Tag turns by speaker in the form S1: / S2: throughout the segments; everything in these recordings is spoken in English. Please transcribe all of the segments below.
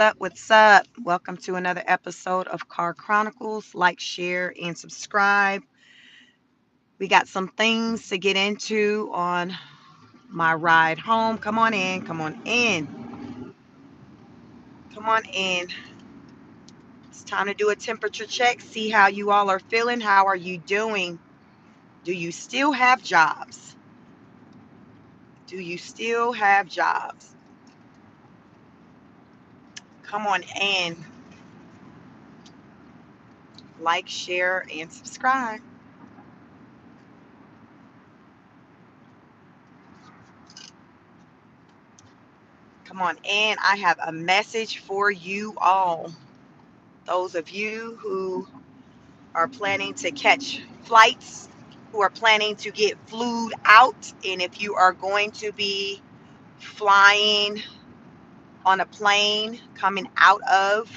S1: up? What's up? Welcome to another episode of Car Chronicles. Like, share, and subscribe. We got some things to get into on my ride home. Come on in. Come on in. Come on in. It's time to do a temperature check. See how you all are feeling. How are you doing? Do you still have jobs? Do you still have jobs? Come on in. Like, share, and subscribe. Come on in. I have a message for you all. Those of you who are planning to catch flights, who are planning to get flued out, and if you are going to be flying on a plane coming out of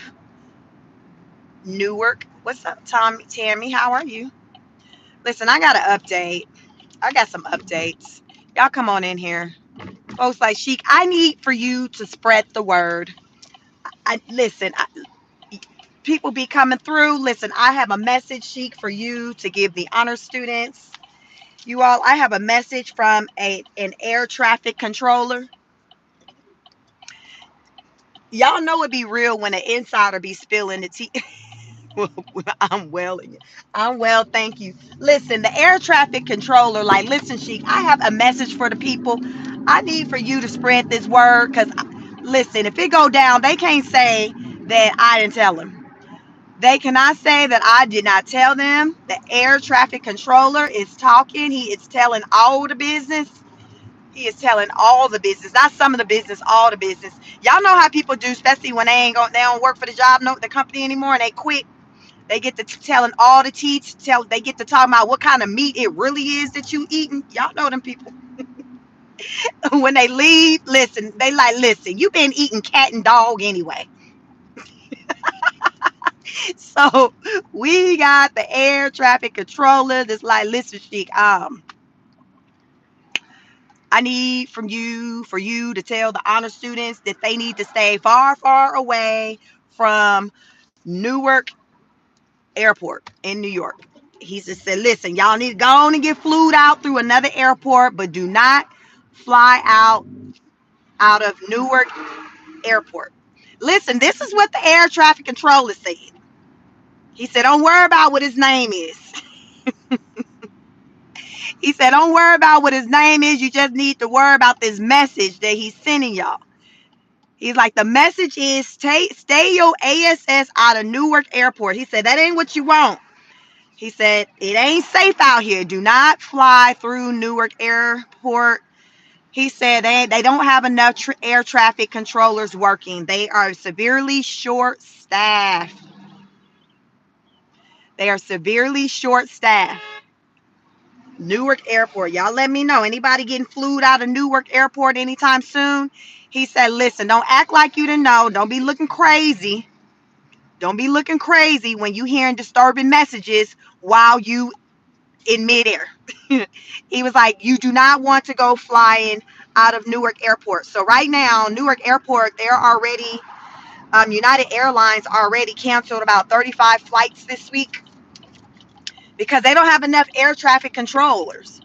S1: Newark. What's up, Tammy? How are you? Listen, I got an update. I got some updates. Y'all come on in here. Folks like Chic, I need for you to spread the word. Listen, people be coming through. Listen, I have a message, Chic, for you to give the honor students. You all, I have a message from an air traffic controller. Y'all know it be real when an insider be spilling the tea. I'm well. I'm well, thank you. Listen, the air traffic controller, like, listen, Sheik, I have a message for the people. I need for you to spread this word because, listen, if it go down, they can't say that I didn't tell them. They cannot say that I did not tell them. The air traffic controller is talking. He is telling all the business. He is telling all the business, not some of the business, all the business. Y'all know how people do, especially when they don't work for the job, no, the company anymore, and they quit. They get to telling all the teach. They get to talk about what kind of meat it really is that you eating. Y'all know them people. When they leave, listen, they like, listen, you been eating cat and dog anyway. So we got the air traffic controller that's like, listen, Chic, I need for you to tell the honor students that they need to stay far, far away from Newark Airport in New York. He just said, listen, y'all need to go on and get flued out through another airport, but do not fly out of Newark Airport. Listen, this is what the air traffic controller said. He said, don't worry about what his name is. He said, don't worry about what his name is. You just need to worry about this message that he's sending y'all. He's like, the message is stay your ASS out of Newark Airport. He said, that ain't what you want. He said, it ain't safe out here. Do not fly through Newark Airport. He said they don't have enough air traffic controllers working. They are severely short-staffed. They are severely short-staffed. Newark Airport. Y'all let me know. Anybody getting flued out of Newark Airport anytime soon? He said, listen, don't act like you didn't know. Don't be looking crazy. Don't be looking crazy when you hearing disturbing messages while you in midair. He was like, you do not want to go flying out of Newark Airport. So right now, Newark Airport, they're already, United Airlines already canceled about 35 flights this week because they don't have enough air traffic controllers.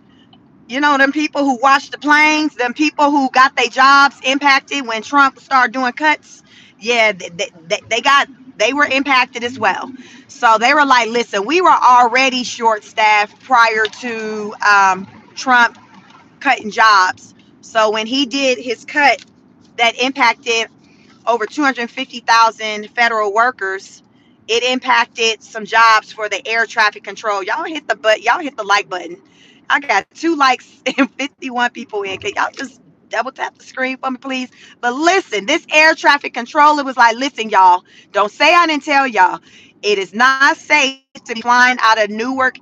S1: You know, them people who watch the planes, them people who got their jobs impacted when Trump started doing cuts. Yeah, they were impacted as well. So they were like, listen, we were already short staffed prior to Trump cutting jobs. So when he did his cut that impacted over 250,000 federal workers, it impacted some jobs for the air traffic control. Y'all hit the like button. I got 2 likes and 51 people in. Can y'all just double tap the screen for me, please? But listen, this air traffic controller was like, listen, y'all, don't say I didn't tell y'all. It is not safe to be flying out of Newark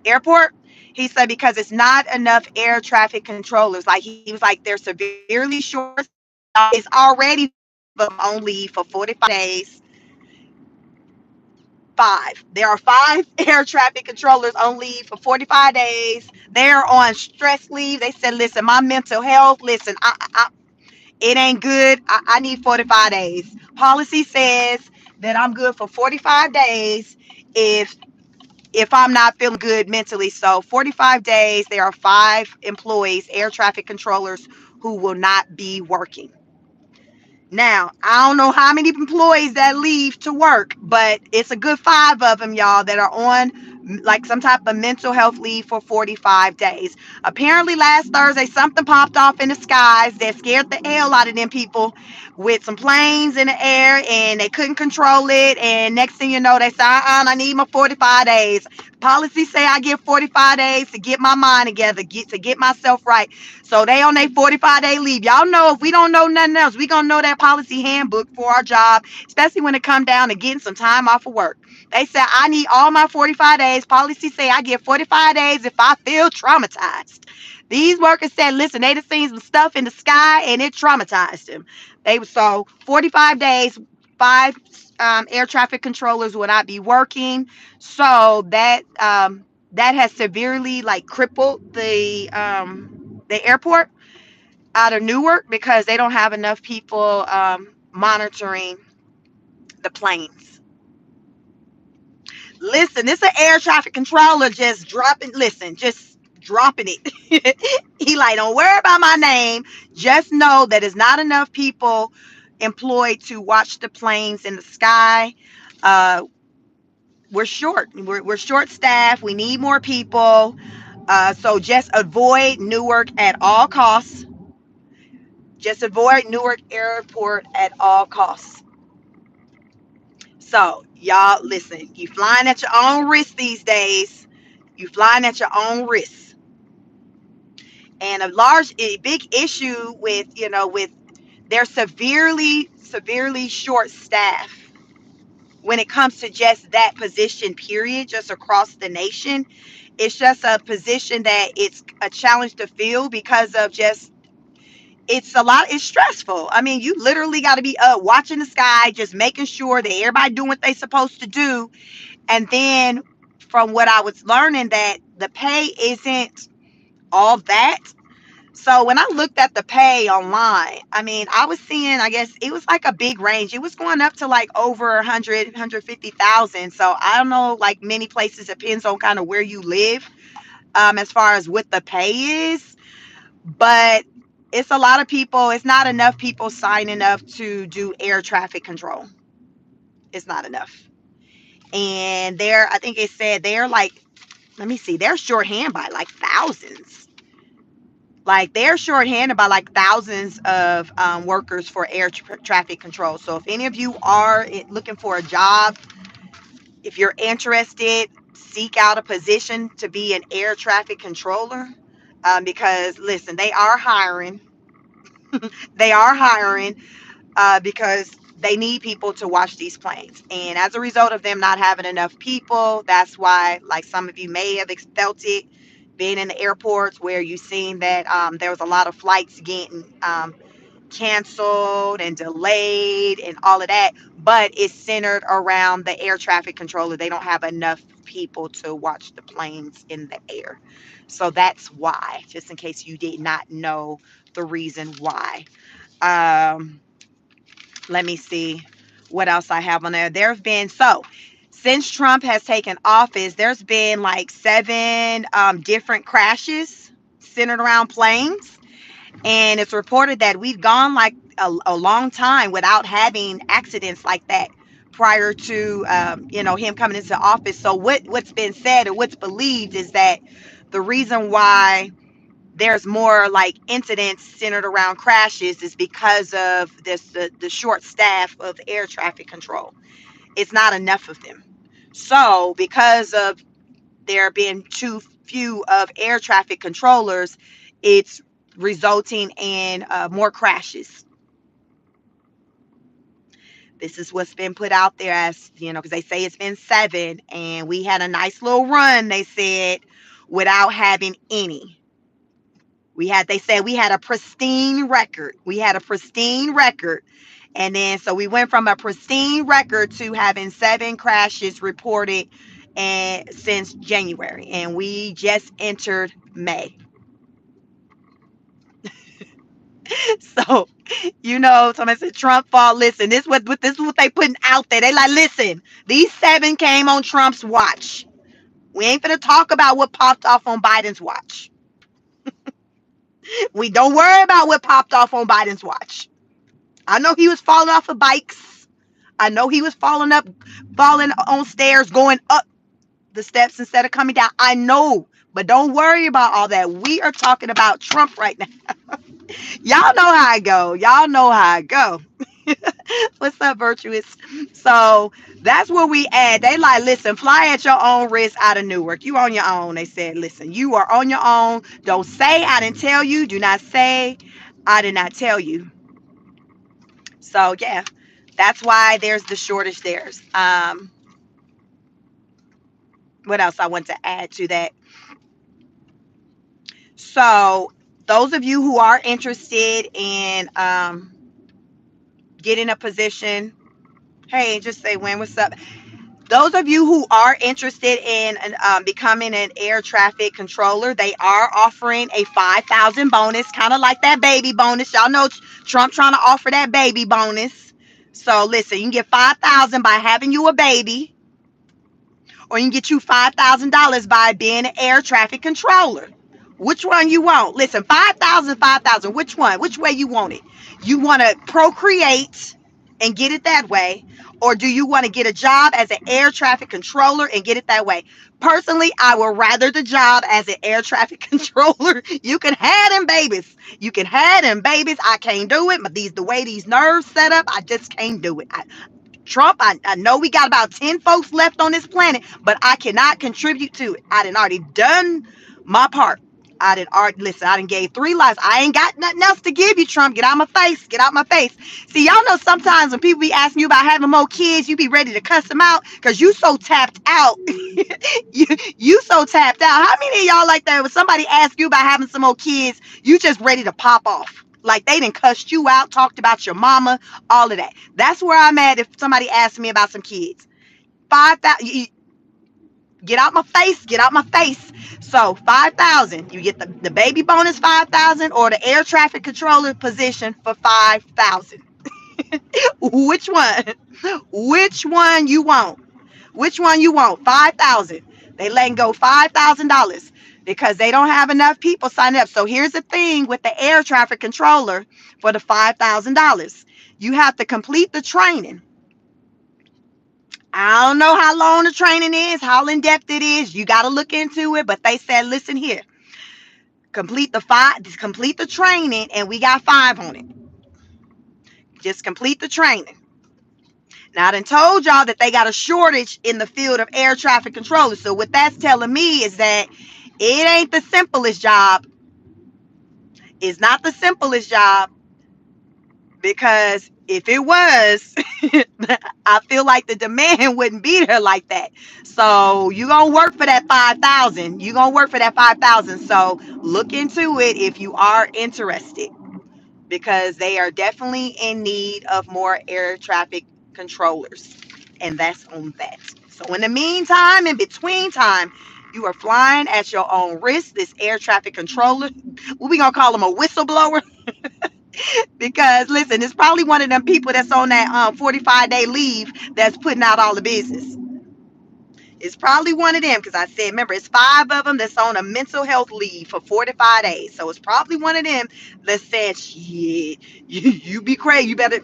S1: airport. He said because it's not enough air traffic controllers. Like he was like, they're severely short. It's already on leave for 45 days. 5. There are 5 air traffic controllers on leave for 45 days. They're on stress leave. They said, listen, my mental health, listen, It ain't good. I need 45 days. Policy says that I'm good for 45 days if I'm not feeling good mentally. So 45 days, there are 5 employees, air traffic controllers, who will not be working. Now, I don't know how many employees that leave to work, but it's a good 5 of them, y'all, that are on like some type of mental health leave for 45 days. Apparently, last Thursday, something popped off in the skies that scared the hell out of them people with some planes in the air, and they couldn't control it. And next thing you know, they said, I need my 45 days. Policy say I get 45 days to get my mind together, to get myself right. So they on their 45-day leave. Y'all know, if we don't know nothing else, we gonna know that policy handbook for our job, especially when it come down to getting some time off of work. They said I need all my 45 days. Policy say I get 45 days if I feel traumatized. These workers said, listen, they just seen some stuff in the sky and it traumatized them. They so 45 days, 5 air traffic controllers will not be working. So that has severely like crippled the airport out of Newark because they don't have enough people monitoring the planes. Listen, this is an air traffic controller just dropping. Listen, just dropping it. He like, don't worry about my name. Just know that it's not enough people employed to watch the planes in the sky. Uh, we're short. We're short staffed. We need more people. So just avoid Newark at all costs. Just avoid Newark Airport at all costs. So, y'all, listen, you flying at your own risk these days. You flying at your own risk. And a big issue with, with they're severely short staff when it comes to just that position, period, just across the nation. It's just a position that it's a challenge to fill because of just it's stressful. I mean, you literally got to be up watching the sky, just making sure that everybody doing what they supposed to do. And then from what I was learning, that the pay isn't all that. So when I looked at the pay online, I mean, I was seeing, I guess it was like a big range. It was going up to like over 150,000. So I don't know, like many places, depends on kind of where you live, as far as what the pay is. But it's a lot of people. It's not enough people signing up to do air traffic control. It's not enough. And I think it said they're like, let me see, they're shorthand by like thousands. Like they're shorthanded by like thousands of workers for air traffic control. So if any of you are looking for a job, if you're interested, seek out a position to be an air traffic controller, because listen, they are hiring. They are hiring because they need people to watch these planes. And as a result of them not having enough people, that's why, like some of you may have felt it, being in the airports where you've seen that there was a lot of flights getting canceled and delayed and all of that. But it's centered around the air traffic controller. They don't have enough people to watch the planes in the air. So that's why, just in case you did not know the reason why. Um, Let me see what else I have on there. There have been, so since Trump has taken office, there's been like 7 different crashes centered around planes. And it's reported that we've gone like a long time without having accidents like that prior to, him coming into office. So what's been said or what's believed is that the reason why there's more like incidents centered around crashes is because of the short staff of air traffic control. It's not enough of them. So because of there being too few of air traffic controllers, it's resulting in more crashes. This is what's been put out there, as because they say it's been 7 and we had a nice little run, they said, without having any. They said we had a pristine record. We had a pristine record. And then so we went from a pristine record to having 7 crashes reported since January. And we just entered May. So, somebody said Trump fall. Listen, this is what they putting out there. They like, listen, these 7 came on Trump's watch. We ain't gonna talk about what popped off on Biden's watch. We don't worry about what popped off on Biden's watch. I know he was falling off of bikes. I know he was falling on stairs, going up the steps instead of coming down. I know, but don't worry about all that. We are talking about Trump right now. Y'all know how I go. Y'all know how I go. What's up, virtuous? So that's where we at. They like, listen, fly at your own risk out of Newark. You on your own. They said, listen, you are on your own. Don't say I didn't tell you. Do not say I did not tell you. So yeah, that's why there's the shortage there. What else I want to add to that? So those of you who are interested in getting a position, hey, just say when, what's up? Those of you who are interested in becoming an air traffic controller, they are offering a 5,000 bonus, kind of like that baby bonus. Y'all know Trump trying to offer that baby bonus. So listen, you can get 5,000 by having you a baby, or you can get you $5,000 by being an air traffic controller. Which one you want? Listen, 5,000, 5,000. Which one? Which way you want it? You want to procreate and get it that way? Or do you want to get a job as an air traffic controller and get it that way? Personally, I would rather the job as an air traffic controller. You can have them babies. You can have them babies. I can't do it, but the way these nerves set up, I just can't do it. Trump, I know we got about 10 folks left on this planet, but I cannot contribute to it. I done already done my part. I didn't already listen. I done gave 3 lives. I ain't got nothing else to give you, Trump. Get out my face. Get out my face. See, y'all know sometimes when people be asking you about having more kids, you be ready to cuss them out because you so tapped out. you so tapped out. How many of y'all like that? When somebody asks you about having some more kids, you just ready to pop off. Like they done cussed you out, talked about your mama, all of that. That's where I'm at if somebody asks me about some kids. 5,000. Get out my face. Get out my face. So 5,000. You get the baby bonus 5,000 or the air traffic controller position for 5,000. Which one? Which one you want? Which one you want? 5,000. They letting go $5,000 because they don't have enough people signing up. So here's the thing with the air traffic controller for the $5,000. You have to complete the training. I don't know how long the training is, how in depth it is. You got to look into it. But they said, listen here, complete the training, and we got 5 on it. Just complete the training. Now, I done told y'all that they got a shortage in the field of air traffic controllers. So what that's telling me is that it ain't the simplest job. It's not the simplest job, because if it was, I feel like the demand wouldn't be there like that. So you gonna work for that 5,000. You gonna work for that 5,000. So look into it if you are interested, because they are definitely in need of more air traffic controllers, and that's on that. So in the meantime, in between time, you are flying at your own risk. This air traffic controller, what we gonna call them, a whistleblower? Because listen, it's probably one of them people that's on that 45-day leave that's putting out all the business. It's probably one of them, because I said, remember, it's 5 of them that's on a mental health leave for 45 days. So it's probably one of them that said, shit, you be crazy. You better.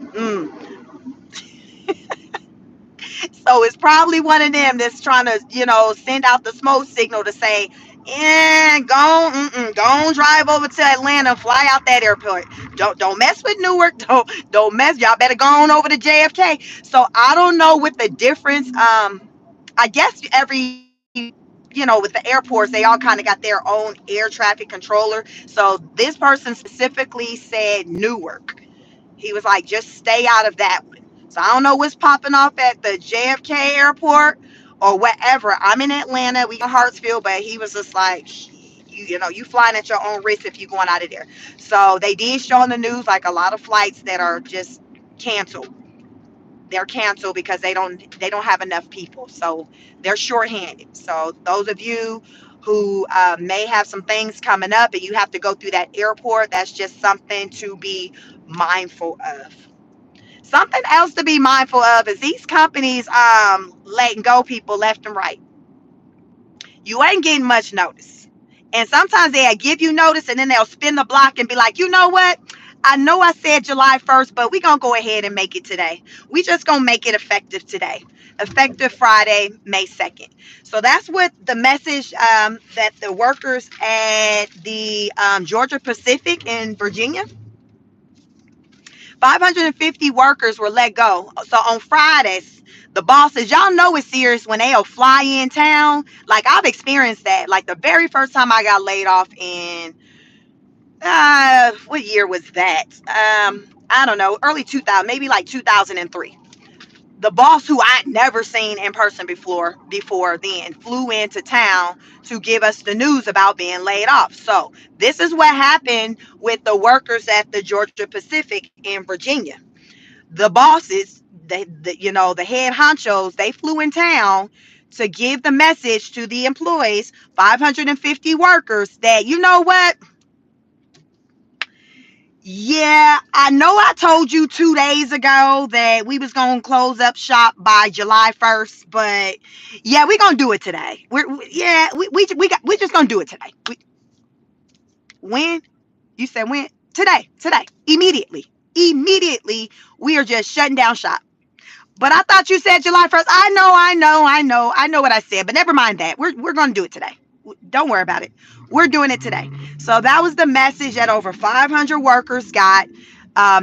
S1: So it's probably one of them that's trying to, send out the smoke signal to say, go drive over to Atlanta, fly out that airport. Don't mess with Newark. Don't mess. Y'all better go on over to JFK. So I don't know what the difference. I guess with the airports, they all kind of got their own air traffic controller. So this person specifically said Newark. He was like, just stay out of that one. So I don't know what's popping off at the JFK airport or whatever. I'm in Atlanta. We in Hartsfield, but he was just like, you flying at your own risk if you going out of there. So they did show on the news like a lot of flights that are just canceled. They're canceled because they don't have enough people. So they're shorthanded. So those of you who may have some things coming up and you have to go through that airport. That's just something to be mindful of. Something else to be mindful of is these companies letting go people left and right. You ain't getting much notice. And sometimes they'll give you notice and then they'll spin the block and be like, you know what? I know I said July 1st, but we're going to go ahead and make it today. We just going to make it effective today. Effective Friday, May 2nd. So that's what the message that the workers at the Georgia Pacific in Virginia, 550 workers were let go. So on Fridays, the bosses, y'all know it's serious when they'll fly in town. Like I've experienced that. Like the very first time I got laid off in, what year was that? I don't know, early 2000, maybe like 2003. The boss who I'd never seen in person before then flew into town to give us the news about being laid off. So this is what happened with the workers at the Georgia Pacific in Virginia. The bosses, the head honchos, they flew in town to give the message to the employees, 550 workers, that you know what? Yeah, I know I told you 2 days ago that we was gonna close up shop by July 1st, but yeah, we're gonna do it today. We just gonna do it today. When? You said when? Today, immediately, we are just shutting down shop. But I thought you said July 1st. I know what I said, but never mind that. We're going to do it today. Don't worry about it. We're doing it today. So that was the message that over 500 workers got.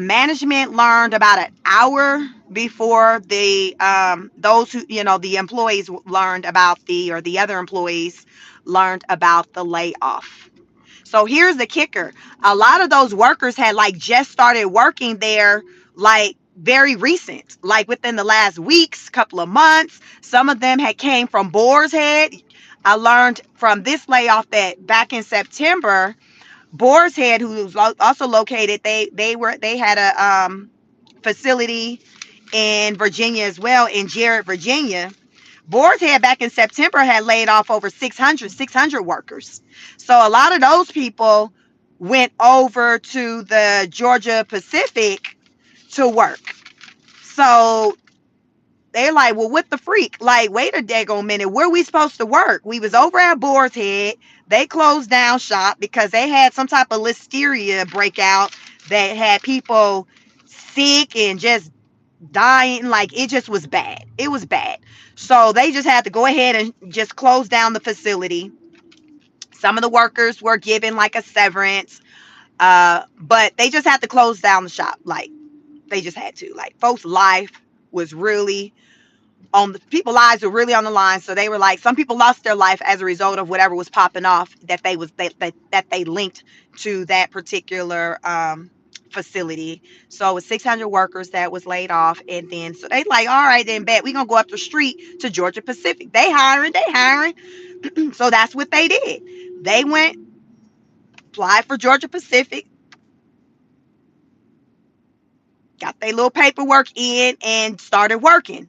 S1: Management learned about an hour before the those who, the employees learned about the other employees learned about the layoff. So here's the kicker. A lot of those workers had like just started working there, like very recent, like within the last weeks, couple of months. Some of them had came from Boar's Head. I learned from this layoff that back in September, Boar's Head, who was also located, they had a facility in Virginia as well, in Jarrett, Virginia. Boar's Head back in September had laid off over 600 workers. So a lot of those people went over to the Georgia Pacific to work. So they're like, well, what the freak? Like, wait a daggone minute. Where we supposed to work? We was over at Boar's Head. They closed down shop because they had some type of listeria breakout that had people sick and just dying. Like, it just was bad. It was bad. So they just had to go ahead and just close down the facility. Some of the workers were given like a severance, but they just had to close down the shop. Like, they just had to. Like, folks' life was really people's lives were really on the line. So they were like, some people lost their life as a result of whatever was popping off that they linked to that particular facility. So it was 600 workers that was laid off. And then so they like, all right, then bet we gonna go up the street to Georgia Pacific. They hiring. So that's what they did. They went, applied for Georgia Pacific, got their little paperwork in, and started working.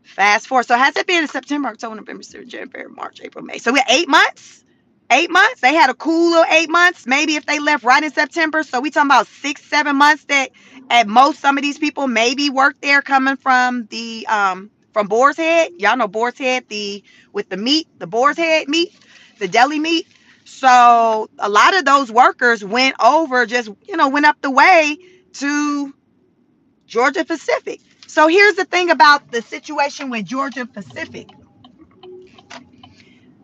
S1: Fast forward. So has it been in September, October, November, January, March, April, May? So we had 8 months. 8 months. They had a cool little 8 months. Maybe if they left right in September. So we talking about 6-7 months that at most some of these people maybe worked there coming from the from Boar's Head. Y'all know Boar's Head, with the meat, the Boar's Head meat, the deli meat. So a lot of those workers went over, just went up the way to Georgia Pacific. So here's the thing about the situation with Georgia Pacific.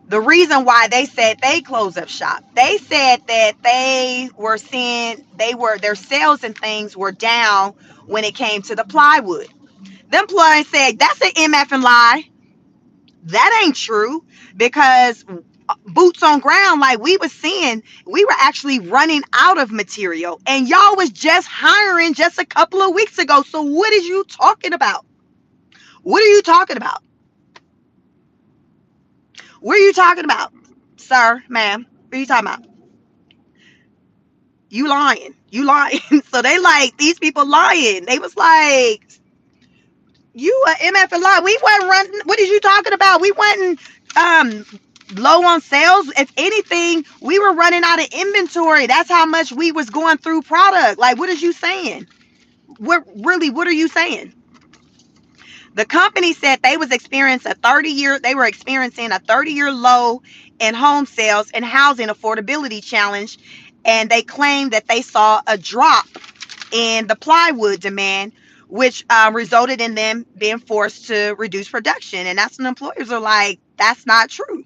S1: The reason why they said they closed up shop, they said that they were seeing their sales and things were down when it came to the plywood. The employee said that's an MF and lie. That ain't true, because boots on ground, like we were seeing, we were actually running out of material, and y'all was just hiring just a couple of weeks ago. So what is you talking about? What are you talking about? What are you talking about, sir, ma'am? What are you talking about? You lying. So they like, these people lying. They was like, you a MF and lie. We wasn't running. What is you talking about? We wasn't low on sales. If anything, we were running out of inventory. That's how much we was going through product. Like, what is you saying? What are you saying? The company said they were experiencing a 30-year low in home sales and housing affordability challenge, and they claimed that they saw a drop in the plywood demand, which resulted in them being forced to reduce production. And that's when employers are like, that's not true.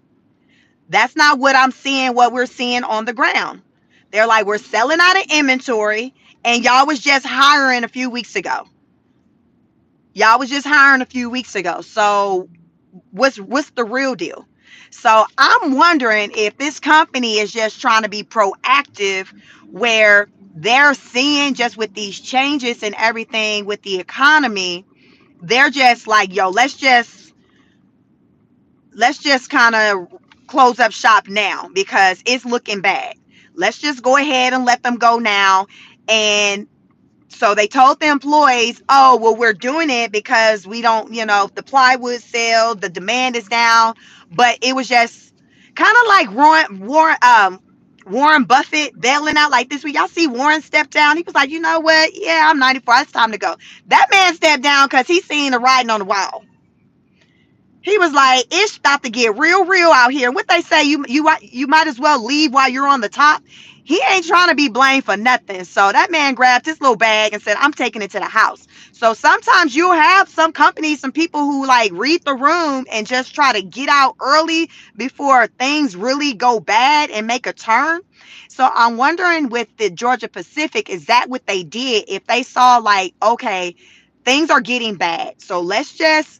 S1: That's not what I'm seeing, what we're seeing on the ground. They're like, we're selling out of inventory, and y'all was just hiring a few weeks ago. Y'all was just hiring a few weeks ago. So what's the real deal? So I'm wondering if this company is just trying to be proactive, where they're seeing just with these changes and everything with the economy, they're just like, yo, let's just kind of close up shop now because it's looking bad. Let's just go ahead and let them go now. And so they told the employees, oh, well, we're doing it because we don't, the plywood sale, the demand is down. But it was just kind of like Warren Buffett bailing out like this week. Y'all see Warren step down. He was like, you know what? Yeah, I'm 94. It's time to go. That man stepped down because he's seen the writing on the wall. He was like, it's about to get real out here. What they say, you might as well leave while you're on the top. He ain't trying to be blamed for nothing. So that man grabbed his little bag and said, I'm taking it to the house. So sometimes you'll have some companies, some people who like read the room and just try to get out early before things really go bad and make a turn. So I'm wondering with the Georgia Pacific, is that what they did? If they saw like, okay, things are getting bad. So let's just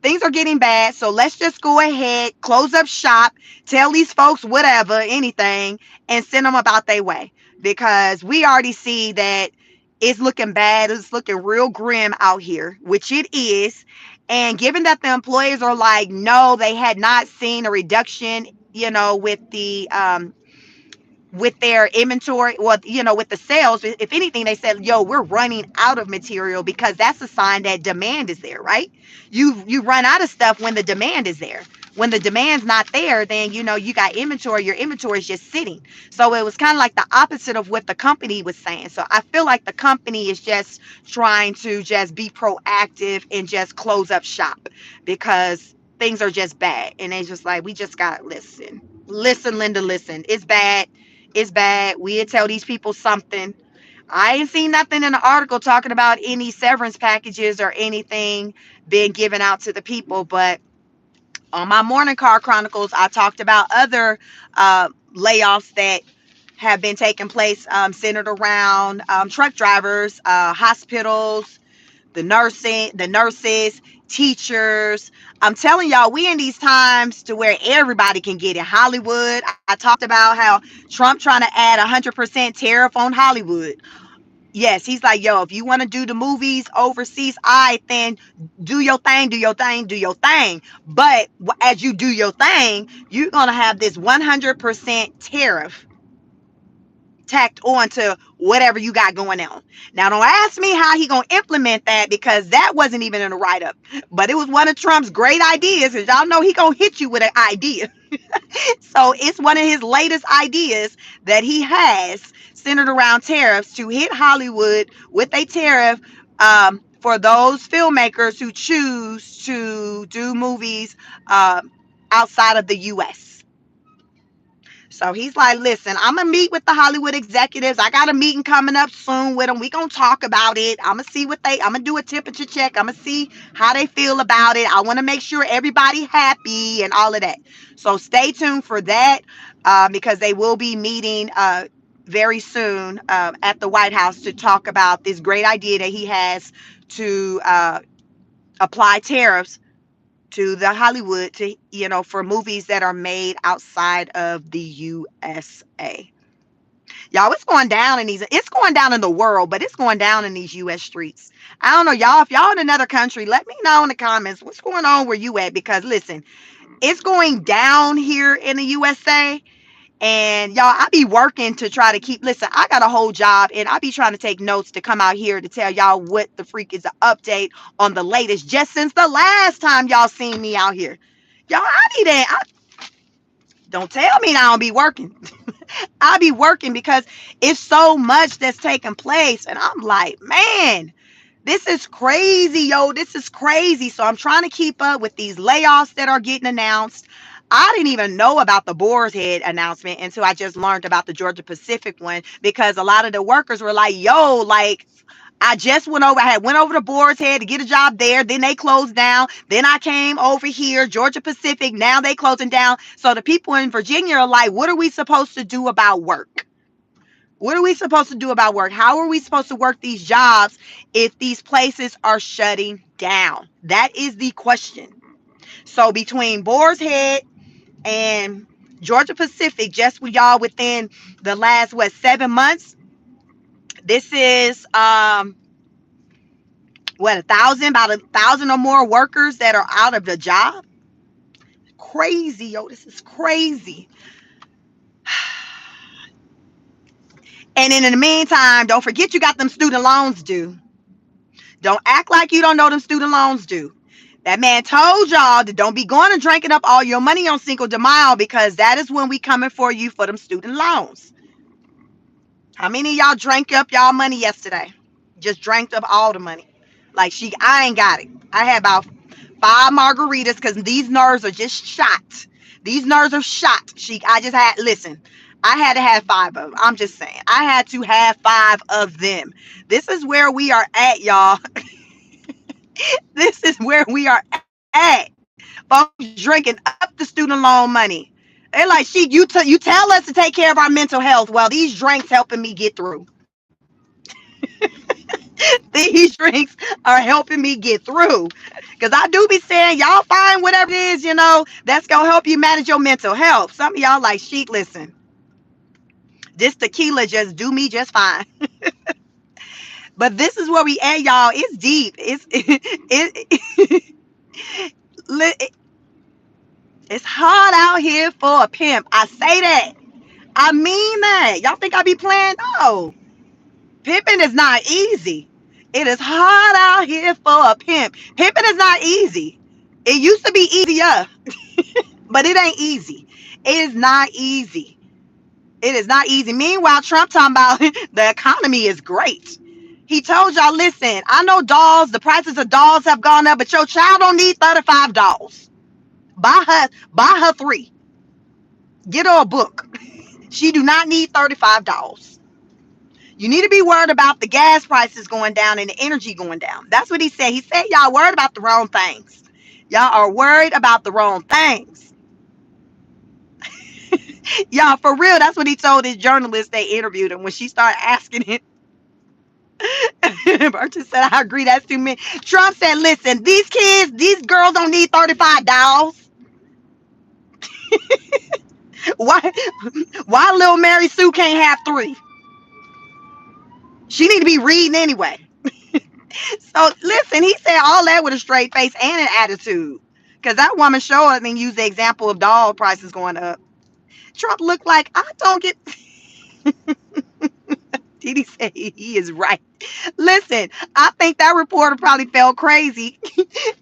S1: things are getting bad. So let's just go ahead, close up shop, tell these folks whatever, anything, and send them about their way. Because we already see that it's looking bad. It's looking real grim out here, which it is. And given that the employees are like, no, they had not seen a reduction, with their inventory, well, with the sales. If anything, they said, yo, we're running out of material, because that's a sign that demand is there, right? You run out of stuff when the demand is there. When the demand's not there, then you got inventory. Your inventory is just sitting. So it was kind of like the opposite of what the company was saying. So I feel like the company is just trying to just be proactive and just close up shop, because things are just bad. And they just like, we just got listen, Linda, listen. It's bad. It's bad. We'll tell these people something. I ain't seen nothing in the article talking about any severance packages or anything being given out to the people. But on my morning car chronicles, I talked about other layoffs that have been taking place, centered around truck drivers, hospitals, the nurses, teachers. I'm telling y'all, we in these times to where everybody can get it. Hollywood, I talked about how Trump trying to add 100% tariff on Hollywood. Yes, he's like, yo, if you want to do the movies overseas, then do your thing, do your thing, do your thing. But as you do your thing, you're going to have this 100% tariff tacked on to whatever you got going on. Now, don't ask me how he gonna implement that, because that wasn't even in the write-up. But it was one of Trump's great ideas, because y'all know he gonna hit you with an idea. So it's one of his latest ideas that he has centered around tariffs, to hit Hollywood with a tariff, for those filmmakers who choose to do movies outside of the U.S. So he's like, listen, I'm going to meet with the Hollywood executives. I got a meeting coming up soon with them. We going to talk about it. I'm going to see I'm going to do a temperature check. I'm going to see how they feel about it. I want to make sure everybody happy and all of that. So stay tuned for that, because they will be meeting very soon at the White House to talk about this great idea that he has to apply tariffs to the Hollywood, to for movies that are made outside of the USA. Y'all, it's going down in the world, but it's going down in these US streets. I don't know, y'all. If y'all in another country, let me know in the comments what's going on where you at, because listen, it's going down here in the USA. And y'all, I be working to try to listen, I got a whole job, and I be trying to take notes to come out here to tell y'all what the freak is, the update on the latest, just since the last time y'all seen me out here. Y'all, I be there. Don't tell me I don't be working. I be working because it's so much that's taking place. And I'm like, man, this is crazy, yo. This is crazy. So I'm trying to keep up with these layoffs that are getting announced. I didn't even know about the Boar's Head announcement until I just learned about the Georgia Pacific one, because a lot of the workers were like, yo, like, I just went over to Boar's Head to get a job there. Then they closed down. Then I came over here, Georgia Pacific. Now they closing down. So the people in Virginia are like, what are we supposed to do about work? What are we supposed to do about work? How are we supposed to work these jobs if these places are shutting down? That is the question. So between Boar's Head and Georgia Pacific, just with y'all within the last 7 months, this is about 1,000 or more workers that are out of the job. Crazy, yo. This is crazy. And then in the meantime, don't forget you got them student loans due. Don't act like you don't know them student loans due. That man told y'all that don't be going and drinking up all your money on Cinco de Mayo, because that is when we coming for you for them student loans. How many of y'all drank up y'all money yesterday? Just drank up all the money. Like, I ain't got it. I had about 5 margaritas because these nerves are just shot. These nerves are shot. I had to have 5 of them. I'm just saying. I had to have 5 of them. This is where we are at, y'all. This is where we are at. Folks drinking up the student loan money. They're like, you tell us to take care of our mental health. Well, these drinks helping me get through. These drinks are helping me get through. Because I do be saying, y'all find whatever it is, that's going to help you manage your mental health. Some of y'all like, listen, this tequila just do me just fine. But this is where we at, y'all. It's deep. It's hard out here for a pimp. I say that. I mean that. Y'all think I be playing? No. Pimping is not easy. It is hard out here for a pimp. Pimping is not easy. It used to be easier, but it ain't easy. It is not easy. It is not easy. Meanwhile, Trump talking about the economy is great. He told y'all, listen, I know the prices of dolls have gone up, but your child don't need $35. Buy her 3. Get her a book. She do not need $35. You need to be worried about the gas prices going down and the energy going down. That's what he said. He said y'all worried about the wrong things. Y'all are worried about the wrong things. Y'all, for real, that's what he told his journalist they interviewed him when she started asking him. Burton said, I agree, that's too many. Trump said, listen, these girls don't need $35. Why little Mary Sue can't have 3? She need to be reading anyway. So listen, he said all that with a straight face and an attitude. Because that woman showed up and used the example of doll prices going up. Trump looked like, I don't get. Diddy said he is right. Listen, I think that reporter probably felt crazy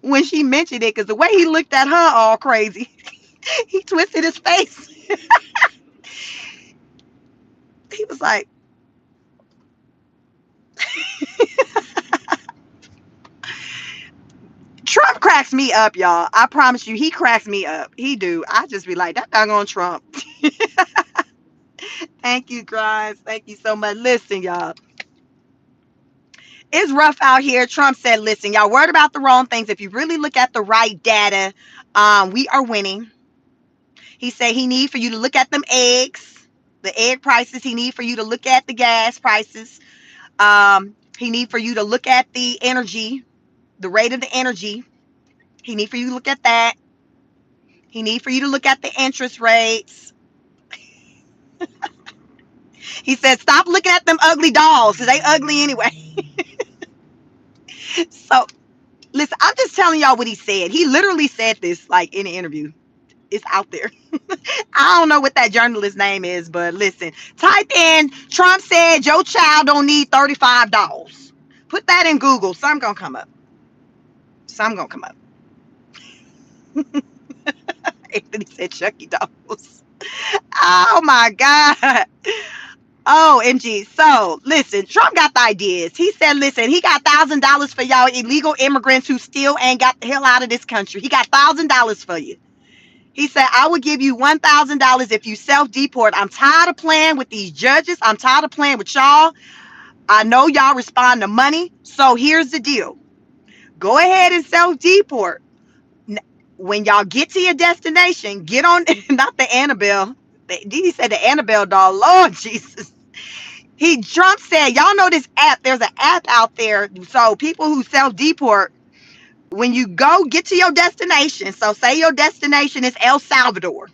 S1: when she mentioned it, because the way he looked at her all crazy, he twisted his face. He was like, Trump cracks me up, y'all. I promise you, he cracks me up. He do. I just be like, that doggone Trump. Thank you, guys. Thank you so much. Listen, y'all. It's rough out here. Trump said, listen, y'all worried about the wrong things. If you really look at the right data, we are winning. He said he need for you to look at them eggs, the egg prices. He need for you to look at the gas prices. He need for you to look at the energy, the rate of the energy. He need for you to look at that. He need for you to look at the interest rates. He said, stop looking at them ugly dolls, because they ugly anyway. So, listen, I'm just telling y'all what he said. He literally said this, like, in an interview. It's out there. I don't know what that journalist's name is, but listen, type in, Trump said your child don't need $35. Put that in Google. Something gonna come up. Something gonna come up. Anthony said Chucky dolls. Oh my God. OMG. So listen, Trump got the ideas. He said, listen, he got $1,000 for y'all illegal immigrants who still ain't got the hell out of this country. He got $1,000 for you. He said, I will give you $1,000 if you self-deport. I'm tired of playing with these judges. I'm tired of playing with y'all. I know y'all respond to money. So here's the deal. Go ahead and self-deport. When y'all get to your destination, get on, not the Annabelle. Diddy said the Annabelle doll. Lord Jesus. Trump said, y'all know this app. There's an app out there. So people who self-deport, when you go get to your destination, so say your destination is El Salvador.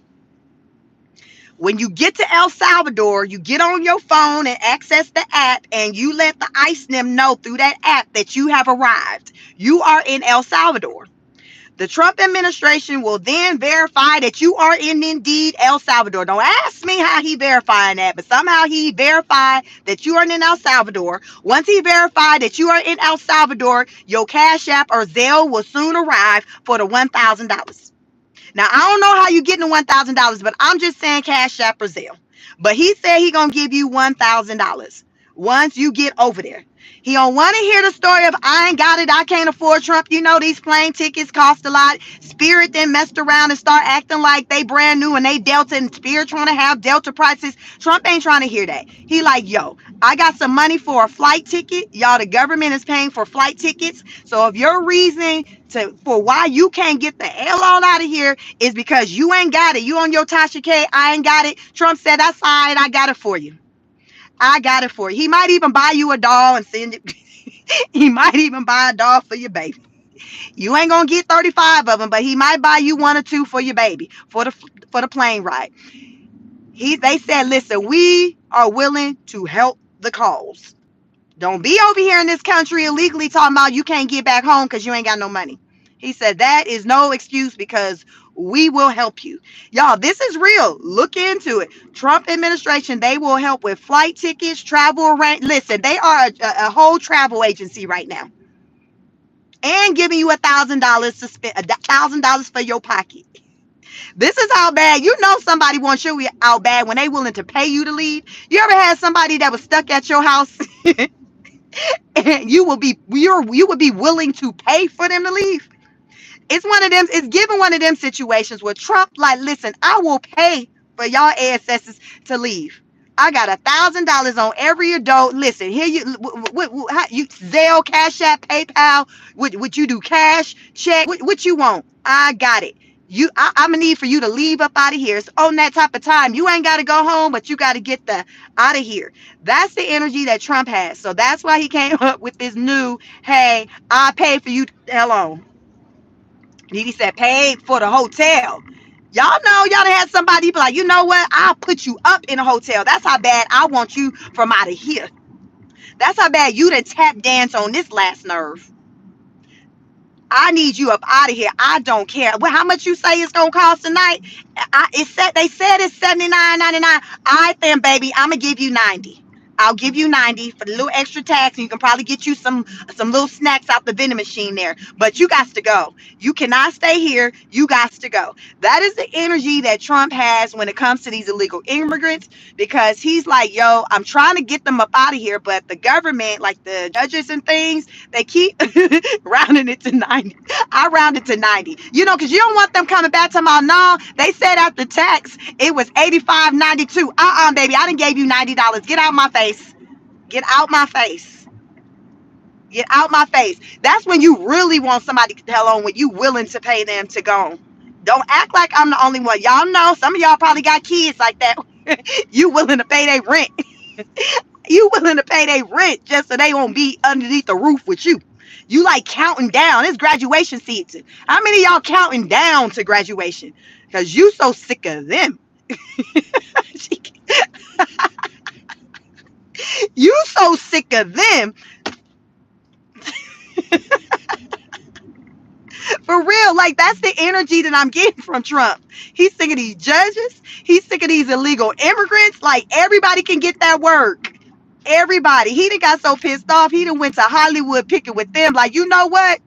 S1: When you get to El Salvador, you get on your phone and access the app, and you let the ICE know through that app that you have arrived. You are in El Salvador. The Trump administration will then verify that you are in indeed El Salvador. Don't ask me how he verified that, but somehow he verified that you are in El Salvador. Once he verified that you are in El Salvador, your Cash App or Zelle will soon arrive for the $1,000. Now, I don't know how you getting the $1,000, but I'm just saying Cash App or Zelle. But he said he gonna give you $1,000 once you get over there. He don't want to hear the story of I ain't got it, I can't afford Trump. You know these plane tickets cost a lot. Spirit then messed around and start acting like they brand new and they Delta, and Spirit trying to have Delta prices. Trump ain't trying to hear that. He like, yo, I got some money for a flight ticket. Y'all, the government is paying for flight tickets. So if your reason for why you can't get the hell on out of here is because you ain't got it, you on your Tasha K, I ain't got it. Trump said, that's all right, I got it for you. I got it for you. He might even buy you a doll and send it. He might even buy a doll for your baby. You ain't gonna get 35 of them, but he might buy you one or two for your baby for the plane ride. They said, listen, we are willing to help the cause. Don't be over here in this country illegally talking about you can't get back home because you ain't got no money. He said that is no excuse because we will help you. Y'all, this is real. Look into it. Trump administration, they will help with flight tickets, travel arrange. Listen, they are a whole travel agency right now. And giving you $1,000 to spend, $1,000 for your pocket. This is how bad, you know, somebody wants you out bad when they willing to pay you to leave. You ever had somebody that was stuck at your house and you would be willing to pay for them to leave? It's one of them, it's given one of them situations where Trump like, listen, I will pay for y'all ancestors to leave. I got $1,000 on every adult. Listen, here you Zelle, Cash App, PayPal. Would you do cash, check? What you want? I got it. I'm gonna need for you to leave up out of here. It's on that type of time. You ain't got to go home, but you got to get the out of here. That's the energy that Trump has. So that's why he came up with this new, hey, I pay for you. Hell on. He said, paid for the hotel. Y'all know y'all done had somebody be like, you know what? I'll put you up in a hotel. That's how bad I want you from out of here. That's how bad you done tap dance on this last nerve. I need you up out of here. I don't care. Well, how much you say it's gonna cost tonight? They said it's $79.99. I think, baby, I'm gonna give you $90. I'll give you $90 for the little extra tax, and you can probably get you some little snacks out the vending machine there. But you got to go. You cannot stay here. You got to go. That is the energy that Trump has when it comes to these illegal immigrants, because he's like, yo, I'm trying to get them up out of here, but the government, like the judges and things, they keep rounding it to 90. I round it to 90. You know, because you don't want them coming back to my no. They said after tax it was $85.92. Baby, I done gave you $90. Get out my face. Get out my face. Get out my face. That's when you really want somebody to tell on, when you willing to pay them to go. Don't act like I'm the only one. Y'all know some of y'all probably got kids like that. You willing to pay their rent. You willing to pay their rent just so they won't be underneath the roof with you. You like counting down. It's graduation season. How many of y'all counting down to graduation? Because you so sick of them. You so sick of them. For real, like that's the energy that I'm getting from Trump. He's sick of these judges. He's sick of these illegal immigrants. Like everybody can get that work. Everybody. He done got so pissed off. He done went to Hollywood picking with them. Like, you know what?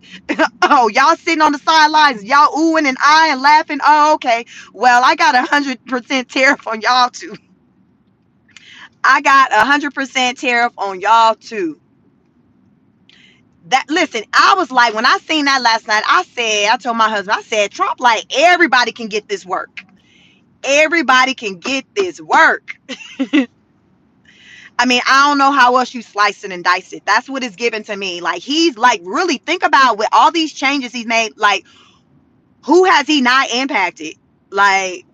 S1: Oh, y'all sitting on the sidelines, y'all oohing and eyeing, laughing. Oh, okay. Well, I got 100% tariff on y'all too. I got 100% tariff on y'all too. That listen, I was like, when I seen that last night, I told my husband, I said, Trump, like everybody can get this work. Everybody can get this work. I mean, I don't know how else you slice it and dice it. That's what it's given to me. Like, he's like, really think about with all these changes he's made, like, who has he not impacted? Like,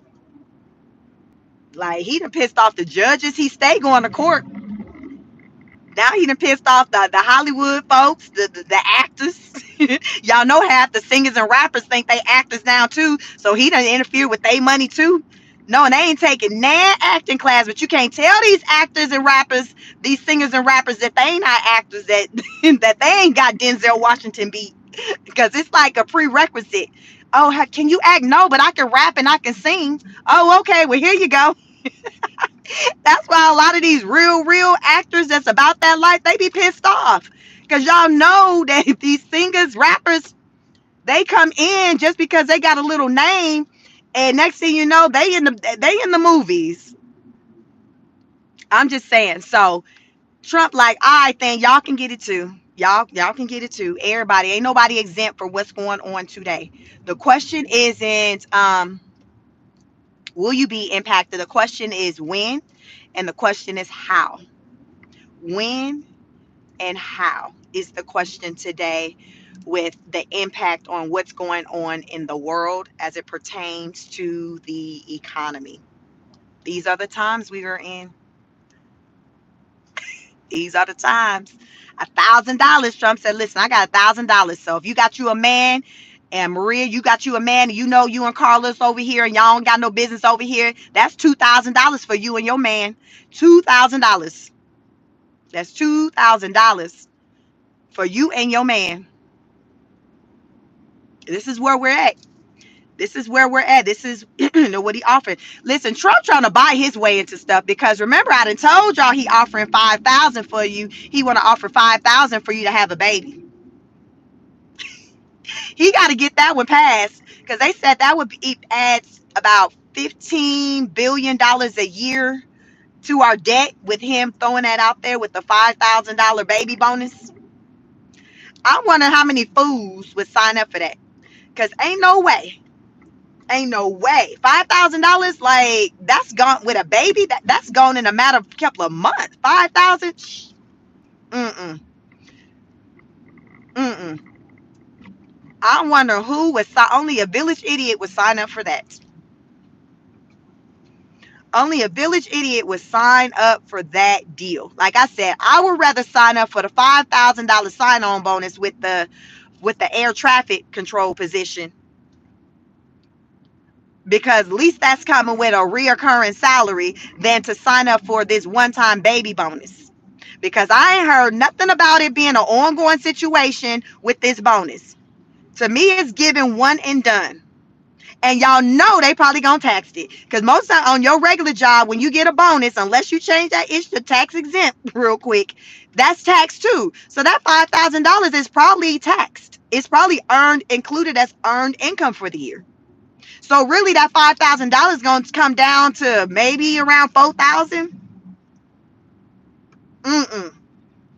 S1: he done pissed off the judges. He stay going to court. Now he done pissed off the Hollywood folks, the actors. Y'all know half the singers and rappers think they actors now too. So he done interfere with their money too. No, and they ain't taking nan acting class, but you can't tell these actors and rappers, these singers and rappers that they ain't not actors, that that they ain't got Denzel Washington beat. Because it's like a prerequisite. Oh, can you act? No, but I can rap and I can sing. Oh, okay. Well, here you go. That's why a lot of these real actors that's about that life, they be pissed off. Because y'all know that these singers, rappers, they come in just because they got a little name. And next thing you know, they in the movies. I'm just saying. So Trump, like, all right, then y'all can get it too. Y'all can get it too. Everybody, ain't nobody exempt for what's going on today. The question isn't will you be impacted? The question is when, and the question is how. When and how is the question today, with the impact on what's going on in the world as it pertains to the economy. These are the times we are in. These are the times. $1,000. Trump said, listen, I got $1,000. So if you got you a man, and Maria, you got you a man, and you know you and Carlos over here, and y'all don't got no business over here, that's $2,000 for you and your man. $2,000. That's $2,000 for you and your man. This is where we're at. This is where we're at. This is what he offered. Listen, Trump trying to buy his way into stuff, because remember, I done told y'all he offering 5,000 for you. He want to offer 5,000 for you to have a baby. He got to get that one passed, because they said that would adds about $15 billion a year to our debt, with him throwing that out there with the $5,000 baby bonus. I wonder how many fools would sign up for that, because ain't no way. Ain't no way. $5,000, like, that's gone with a baby. That's gone in a matter of a couple of months. 5,000. Mm-mm. Mm-mm. I wonder who would sign. Only a village idiot would sign up for that. Only a village idiot would sign up for that deal. Like I said, I would rather sign up for the $5,000 sign-on bonus with the air traffic control position, because at least that's coming with a reoccurring salary, than to sign up for this one-time baby bonus. Because I ain't heard nothing about it being an ongoing situation with this bonus. To me, it's given one and done. And y'all know they probably gonna tax it. Because most of, on your regular job, when you get a bonus, unless you change that issue to tax exempt real quick, that's taxed too. So that $5,000 is probably taxed. It's probably included as earned income for the year. So really, that $5,000 is going to come down to maybe around 4,000. Mm-mm.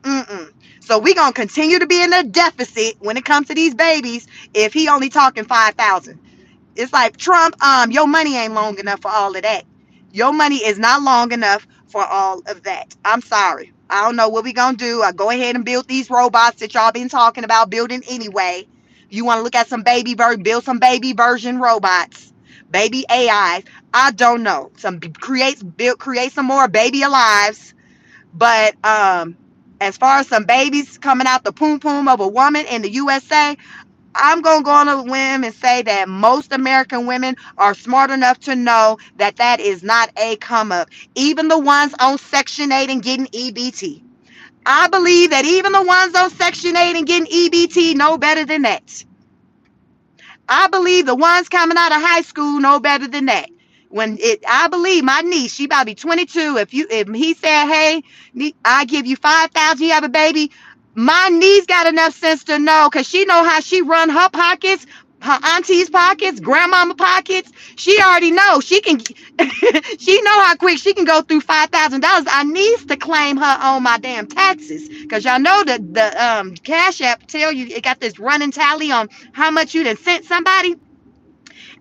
S1: Mm-mm. So we gonna continue to be in a deficit when it comes to these babies if he only talking 5,000. It's like, Trump, your money ain't long enough for all of that. Your money is not long enough for all of that. I'm sorry. I don't know what we gonna do. I go ahead and build these robots that y'all been talking about building anyway. You want to look at some build some baby version robots, baby AIs. I don't know. Create some more baby alives. But as far as some babies coming out the poom poom of a woman in the USA, I'm going to go on a whim and say that most American women are smart enough to know that that is not a come up. Even the ones on Section 8 and getting EBT. I believe that even the ones on Section 8 and getting EBT know better than that. I believe the ones coming out of high school know better than that. I believe my niece, she about to be 22. If he said, hey, I give you 5,000, you have a baby, my niece got enough sense to know, because she know how she run her pockets, her auntie's pockets, grandmama pockets. She already know she can. She know how quick she can go through $5,000. I needs to claim her on my damn taxes, because y'all know that the Cash App tell you it got this running tally on how much you done sent somebody.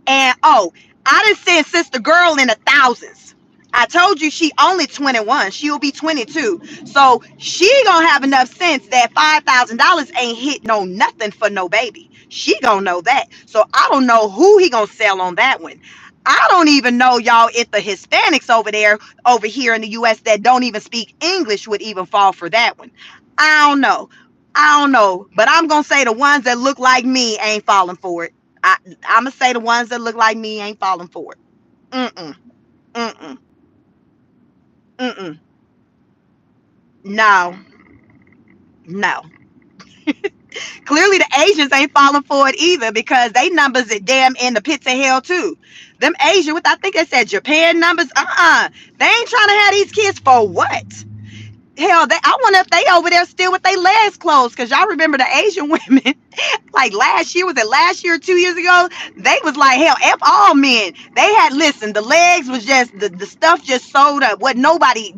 S1: And oh, I done sent sister girl in the thousands. I told you she only 21. She'll be 22. So she gonna have enough sense that $5,000 ain't hit no nothing for no baby. She gonna know that. So I don't know who he gonna sell on that one. I don't even know, y'all, if the Hispanics over here in the US that don't even speak English would even fall for that one. I don't know. I don't know. But I'm gonna say the ones that look like me ain't falling for it. I'm gonna say the ones that look like me ain't falling for it. Mm-mm. Mm-mm. Mm-mm. No. No. Clearly the Asians ain't falling for it either, because they numbers it damn in the pits of hell too. Them Asian, with I think they said Japan numbers. They ain't trying to have these kids for what? Hell, I wonder if they over there still with their legs closed, because y'all remember the Asian women like last year, was it last year or 2 years ago? They was like, hell, F all men. They had, listen, the legs was just, the stuff just sold up. What nobody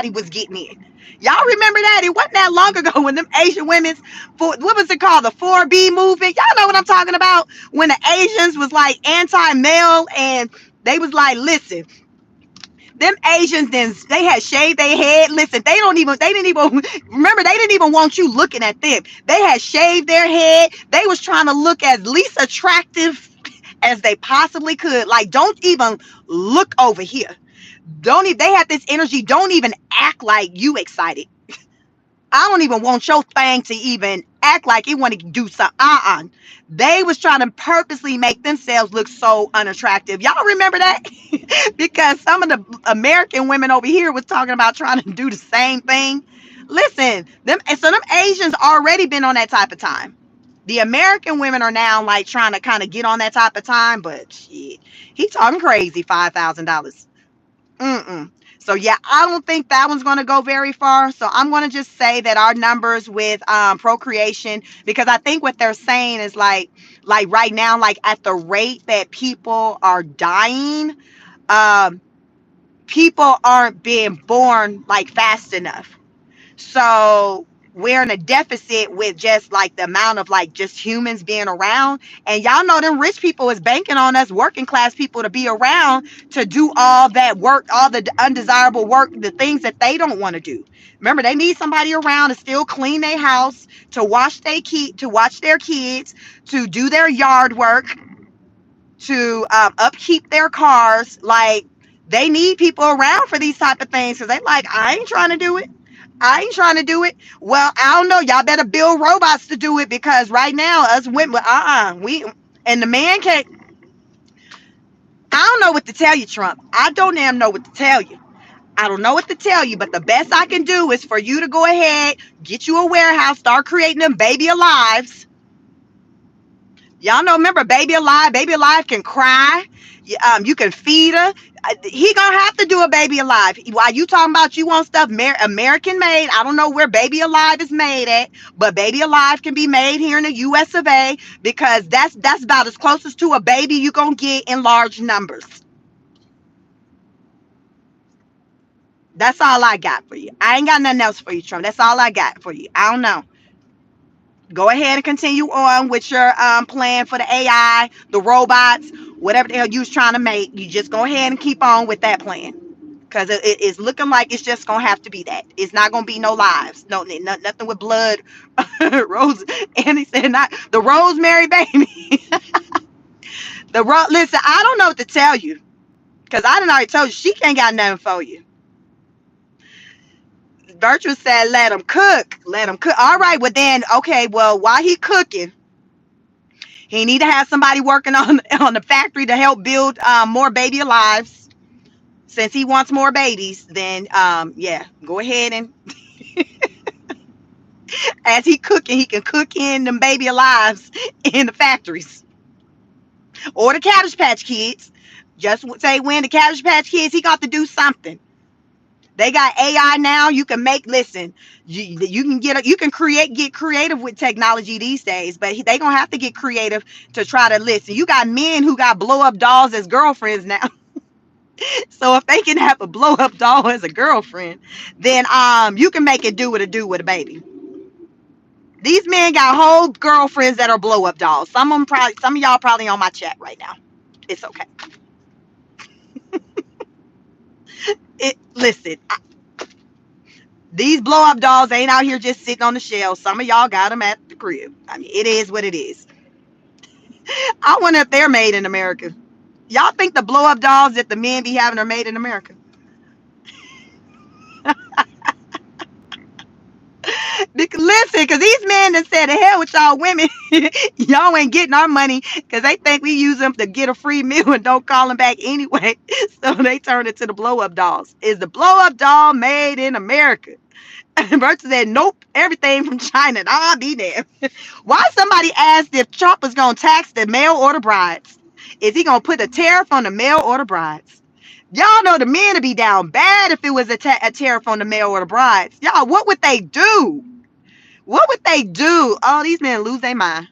S1: was getting in. Y'all remember that? It wasn't that long ago when them Asian women's, what was it called? The 4B movement. Y'all know what I'm talking about? When the Asians was like anti-male, and they was like, listen, them Asians, then they had shaved their head. Listen, they didn't even remember, they didn't even want you looking at them. They had shaved their head. They was trying to look as least attractive as they possibly could. Like, don't even look over here. Don't even, they had this energy. Don't even act like you excited. I don't even want your thing to even act like it want to do something. They was trying to purposely make themselves look so unattractive. Y'all remember that? Because some of the American women over here was talking about trying to do the same thing. Listen, them Asians already been on that type of time. The American women are now like trying to kind of get on that type of time, but shit, he talking crazy. $5,000. Mm-mm. So yeah, I don't think that one's going to go very far. So I'm going to just say that our numbers with procreation, because I think what they're saying is like right now, like at the rate that people are dying, um, people aren't being born like fast enough. So we're in a deficit with just like the amount of like just humans being around. And y'all know them rich people is banking on us working class people to be around to do all that work, all the undesirable work, the things that they don't want to do. Remember, they need somebody around to still clean their house, to watch their kids, to do their yard work, to upkeep their cars. Like, they need people around for these type of things, because they like, I ain't trying to do it. I ain't trying to do it. Well, I don't know. Y'all better build robots to do it, because right now us women, we, and the man can't. I don't know what to tell you, Trump. I don't damn know what to tell you. I don't know what to tell you, but the best I can do is for you to go ahead, get you a warehouse, start creating them baby alives. Y'all know, remember Baby Alive? Baby Alive can cry. You can feed her. He gonna have to do a Baby Alive. While you talking about you want stuff American made, I don't know where Baby Alive is made at, but Baby Alive can be made here in the US of A, because that's about as closest to a baby you gonna get in large numbers. That's all I got for you. I ain't got nothing else for you, Trump. That's all I got for you. I don't know. Go ahead and continue on with your plan for the AI, the robots, whatever the hell you was trying to make. You just go ahead and keep on with that plan, because it's looking like it's just gonna have to be that. It's not gonna be no lives, nothing with blood. Rose, and he said not the Rosemary baby. Listen, I don't know what to tell you, because I done already told you she can't got nothing for you. Virtue said, let him cook. Let him cook. All right, well then, okay, well, while he cooking, he need to have somebody working on the factory to help build more baby lives. Since he wants more babies, then yeah, go ahead, and as he cooking, he can cook in them baby lives in the factories or the Cabbage Patch Kids. Just say when the Cabbage Patch Kids, he got to do something. They got AI now. You can make, listen, you can get creative with technology these days, but they gonna have to get creative to try to listen. You got men who got blow up dolls as girlfriends now. So if they can have a blow up doll as a girlfriend, then you can make it do what it do with a baby. These men got whole girlfriends that are blow up dolls. Some of y'all probably on my chat right now. It's okay. Listen, these blow up dolls ain't out here just sitting on the shelf. Some of y'all got them at the crib. I mean, it is what it is. I wonder if they're made in America. Y'all think the blow up dolls that the men be having are made in America? Listen, because these men that said, the hell with y'all women, y'all ain't getting our money because they think we use them to get a free meal and don't call them back anyway. So they turn it to the blow up dolls. Is the blow up doll made in America? Bertha said, nope, everything from China. I'll be there. Why somebody asked if Trump was going to tax the mail order brides? Is he going to put a tariff on the mail order brides? Y'all know the men would be down bad if it was a tariff on the mail order brides. Y'all, what would they do? What would they do? Oh, these men lose their mind.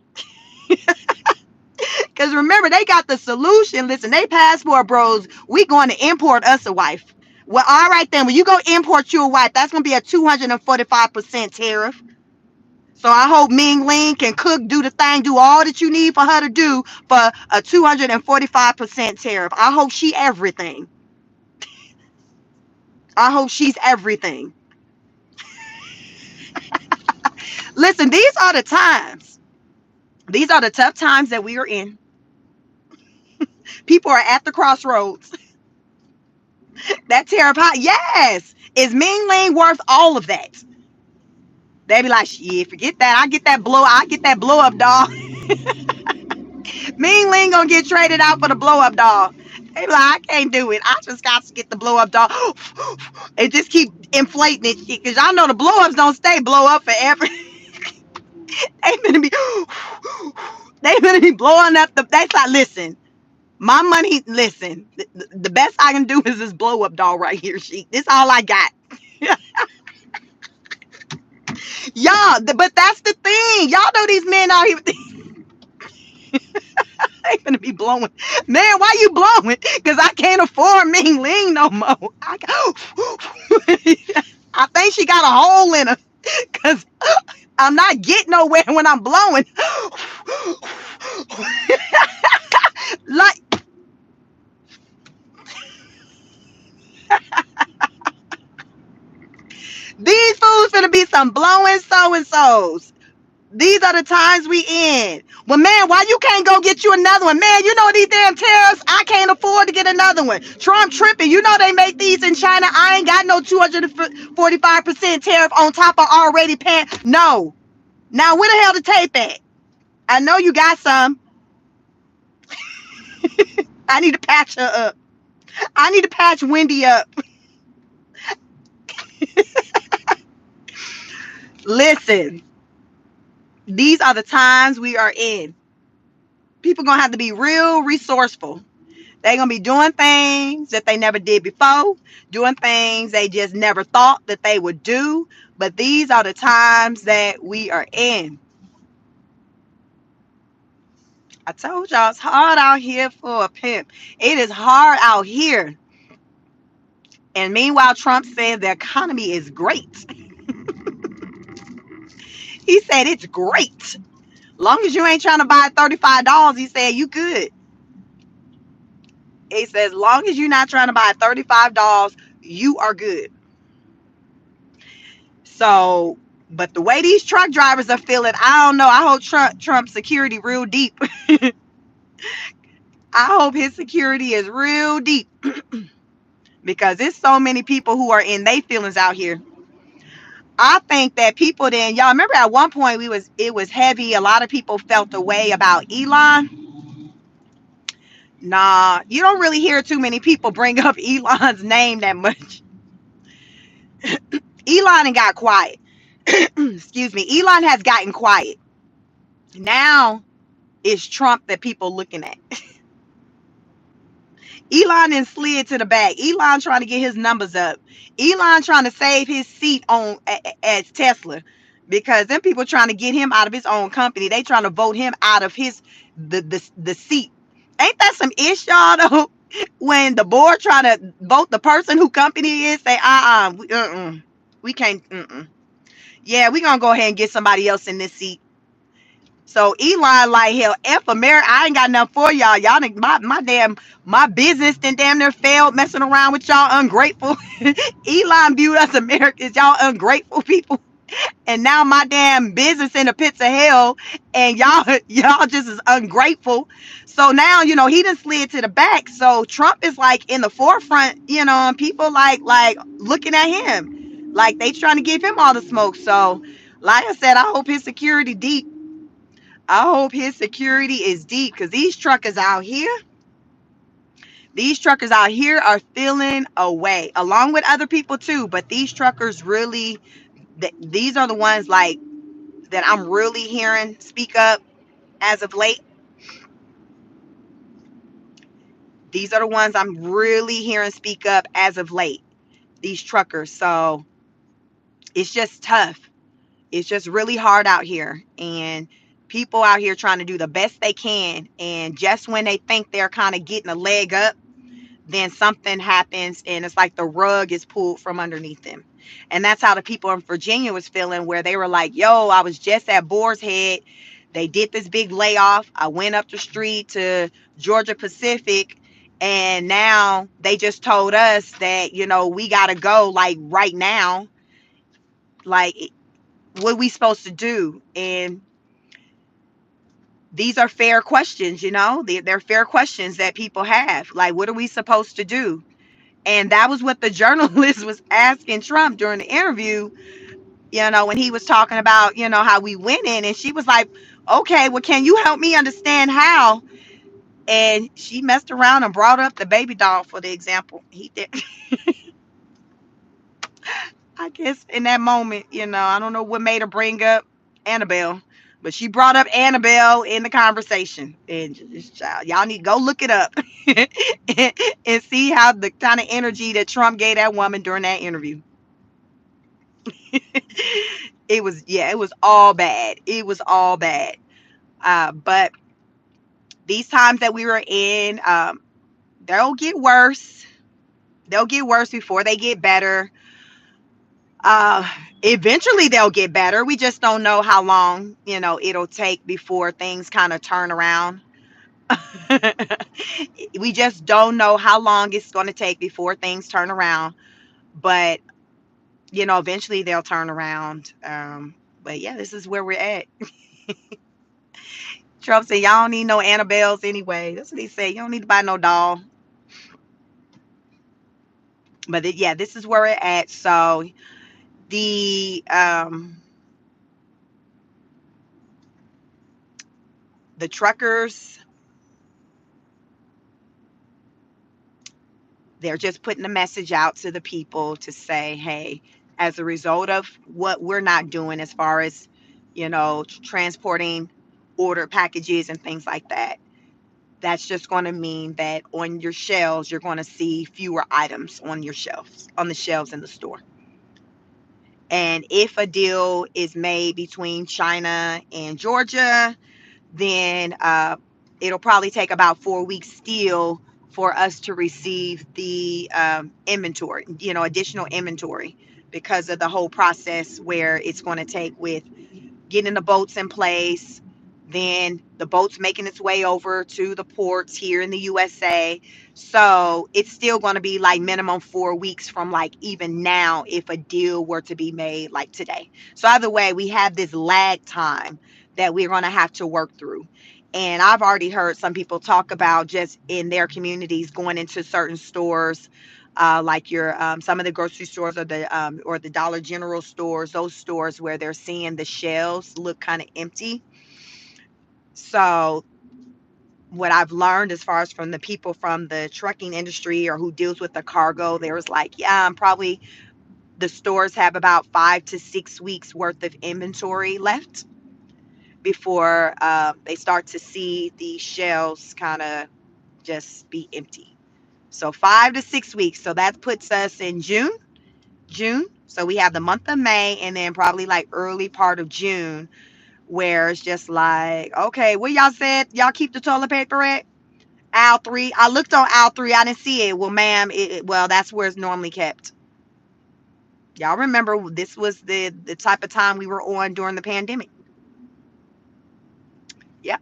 S1: Because remember, they got the solution. Listen, they passport bros, we going to import us a wife. Well, all right then. When you go import you a wife, that's going to be a 245% tariff. So I hope Ming Ling can cook, do the thing, do all that you need for her to do for a 245% tariff. I hope she everything. I hope she's everything. Listen, these are the times. These are the tough times that we are in. People are at the crossroads. That tariff high, yes. Is Ming Ling worth all of that? They be like, shit, forget that. I get that blow up doll. Ming Ling gonna get traded out for the blow up doll. They be like, I can't do it. I just got to get the blow up doll. And just keep inflating it because y'all know the blow ups don't stay blow up forever. they gonna be blowing up that's like, listen. My money, listen, the best I can do is this blow up doll right here, Sheik. This all I got. Y'all, but that's the thing. Y'all know these men out here, they gonna be blowing. Man, why you blowing? Because I can't afford Ming Ling no more. I think she got a hole in her because I'm not getting nowhere when I'm blowing. Like, these fools gonna be some blowing so-and-sos. These are the times we in. Well, man, why you can't go get you another one? Man, you know these damn tariffs, I can't afford to get another one. Trump tripping. You know they make these in China. I ain't got no 245% tariff on top of already paying. No. Now, where the hell the tape at? I know you got some. I need to patch her up. I need to patch Wendy up. Listen, these are the times we are in. People gonna have to be real resourceful. They're going to be doing things that they never did before, doing things they just never thought that they would do. But these are the times that we are in. I told y'all it's hard out here for a pimp. It is hard out here. And meanwhile, Trump said the economy is great. He said it's great. Long as you ain't trying to buy $35, he said you good. He says, long as you're not trying to buy $35, you are good. So, but the way these truck drivers are feeling, I don't know. I hope Trump's security real deep. I hope his security is real deep because there's so many people who are in their feelings out here. I think that people then, y'all remember at one point it was heavy. A lot of people felt the way about Elon. Nah, you don't really hear too many people bring up Elon's name that much. Elon got quiet. Excuse me. Elon has gotten quiet. Now it's Trump that people looking at. Elon then slid to the back. Elon trying to get his numbers up. Elon trying to save his seat on as Tesla, because them people trying to get him out of his own company. They trying to vote him out of his the seat. Ain't that some ish, y'all? Though, when the board trying to vote the person who company is, say we can't. Yeah, we gonna go ahead and get somebody else in this seat. So Elon like, hell, F America, I ain't got nothing for y'all. Y'all my business then damn near failed messing around with y'all ungrateful. Elon viewed us Americans, y'all ungrateful people. And now my damn business in the pits of hell, and y'all just as ungrateful. So now, he done slid to the back. So Trump is like in the forefront, and people like looking at him. Like they trying to give him all the smoke. So like I said, I hope his security deep. I hope his security is deep, because these truckers out here are feeling away, along with other people too. But these truckers really, these are the ones like that I'm really hearing speak up as of late. These are the ones I'm really hearing speak up as of late. These truckers. So it's just tough. It's just really hard out here, and people out here trying to do the best they can. And just when they think they're kind of getting a leg up, then something happens and it's like the rug is pulled from underneath them. And that's how the people in Virginia was feeling, where they were like, yo, I was just at Boar's Head. They did this big layoff. I went up the street to Georgia Pacific, and now they just told us that, we got to go like right now. Like, what we supposed to do? And these are fair questions, they're fair questions that people have. Like, what are we supposed to do? And that was what the journalist was asking Trump during the interview, when he was talking about, how we went in. And she was like, okay, well, can you help me understand how? And she messed around and brought up the baby doll for the example. He did. I guess in that moment, I don't know what made her bring up Annabelle, but she brought up Annabelle in the conversation. And this child, y'all need to go look it up and see how the kind of energy that Trump gave that woman during that interview. It was all bad. It was all bad. But these times that we were in, they'll get worse. They'll get worse before they get better. uh Eventually they'll get better. We just don't know how long it'll take before things kind of turn around. We just don't know how long it's going to take before things turn around. But eventually they'll turn around. But yeah, this is where we're at. Trump said, y'all don't need no Annabelles anyway. That's what he said. You don't need to buy no doll. But yeah, this is where we're at. So the the truckers, they're just putting a message out to the people to say, hey, as a result of what we're not doing as far as, transporting order packages and things like that, that's just going to mean that on your shelves, you're going to see fewer items on your shelves, on the shelves in the store. And if a deal is made between China and Georgia, then it'll probably take about 4 weeks still for us to receive the inventory, additional inventory, because of the whole process where it's going to take with getting the boats in place, then the boats making its way over to the ports here in the USA. So it's still going to be like minimum 4 weeks from like even now if a deal were to be made like today. So either way, we have this lag time that we're going to have to work through. And I've already heard some people talk about just in their communities going into certain stores, like your some of the grocery stores or the Dollar General stores, those stores where they're seeing the shelves look kind of empty. So what I've learned as far as from the people from the trucking industry or who deals with the cargo, there was like, yeah, I'm probably the stores have about 5 to 6 weeks worth of inventory left before they start to see the shelves kind of just be empty. So 5 to 6 weeks. So that puts us in June. So we have the month of May and then probably like early part of June where it's just like, okay, what y'all said, y'all keep the toilet paper at? Aisle 3. I looked on aisle 3. I didn't see it. Well, ma'am, well, that's where it's normally kept. Y'all remember this was the type of time we were on during the pandemic. Yep.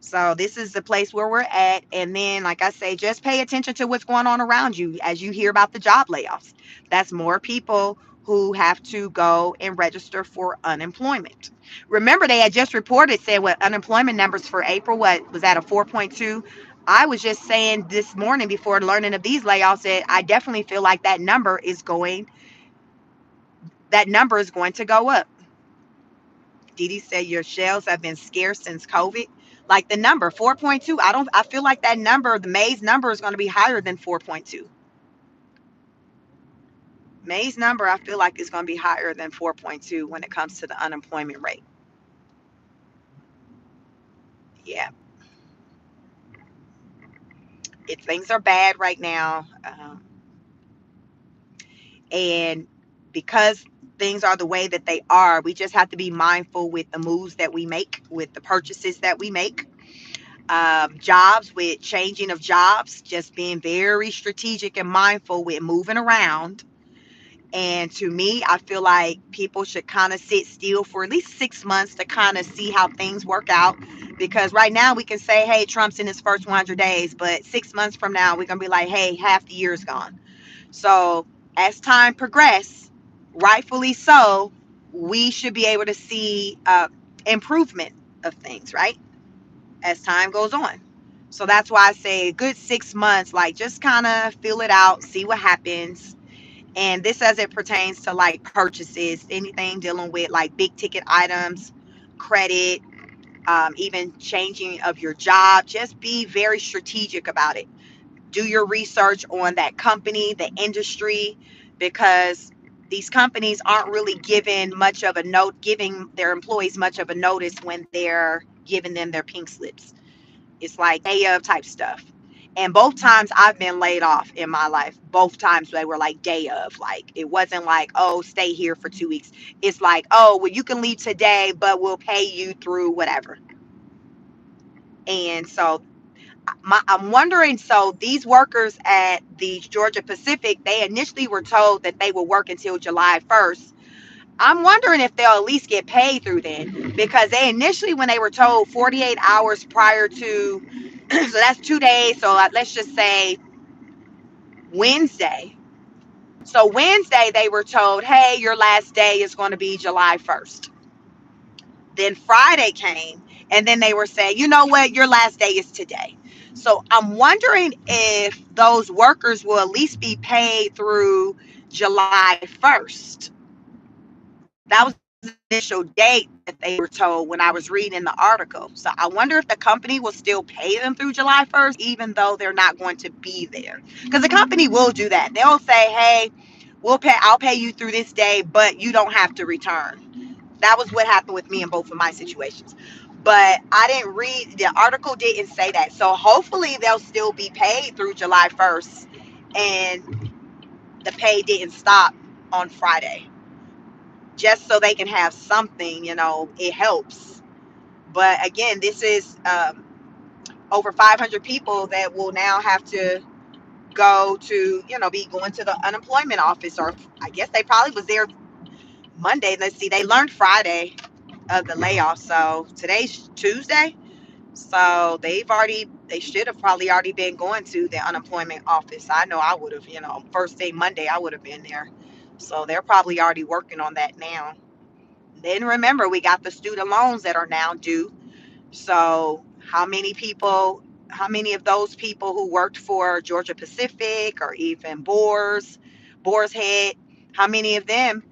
S1: So this is the place where we're at. And then, like I say, just pay attention to what's going on around you as you hear about the job layoffs. That's more people who have to go and register for unemployment. Remember, they had just reported, said what unemployment numbers for April, what was that, a 4.2? I was just saying this morning before learning of these layoffs that I definitely feel like that number is going to go up. Diddy said your shells have been scarce since COVID. Like the number 4.2, I feel like that number, the May's number is going to be higher than 4.2. May's number, I feel like is going to be higher than 4.2 when it comes to the unemployment rate. Yeah, things are bad right now. And because things are the way that they are, we just have to be mindful with the moves that we make, with the purchases that we make. Jobs, with changing of jobs, just being very strategic and mindful with moving around. And to me, I feel like people should kind of sit still for at least 6 months to kind of see how things work out. Because right now we can say, hey, Trump's in his first 100 days, but 6 months from now, we're going to be like, hey, half the year's gone. So as time progresses, rightfully so, we should be able to see improvement of things, right? As time goes on. So that's why I say a good 6 months, like just kind of feel it out, see what happens. And this as it pertains to like purchases, anything dealing with like big ticket items, credit, even changing of your job. Just be very strategic about it. Do your research on that company, the industry, because these companies aren't really giving their employees much of a notice when they're giving them their pink slips. It's like day of type stuff. And both times I've been laid off in my life, both times they were like day of. Like it wasn't like, oh, stay here for 2 weeks. It's like, oh, well, you can leave today, but we'll pay you through whatever. And so I'm wondering, so these workers at the Georgia Pacific, they initially were told that they will work until July 1st. I'm wondering if they'll at least get paid through then, because they initially, when they were told 48 hours prior to, so that's 2 days. So let's just say Wednesday. So Wednesday, they were told, hey, your last day is going to be July 1st. Then Friday came, and then they were saying, you know what, your last day is today. So I'm wondering if those workers will at least be paid through July 1st. That was the initial date that they were told when I was reading the article. So I wonder if the company will still pay them through July 1st, even though they're not going to be there. Because the company will do that. They'll say, hey, I'll pay you through this day, but you don't have to return. That was what happened with me in both of my situations. But I didn't read, the article didn't say that. So hopefully they'll still be paid through July 1st and the pay didn't stop on Friday. Just so they can have something, it helps. But again, this is over 500 people that will now have to go to, be going to the unemployment office, or I guess they probably was there Monday. Let's see, they learned Friday of the layoff. So today's Tuesday. So they should have probably already been going to the unemployment office. I know I would have, first day Monday, I would have been there. So they're probably already working on that now. Then remember, we got the student loans that are now due. So how many of those people who worked for Georgia Pacific or even Boar's Head, how many of them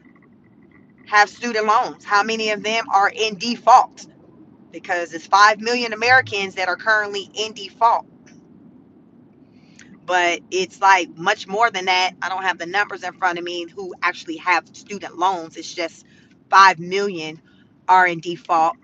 S1: have student loans? How many of them are in default? Because it's 5 million Americans that are currently in default. But it's like much more than that. I don't have the numbers in front of me who actually have student loans. It's just 5 million are in default.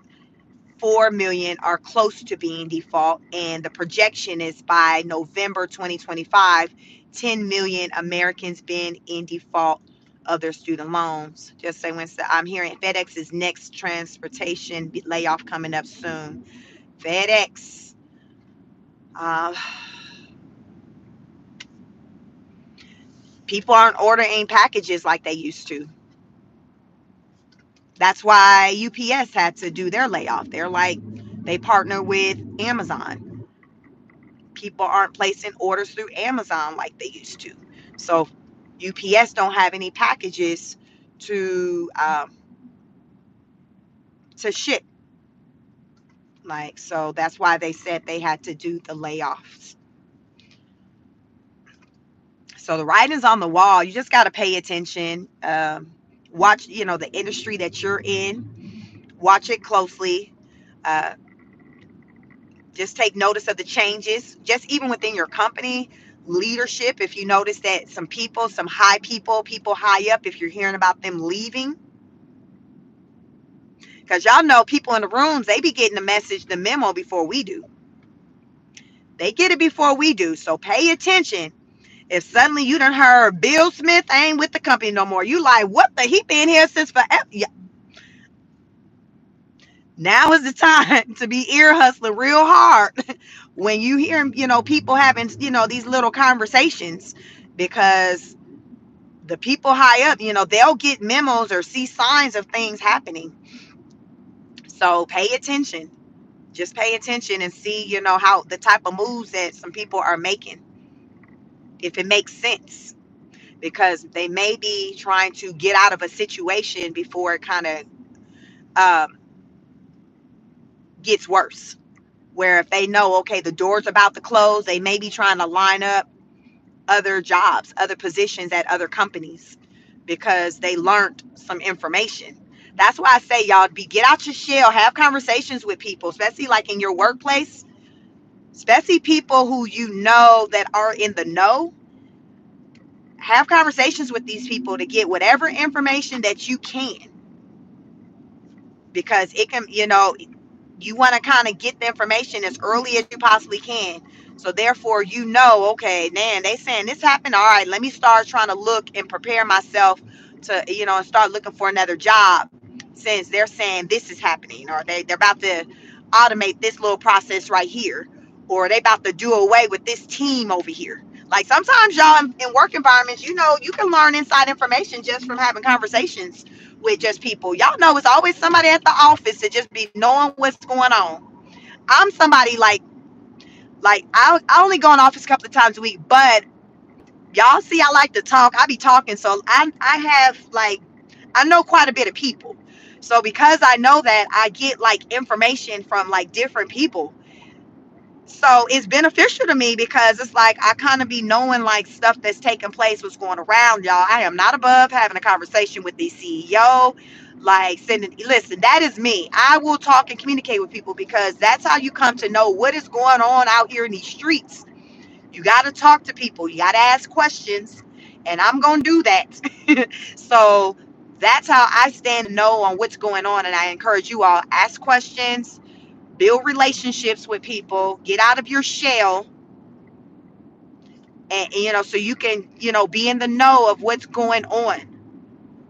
S1: 4 million are close to being default, and the projection is by November 2025, 10 million Americans been in default of their student loans. Just say Winston, I'm hearing FedEx's next transportation layoff coming up soon. FedEx, uh, people aren't ordering packages like they used to. That's why UPS had to do their layoff. They're like, they partner with Amazon. People aren't placing orders through Amazon like they used to. So UPS don't have any packages to ship. Like, so that's why they said they had to do the layoffs. So the writing's on the wall. You just got to pay attention. Watch, the industry that you're in. Watch it closely. Uh, just take notice of the changes. Just even within your company leadership, if you notice that some people, some high people high up, if you're hearing about them leaving, because y'all know people in the rooms, they be getting the message, the memo before we do. They get it before we do. So pay attention. If suddenly you done heard Bill Smith ain't with the company no more, you like, what the, he been here since forever. Yeah. Now is the time to be ear hustling real hard when you hear, people having, these little conversations, because the people high up, they'll get memos or see signs of things happening. So pay attention. Just pay attention and see, how the type of moves that some people are making, if it makes sense, because they may be trying to get out of a situation before it kind of um, gets worse. Where if they know, okay, the door's about to close, they may be trying to line up other jobs, other positions at other companies, because they learned some information. That's why I say, y'all, get out your shell, have conversations with people, especially like in your workplace, especially people who that are in the know. Have conversations with these people to get whatever information that you can, because it can, you want to kind of get the information as early as you possibly can. So therefore, okay, man, they saying this happened. All right, let me start trying to look and prepare myself to, and start looking for another job, since they're saying this is happening, or they're about to automate this little process right here, or they about to do away with this team over here. Like sometimes y'all in work environments, you can learn inside information just from having conversations with just people. Y'all know it's always somebody at the office to just be knowing what's going on. I'm somebody like I only go in office a couple of times a week, but y'all see I like to talk. I be talking, so I have I know quite a bit of people. So because I know that, I get information from different people. So it's beneficial to me, because it's like I kind of be knowing stuff that's taking place, what's going around, y'all. I am not above having a conversation with the CEO, listen, that is me. I will talk and communicate with people, because that's how you come to know what is going on out here in these streets. You got to talk to people, you got to ask questions, and I'm going to do that. So that's how I stand to know on what's going on, and I encourage you all, ask questions, build relationships with people, get out of your shell, and so you can be in the know of what's going on,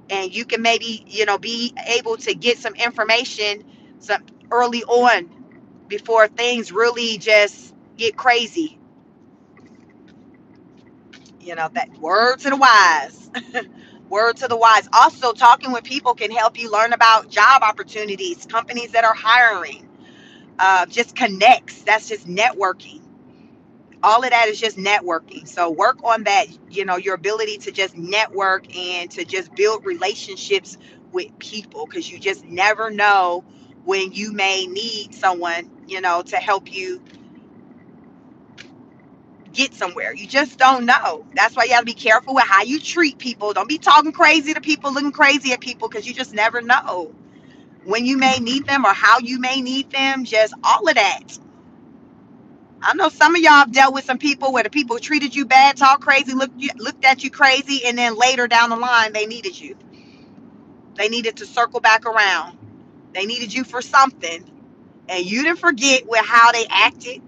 S1: and you can maybe be able to get some information some early on, before things really just get crazy. That word to the wise. Word to the wise. Also, talking with people can help you learn about job opportunities, companies that are hiring. Just connects. That's just networking. All of that is just networking. So work on that, your ability to just network and to just build relationships with people, because you just never know when you may need someone, to help you get somewhere. You just don't know. That's why you got to be careful with how you treat people. Don't be talking crazy to people, looking crazy at people, because you just never know when you may need them or how you may need them. Just all of that. I know some of y'all have dealt with some people where the people treated you bad, talked crazy, looked at you crazy, and then later down the line, they needed you. They needed to circle back around. They needed you for something. And you didn't forget with how they acted.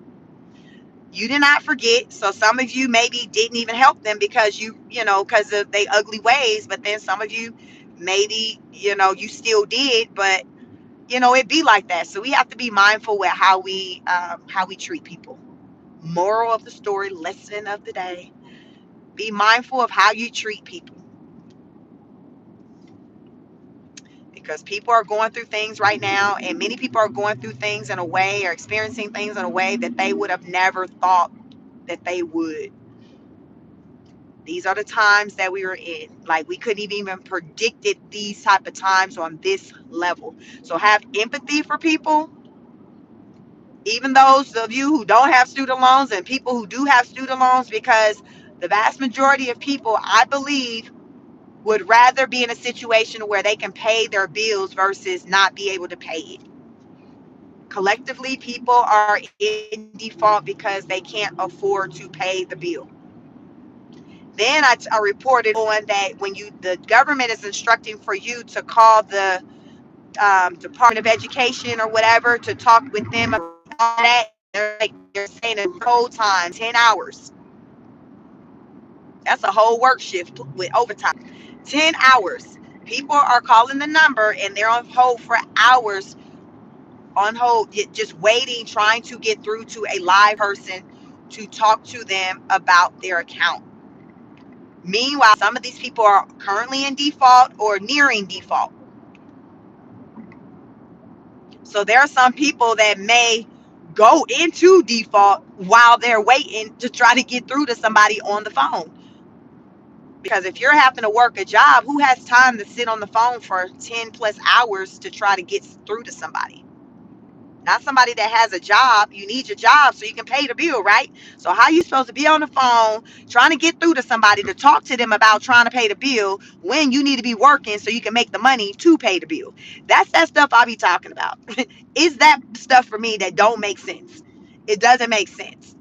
S1: You did not forget. So some of you maybe didn't even help them because because of their ugly ways. But then some of you maybe, you still did, but it be like that. So we have to be mindful with how we treat people. Moral of the story, lesson of the day. Be mindful of how you treat people, because people are going through things right now, and many people are going through things in a way, or experiencing things in a way that they would have never thought that they would. These are the times that we were in. Like, we couldn't even predicted these type of times on this level. So have empathy for people, even those of you who don't have student loans and people who do have student loans, because the vast majority of people, I believe, would rather be in a situation where they can pay their bills versus not be able to pay it. Collectively, people are in default because they can't afford to pay the bill. Then I reported on that when the government is instructing for you to call the Department of Education or whatever to talk with them about that, they're saying the whole time, 10 hours. That's a whole work shift with overtime. 10 hours. People are calling the number and they're on hold for hours, on hold, just waiting, trying to get through to a live person to talk to them about their account. Meanwhile, some of these people are currently in default or nearing default. So there are some people that may go into default while they're waiting to try to get through to somebody on the phone. Because if you're having to work a job, who has time to sit on the phone for 10 plus hours to try to get through to somebody? Not somebody that has a job. You need your job so you can pay the bill, right? So how are you supposed to be on the phone trying to get through to somebody to talk to them about trying to pay the bill when you need to be working so you can make the money to pay the bill? That's that stuff I be talking about. Is that stuff for me that don't make sense? It doesn't make sense.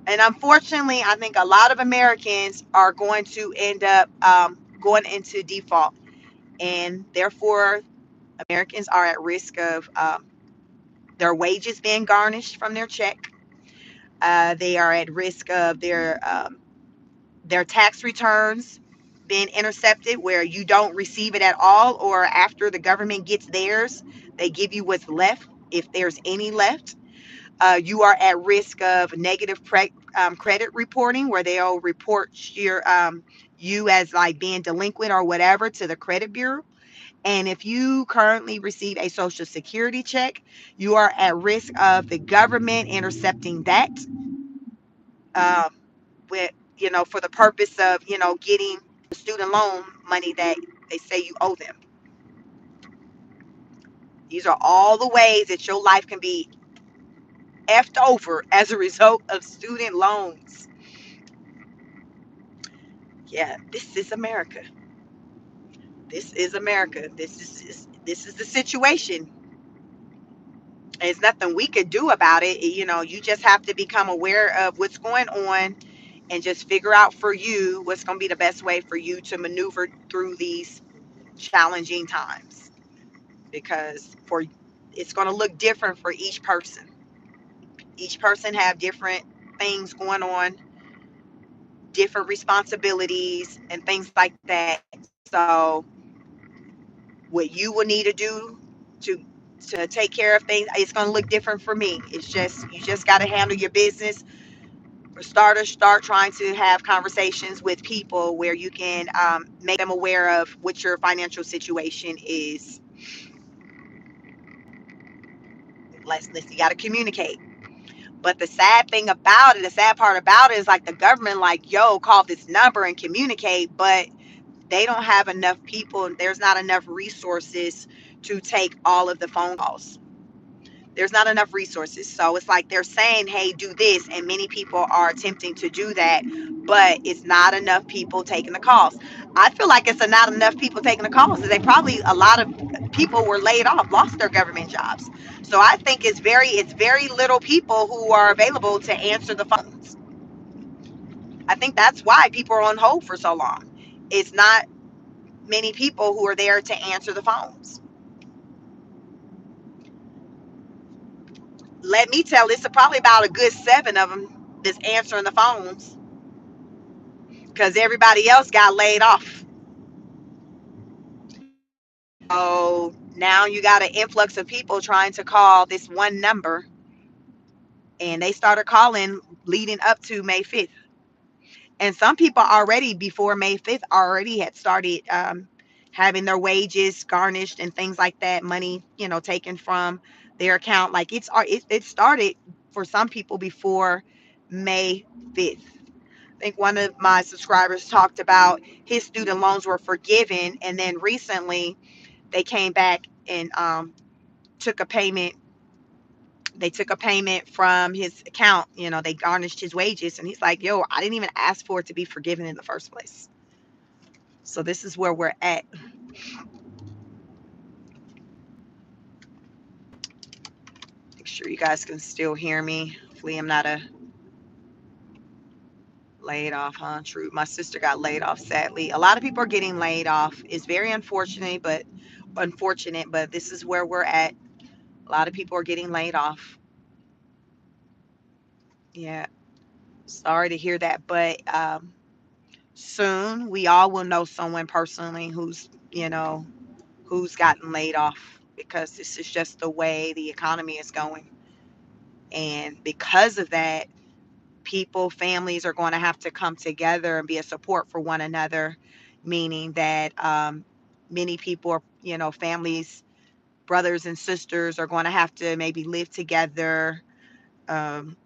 S1: And unfortunately, I think a lot of Americans are going to end up going into default. And therefore, Americans are at risk of their wages being garnished from their check. They are at risk of their tax returns being intercepted, where you don't receive it at all, or after the government gets theirs, they give you what's left, if there's any left. You are at risk of negative credit reporting, where they'll report you as like being delinquent or whatever to the credit bureau. And if you currently receive a social security check, you are at risk of the government intercepting that, um, with for the purpose of getting the student loan money that they say you owe them. These are all the ways that your life can be effed over as a result of student loans. Yeah, this is America. This is America. This is the situation. There's nothing we could do about it. You just have to become aware of what's going on and just figure out for you what's going to be the best way for you to maneuver through these challenging times, because for it's going to look different for each person. Each person have different things going on, different responsibilities and things like that. So what you will need to do to take care of things, it's going to look different for me. It's just, you just got to handle your business. For starters, start trying to have conversations with people where you can make them aware of what your financial situation is. Listen, you got to communicate. But the sad thing about it, the sad part about it is, like, the government, like, yo, call this number and communicate, but they don't have enough people. There's not enough resources to take all of the phone calls. There's not enough resources. So it's like they're saying, hey, do this. And many people are attempting to do that, but it's not enough people taking the calls. I feel like it's not enough people taking the calls. They probably, a lot of people were laid off, lost their government jobs. So I think it's very little people who are available to answer the phones. I think that's why people are on hold for so long. It's not many people who are there to answer the phones. let me tell, it's probably about a good 7 of them that's answering the phones because everybody else got laid off. So now you got an influx of people trying to call this one number, and they started calling leading up to May 5th. And some people already before May 5th already had started having their wages garnished and things like that, money, taken from their account. Like it started for some people before May 5th. I think one of my subscribers talked about his student loans were forgiven, and then recently they came back and took a payment. They took a payment from his account. They garnished his wages, and he's like, "Yo, I didn't even ask for it to be forgiven in the first place." So this is where we're at. Make sure you guys can still hear me. Hopefully, I'm not laid off, huh? True. My sister got laid off, sadly. A lot of people are getting laid off. It's very unfortunate, but this is where we're at. A lot of people are getting laid off. Yeah, sorry to hear that, but soon we all will know someone personally who's gotten laid off because this is just the way the economy is going. And because of that, families are going to have to come together and be a support for one another, meaning that many people are, families, brothers and sisters are going to have to maybe live together, um,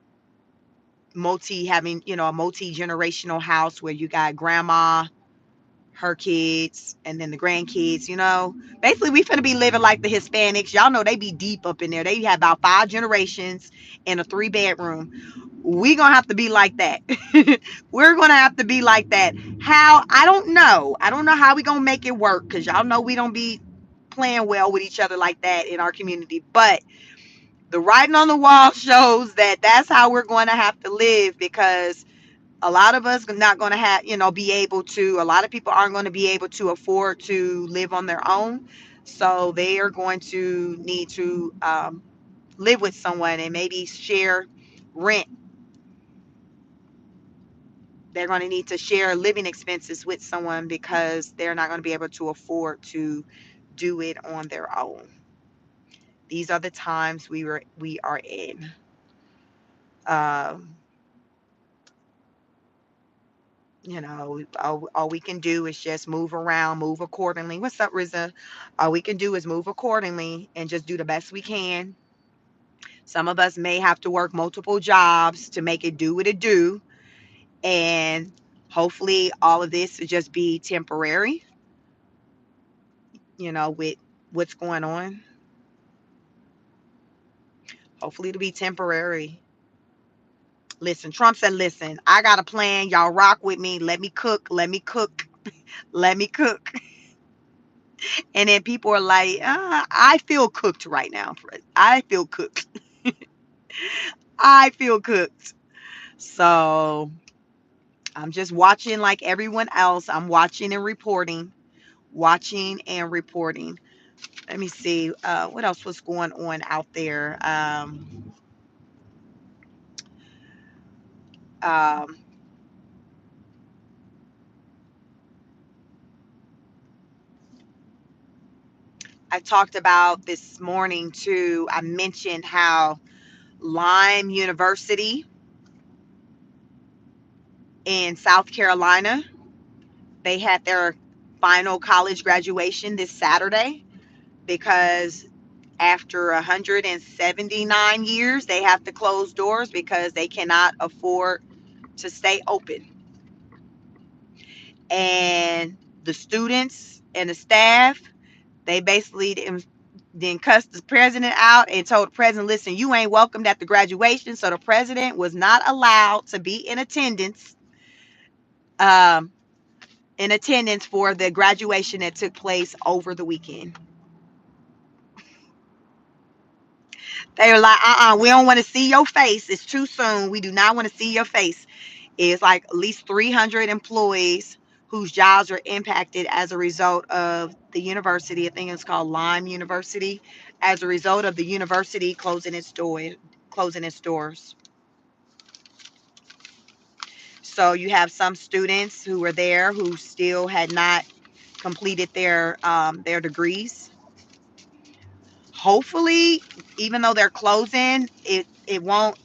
S1: a multi generational house where you got grandma, her kids, and then the grandkids. Basically we finna be living like the Hispanics. Y'all know they be deep up in there. They have about 5 generations in a 3 bedroom. We gonna have to be like that. We're gonna have to be like that. How? I don't know how we gonna make it work, because y'all know we don't be playing well with each other like that in our community. But the writing on the wall shows that that's how we're going to have to live, because a lot of us are not going to be able to, a lot of people aren't going to be able to afford to live on their own. So they are going to need to live with someone and maybe share rent. They're going to need to share living expenses with someone because they're not going to be able to afford to do it on their own. These are the times we are in. Um, all we can do is just move around, move accordingly. What's up, Riza? All we can do is move accordingly and just do the best we can. Some of us may have to work multiple jobs to make it do what it do. And hopefully all of this will just be temporary, with what's going on. Hopefully it'll be temporary. Listen, Trump said, listen, I got a plan. Y'all rock with me. Let me cook. Let me cook. Let me cook. And then people are like, I feel cooked right now. I feel cooked. I feel cooked. So I'm just watching like everyone else. I'm watching and reporting. Watching and reporting. Let me see. What else was going on out there? Um, I talked about this morning too. I mentioned how Lime University in South Carolina, they had their final college graduation this Saturday, because after 179 years, they have to close doors because they cannot afford to stay open. And the students and the staff, they basically then cussed the president out and told the president, listen, you ain't welcomed at the graduation. So the president was not allowed to be um, in attendance for the graduation that took place over the weekend. They were like, we don't want to see your face. It's too soon. We do not want to see your face. It's like at least 300 employees whose jobs are impacted as a result of the university. I think it's called Lime University, as a result of the university closing its doors. So you have some students who were there who still had not completed their degrees. Hopefully, even though they're closing, it won't.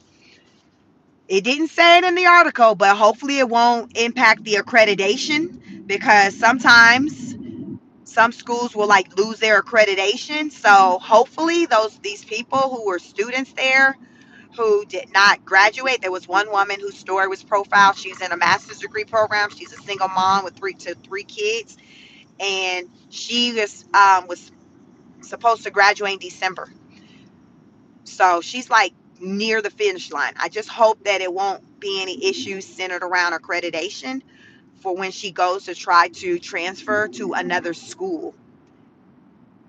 S1: It didn't say it in the article, but hopefully it won't impact the accreditation, because sometimes some schools will like lose their accreditation. So hopefully these people who were students there who did not graduate. There was one woman whose story was profiled. She's in a master's degree program. She's a single mom with three kids, and she was supposed to graduate in December. So she's like near the finish line. I just hope that it won't be any issues centered around accreditation for when she goes to try to transfer to another school,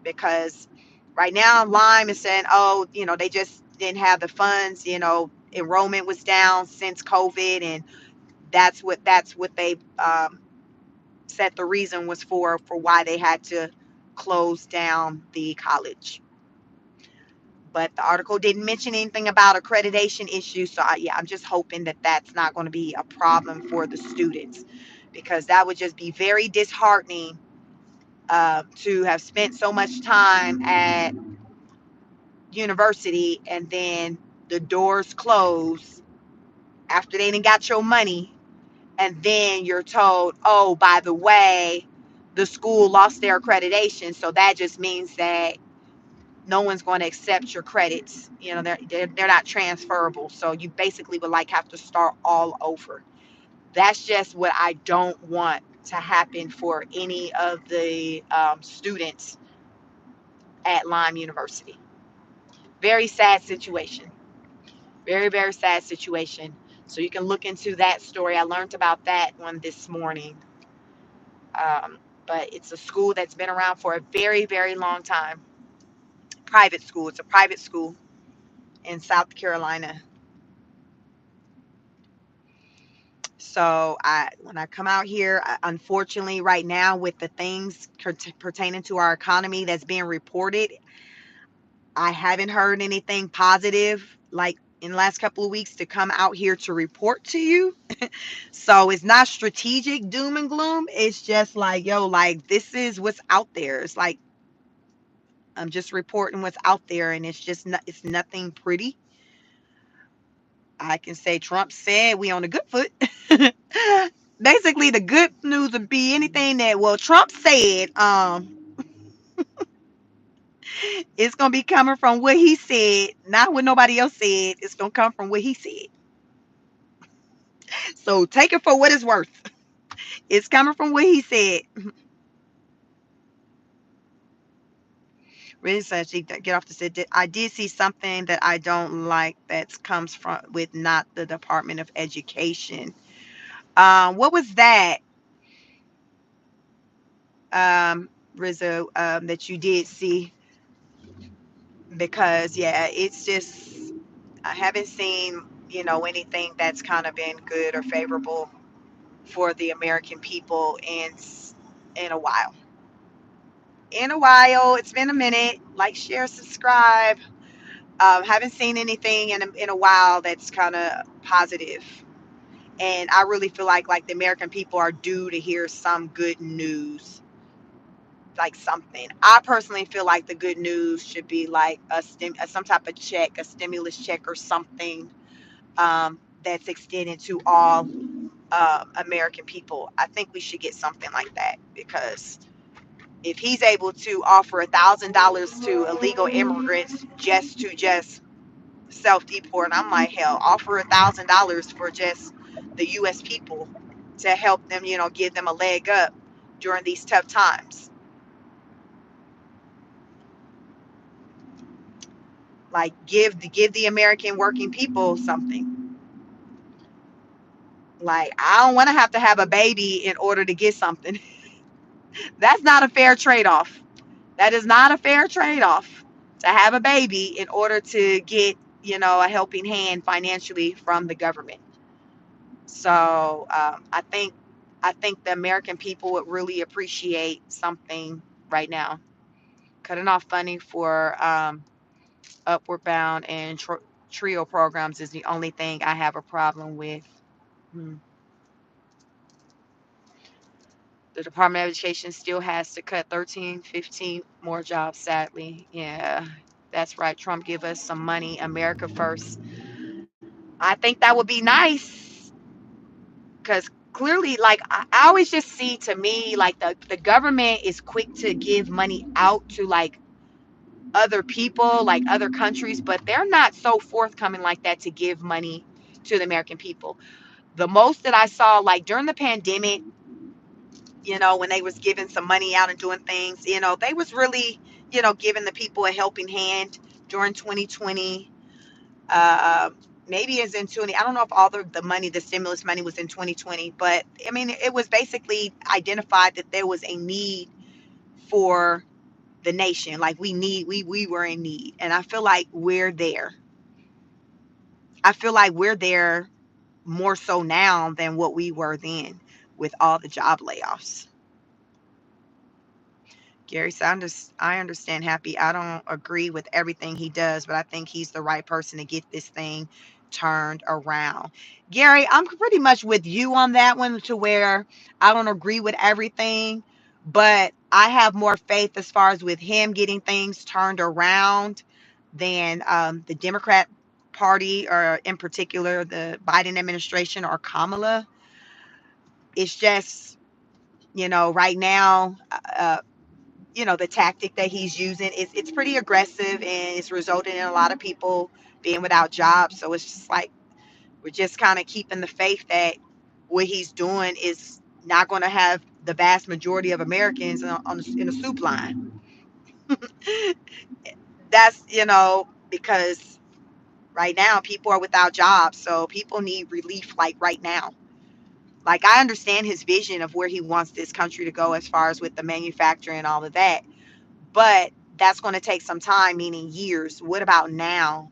S1: because right now Lyme is saying, oh, they just didn't have the funds. Enrollment was down since COVID, and that's what they said the reason was for why they had to close down the college. But the article didn't mention anything about accreditation issues. So I'm just hoping that that's not going to be a problem for the students, because that would just be very disheartening, to have spent so much time at university and then the doors close after they didn't got your money, and then you're told, oh, by the way, the school lost their accreditation, so that just means that no one's going to accept your credits. They're not transferable, so you basically would like have to start all over. That's just what I don't want to happen for any of the students at Lyme University. Very sad situation. Very, very sad situation. So you can look into that story. I learned about that one this morning. But it's a school that's been around for a very, very long time. Private school. It's a private school in South Carolina. So when I come out here, unfortunately, right now with the things pertaining to our economy that's being reported, I haven't heard anything positive like in the last couple of weeks to come out here to report to you. So it's not strategic doom and gloom. It's just like, yo, like this is what's out there. It's like I'm just reporting what's out there, and it's nothing pretty. I can say Trump said we on a good foot. Basically, the good news would be anything that, well, Trump said, it's gonna be coming from what he said, not what nobody else said. It's gonna come from what he said. So take it for what it's worth. It's coming from what he said. Really said she get off the set. I did see something that I don't like that comes from with not the Department of Education. What was that, Rizzo, that you did see? Because yeah, it's just I haven't seen anything that's kind of been good or favorable for the American people in a while. In a while, it's been a minute. Like, share, subscribe. Haven't seen anything in a while that's kind of positive. And I really feel like the American people are due to hear some good news, like something. I personally feel like the good news should be like some type of check, a stimulus check or something, that's extended to all American people. I think we should get something like that, because if he's able to offer $1,000 to illegal immigrants just self deport, I'm like, hell, offer $1,000 for just the U.S. people to help them, give them a leg up during these tough times. Like, give the American working people something. Like, I don't want to have a baby in order to get something. That's not a fair trade-off. That is not a fair trade-off, to have a baby in order to get, a helping hand financially from the government. So I think the American people would really appreciate something right now. Cutting off funding for Upward Bound and trio programs is the only thing I have a problem with. Hmm. The Department of Education still has to cut 13, 15 more jobs, sadly. Yeah, that's right. Trump give us some money. America first. I think that would be nice because clearly, like, I always just see to me, like, the government is quick to give money out to, like, other people, like other countries, but they're not so forthcoming like that to give money to the American people. The most that I saw, like during the pandemic, when they was giving some money out and doing things, they was really, giving the people a helping hand during 2020. Uh, Maybe it's in 20. I don't know if all the money, the stimulus money was in 2020, but I mean, it was basically identified that there was a need for the nation. Like we were in need. And I feel like we're there. I feel like we're there more so now than what we were then with all the job layoffs. Gary Sanders, I understand Happy. I don't agree with everything he does, but I think he's the right person to get this thing turned around. Gary, I'm pretty much with you on that one to where I don't agree with everything, but I have more faith as far as with him getting things turned around than the Democrat Party or in particular the Biden administration or Kamala. It's just, right now, the tactic that he's using is it's pretty aggressive and it's resulting in a lot of people being without jobs. So it's just like we're just kind of keeping the faith that what he's doing is not going to have the vast majority of Americans in a soup line. That's because right now people are without jobs, so people need relief like right now. Like I understand his vision of where he wants this country to go as far as with the manufacturing and all of that, but that's going to take some time, meaning years. What about now?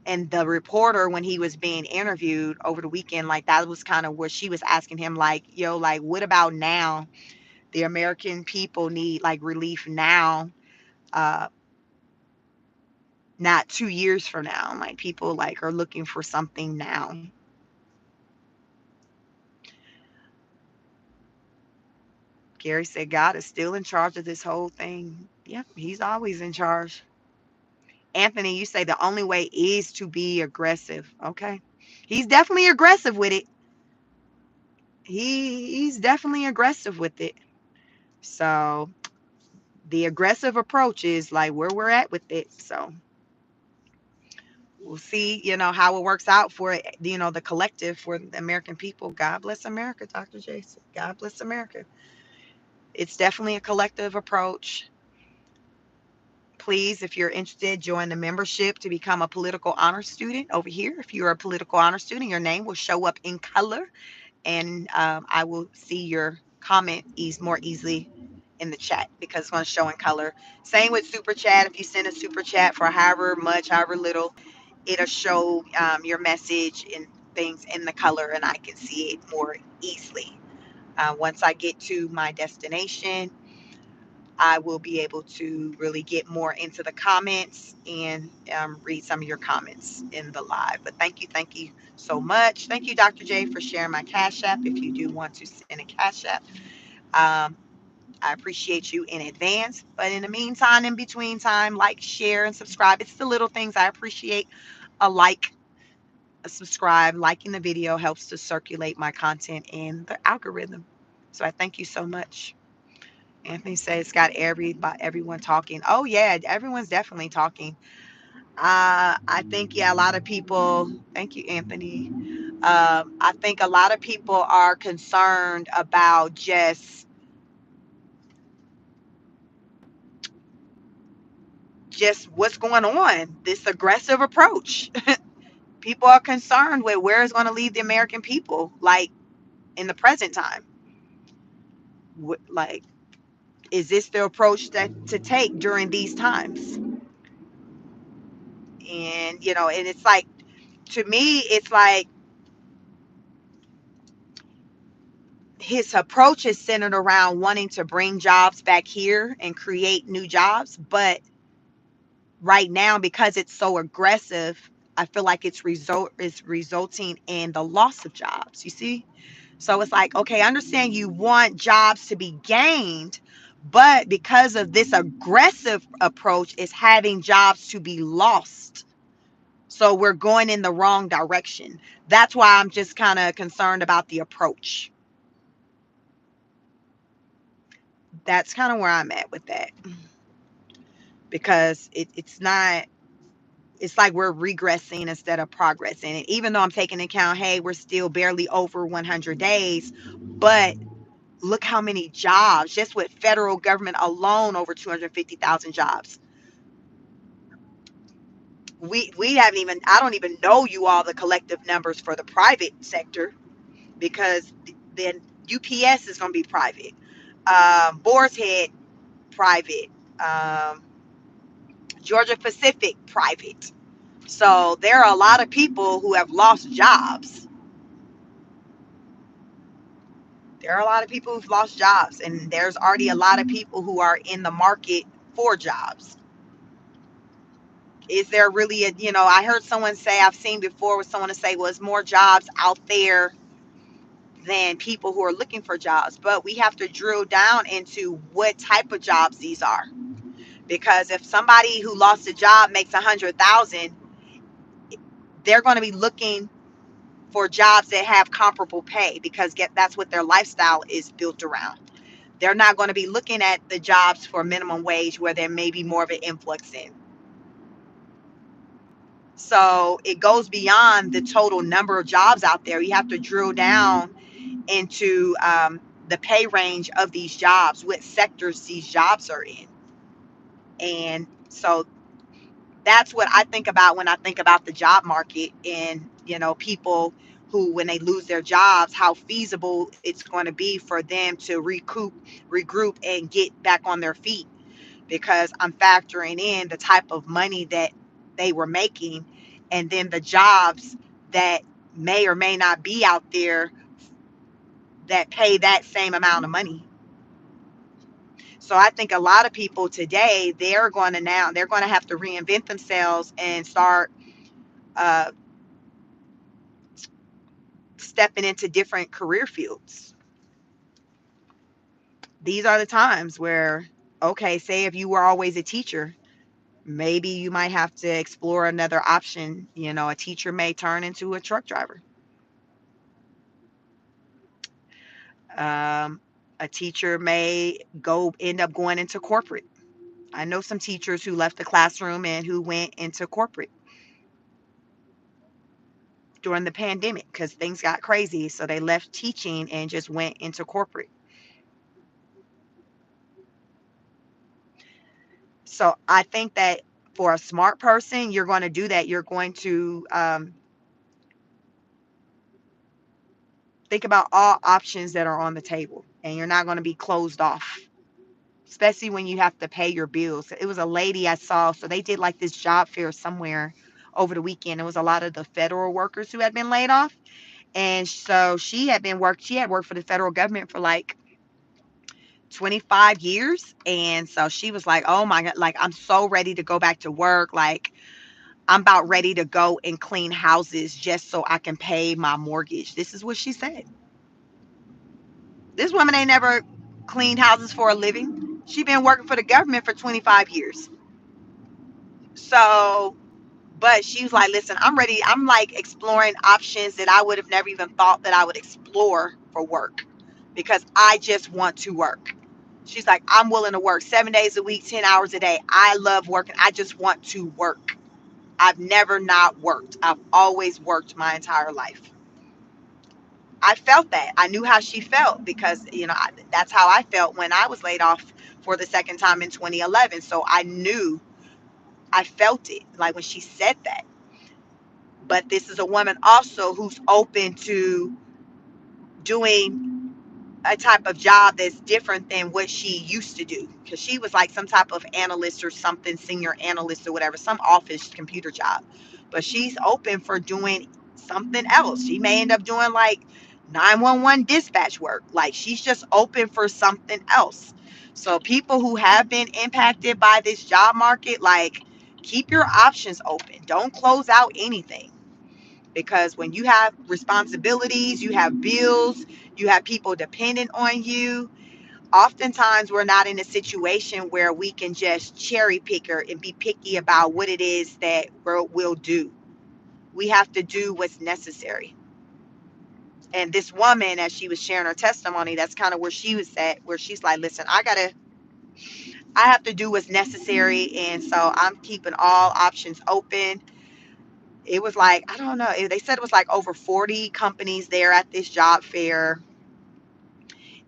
S1: And the reporter, when he was being interviewed over the weekend, like that was kind of where she was asking him, like, yo, like, what about now? The American people need like relief now, uh, not 2 years from now. Like people like are looking for something now. Gary said God is still in charge of this whole thing. Yep, he's always in charge. Anthony, you say the only way is to be aggressive. Okay. He's definitely aggressive with it. He's definitely aggressive with it. So the aggressive approach is like where we're at with it. So we'll see, how it works out for the collective for the American people. God bless America, Dr. Jason. God bless America. It's definitely a collective approach. Please, if you're interested, join the membership to become a political honor student over here. If you're a political honor student, your name will show up in color and I will see your comment more easily in the chat because it's going to show in color. Same with super chat. If you send a super chat for however much, however little, it'll show your message and things in the color and I can see it more easily. Once I get to my destination, I will be able to really get more into the comments and read some of your comments in the live. But thank you so much. Thank you, Dr. J, for sharing my Cash App. If you do want to send a Cash App, um, I appreciate you in advance. But in the meantime, in between time, like, share, and subscribe. It's the little things I appreciate. A like, a subscribe, liking the video helps to circulate my content in the algorithm. So I thank you so much. Anthony says it's got everyone talking. Oh yeah, everyone's definitely talking. I think yeah, a lot of people. Thank you, Anthony. I think a lot of people are concerned about just what's going on. This aggressive approach. People are concerned with where it's going to leave the American people. Like in the present time, like is this the approach that to take during these times? And and it's like to me, it's like his approach is centered around wanting to bring jobs back here and create new jobs. But right now, because it's so aggressive, I feel like it's resulting in the loss of jobs. You see? So it's like, okay, I understand you want jobs to be gained, but because of this aggressive approach, it's having jobs to be lost. So we're going in the wrong direction. That's why I'm just kind of concerned about the approach. That's kind of where I'm at with that, because it's not, it's like we're regressing instead of progressing. And even though I'm taking into account, hey, we're still barely over 100 days, but look how many jobs, just with federal government alone, over 250,000 jobs. We haven't even, I don't even know you all the collective numbers for the private sector, because then UPS is going to be private, Boar's Head private, um, Georgia Pacific private. So there are a lot of people who have lost jobs. There are a lot of people who've lost jobs, and there's already a lot of people who are in the market for jobs. Is there really a, I heard someone say, I've seen before with someone to say, well, there's more jobs out there than people who are looking for jobs. But we have to drill down into what type of jobs these are. Because if somebody who lost a job makes 100,000, they're going to be looking for jobs that have comparable pay, because that's what their lifestyle is built around. They're not going to be looking at the jobs for minimum wage where there may be more of an influx in. So it goes beyond the total number of jobs out there. You have to drill down into the pay range of these jobs, what sectors these jobs are in. And so that's what I think about when I think about the job market, and, people who, when they lose their jobs, how feasible it's going to be for them to regroup, and get back on their feet. Because I'm factoring in the type of money that they were making, and then the jobs that may or may not be out there that pay that same amount of money. So I think a lot of people today, they're going to have to reinvent themselves and start uh, stepping into different career fields. These are the times where, okay, say if you were always a teacher, maybe you might have to explore another option. A teacher may turn into a truck driver. Um, a teacher may end up going into corporate. I know some teachers who left the classroom and who went into corporate during the pandemic because things got crazy. So they left teaching and just went into corporate. So I think that for a smart person, you're going to do that. You're going to think about all options that are on the table, and you're not going to be closed off, especially when you have to pay your bills. It was a lady I saw. So they did like this job fair somewhere over the weekend. It was a lot of the federal workers who had been laid off. And so she had worked for the federal government for like 25 years. And so she was like, oh my God, like, I'm so ready to go back to work. Like, I'm about ready to go and clean houses just so I can pay my mortgage. This is what she said. This woman ain't never cleaned houses for a living. She been working for the government for 25 years. So, but she was like, listen, I'm ready. I'm like exploring options that I would have never even thought that I would explore for work, because I just want to work. She's like, I'm willing to work 7 days a week, 10 hours a day. I love working. I just want to work. I've never not worked. I've always worked my entire life. I felt that. I knew how she felt because, that's how I felt when I was laid off for the second time in 2011. So I knew, I felt it like when she said that. But this is a woman also who's open to doing a type of job that's different than what she used to do, because she was like some type of analyst or something, senior analyst or whatever, some office computer job. But she's open for doing something else. She may end up doing like 911 dispatch work. Like, she's just open for something else. So people who have been impacted by this job market, like, Keep your options open. Don't close out anything, because when you have responsibilities, you have bills, you have people dependent on you. Oftentimes, we're not in a situation where we can just cherry picker and be picky about what it is that we'll do. We have to do what's necessary. And this woman, as she was sharing her testimony, that's kind of where she was at, where she's like, listen, I have to do what's necessary. And so I'm keeping all options open. It was like, I don't know, they said it was like over 40 companies there at this job fair.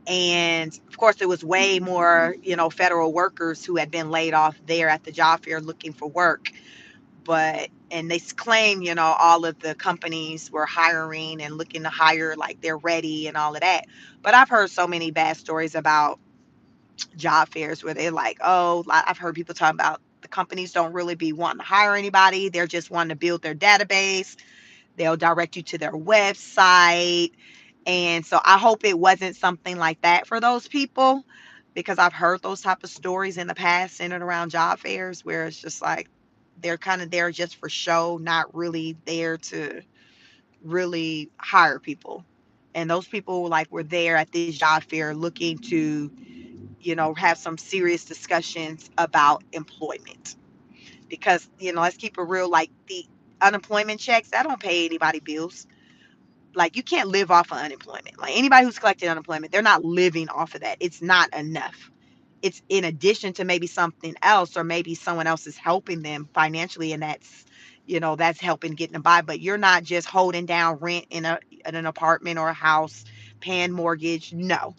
S1: And of course, there was way more, federal workers who had been laid off there at the job fair looking for work. And they claim, all of the companies were hiring and looking to hire, like they're ready and all of that. But I've heard so many bad stories about job fairs where they're like, oh, I've heard people talk about the companies don't really be wanting to hire anybody. They're just wanting to build their database. They'll direct you to their website. And so I hope it wasn't something like that for those people, because I've heard those type of stories in the past centered around job fairs where it's just like they're kind of there just for show, not really there to really hire people. And those people like were there at this job fair looking to, have some serious discussions about employment. Because, let's keep it real, like the unemployment checks, that don't pay anybody bills. Like, you can't live off of unemployment. Like, anybody who's collected unemployment, they're not living off of that. It's not enough. It's in addition to maybe something else, or maybe someone else is helping them financially, and that's helping getting them by. But you're not just holding down rent in an apartment or a house, paying mortgage. No,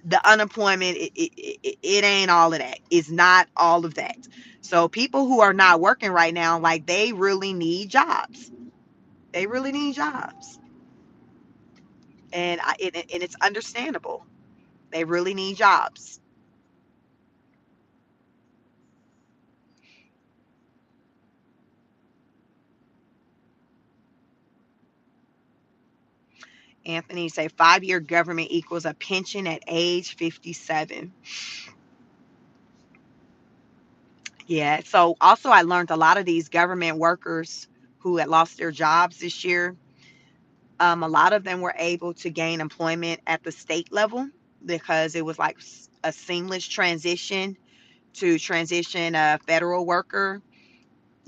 S1: the unemployment, it ain't all of that. It's not all of that. So people who are not working right now, like, they really need jobs. They really need jobs. And it's understandable. They really need jobs. Anthony say 5-year government equals a pension at age 57. Yeah. So also, I learned a lot of these government workers who had lost their jobs this year. A lot of them were able to gain employment at the state level because it was like a seamless transition to transition a federal worker,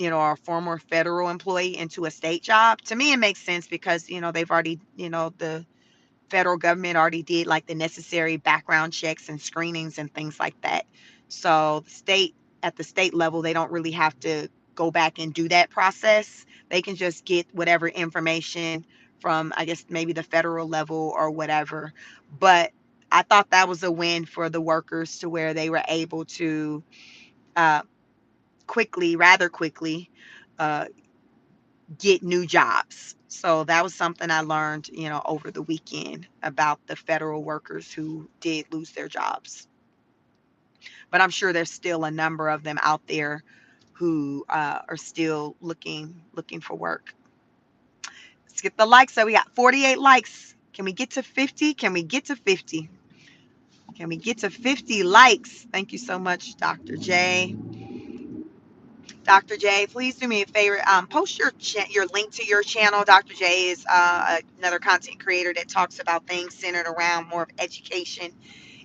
S1: or a former federal employee into a state job. To me, it makes sense because, they've already, the federal government already did like the necessary background checks and screenings and things like that. So at the state level, they don't really have to go back and do that process. They can just get whatever information from, I guess, maybe the federal level or whatever. But I thought that was a win for the workers, to where they were able to uh, rather quickly, uh, get new jobs. So that was something I learned, over the weekend about the federal workers who did lose their jobs. But I'm sure there's still a number of them out there who are still looking for work. Let's get the likes. So we got 48 likes. Can we get to 50? Can we get to 50? Can we get to 50 likes? Thank you so much, Dr. J. Dr. J, please do me a favor. Post your link to your channel. Dr. J is another content creator that talks about things centered around more of education.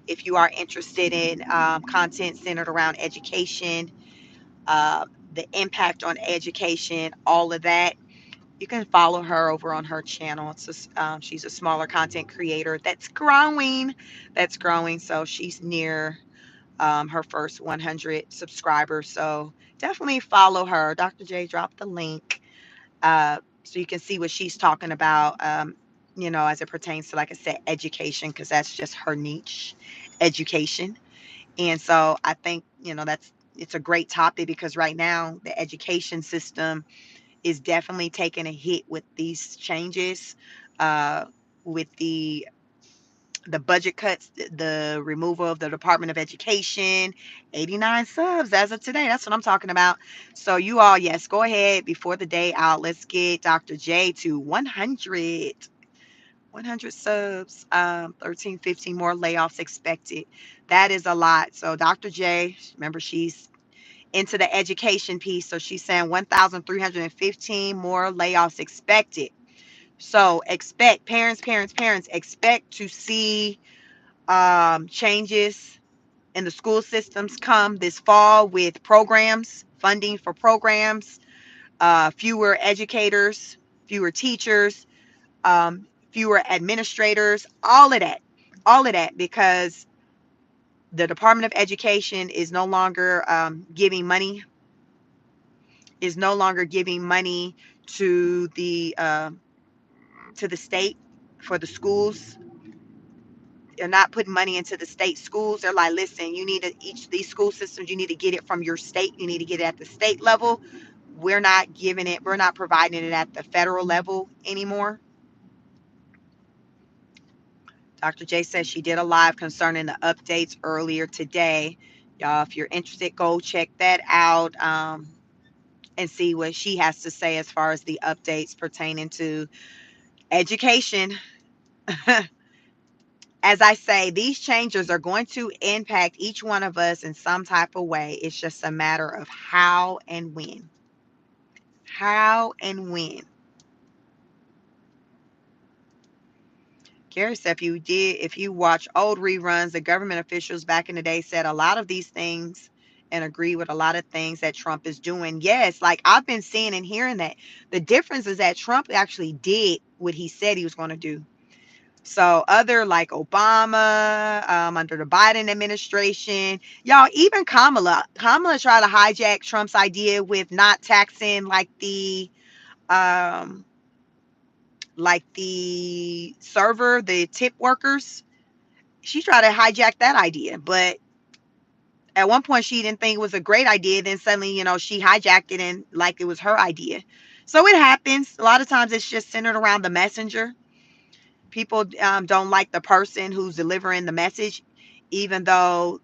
S1: If you are interested in content centered around education, the impact on education, all of that, you can follow her over on her channel. She's a smaller content creator that's growing. That's growing. So she's near her first 100 subscribers. So definitely follow her. Dr. J dropped the link, so you can see what she's talking about, as it pertains to, like I said, education, because that's just her niche, education. And so I think, it's a great topic, because right now the education system is definitely taking a hit with these changes, with the budget cuts, the removal of the Department of Education, 89 subs as of today. That's what I'm talking about. So you all, yes, go ahead before the day out. Let's get Dr. J to 100. 100 subs, 13, 15 more layoffs expected. That is a lot. So Dr. J, remember, she's into the education piece. So she's saying 1,315 more layoffs expected. So expect, parents, expect to see changes in the school systems come this fall with programs, funding for programs, fewer educators, fewer teachers, fewer administrators, all of that, because the Department of Education is no longer giving money to the state for the schools. They're not putting money into the state schools. They're like, listen, you need to, each of these school systems, you need to get it from your state. You need to get it at the state level. We're not providing it at the federal level anymore. Dr. J says she did a live concerning the updates earlier today. Y'all, if you're interested, go check that out, and see what she has to say as far as the updates pertaining to education. As I say, these changes are going to impact each one of us in some type of way. It's just a matter of how and when. How and when. Gary said, if you watch old reruns, the government officials back in the day said a lot of these things and agree with a lot of things that Trump is doing. Yes, like I've been seeing and hearing that. The difference is that Trump actually did what he said he was going to do. So other like Obama, under the Biden administration, y'all, even Kamala tried to hijack Trump's idea with not taxing um, like the server, the tip workers. She tried to hijack that idea, but at one point she didn't think it was a great idea. Then suddenly, she hijacked it and like it was her idea. So it happens. A lot of times it's just centered around the messenger. People don't like the person who's delivering the message, even though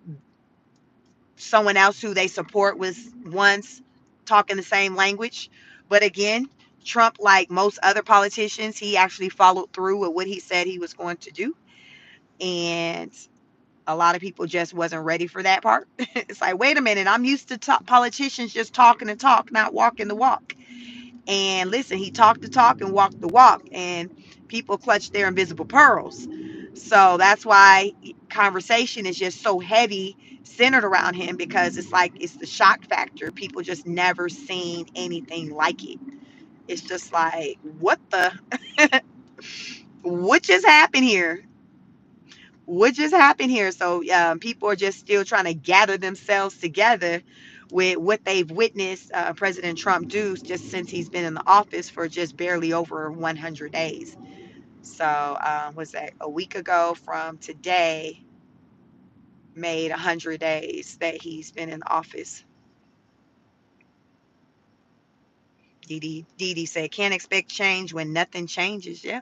S1: someone else who they support was once talking the same language. But again, Trump, like most other politicians, he actually followed through with what he said he was going to do. And a lot of people just wasn't ready for that part. It's like, wait a minute, I'm used to politicians just talking the talk, not walking the walk. And listen, he talked the talk and walked the walk, and people clutch their invisible pearls. So that's why conversation is just so heavy centered around him, because it's like it's the shock factor. People just never seen anything like it. It's just like, what the what just happened here? What just happened here? So people are just still trying to gather themselves together with what they've witnessed President Trump do just since he's been in the office for just barely over 100 days. So was that a week ago from today made 100 days that he's been in the office. Didi said, can't expect change when nothing changes. Yeah.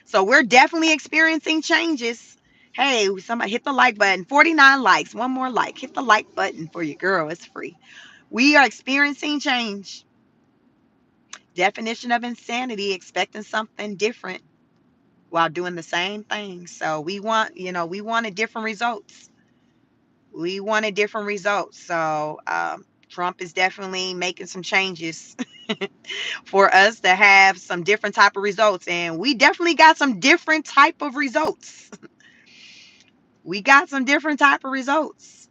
S1: So we're definitely experiencing changes. Hey, somebody hit the like button. 49 likes. One more like. Hit the like button for your girl. It's free. We are experiencing change. Definition of insanity, expecting something different while doing the same thing. So we wanted different results. We wanted different results. So Trump is definitely making some changes for us to have some different type of results. And we definitely got some different type of results. We got some different type of results.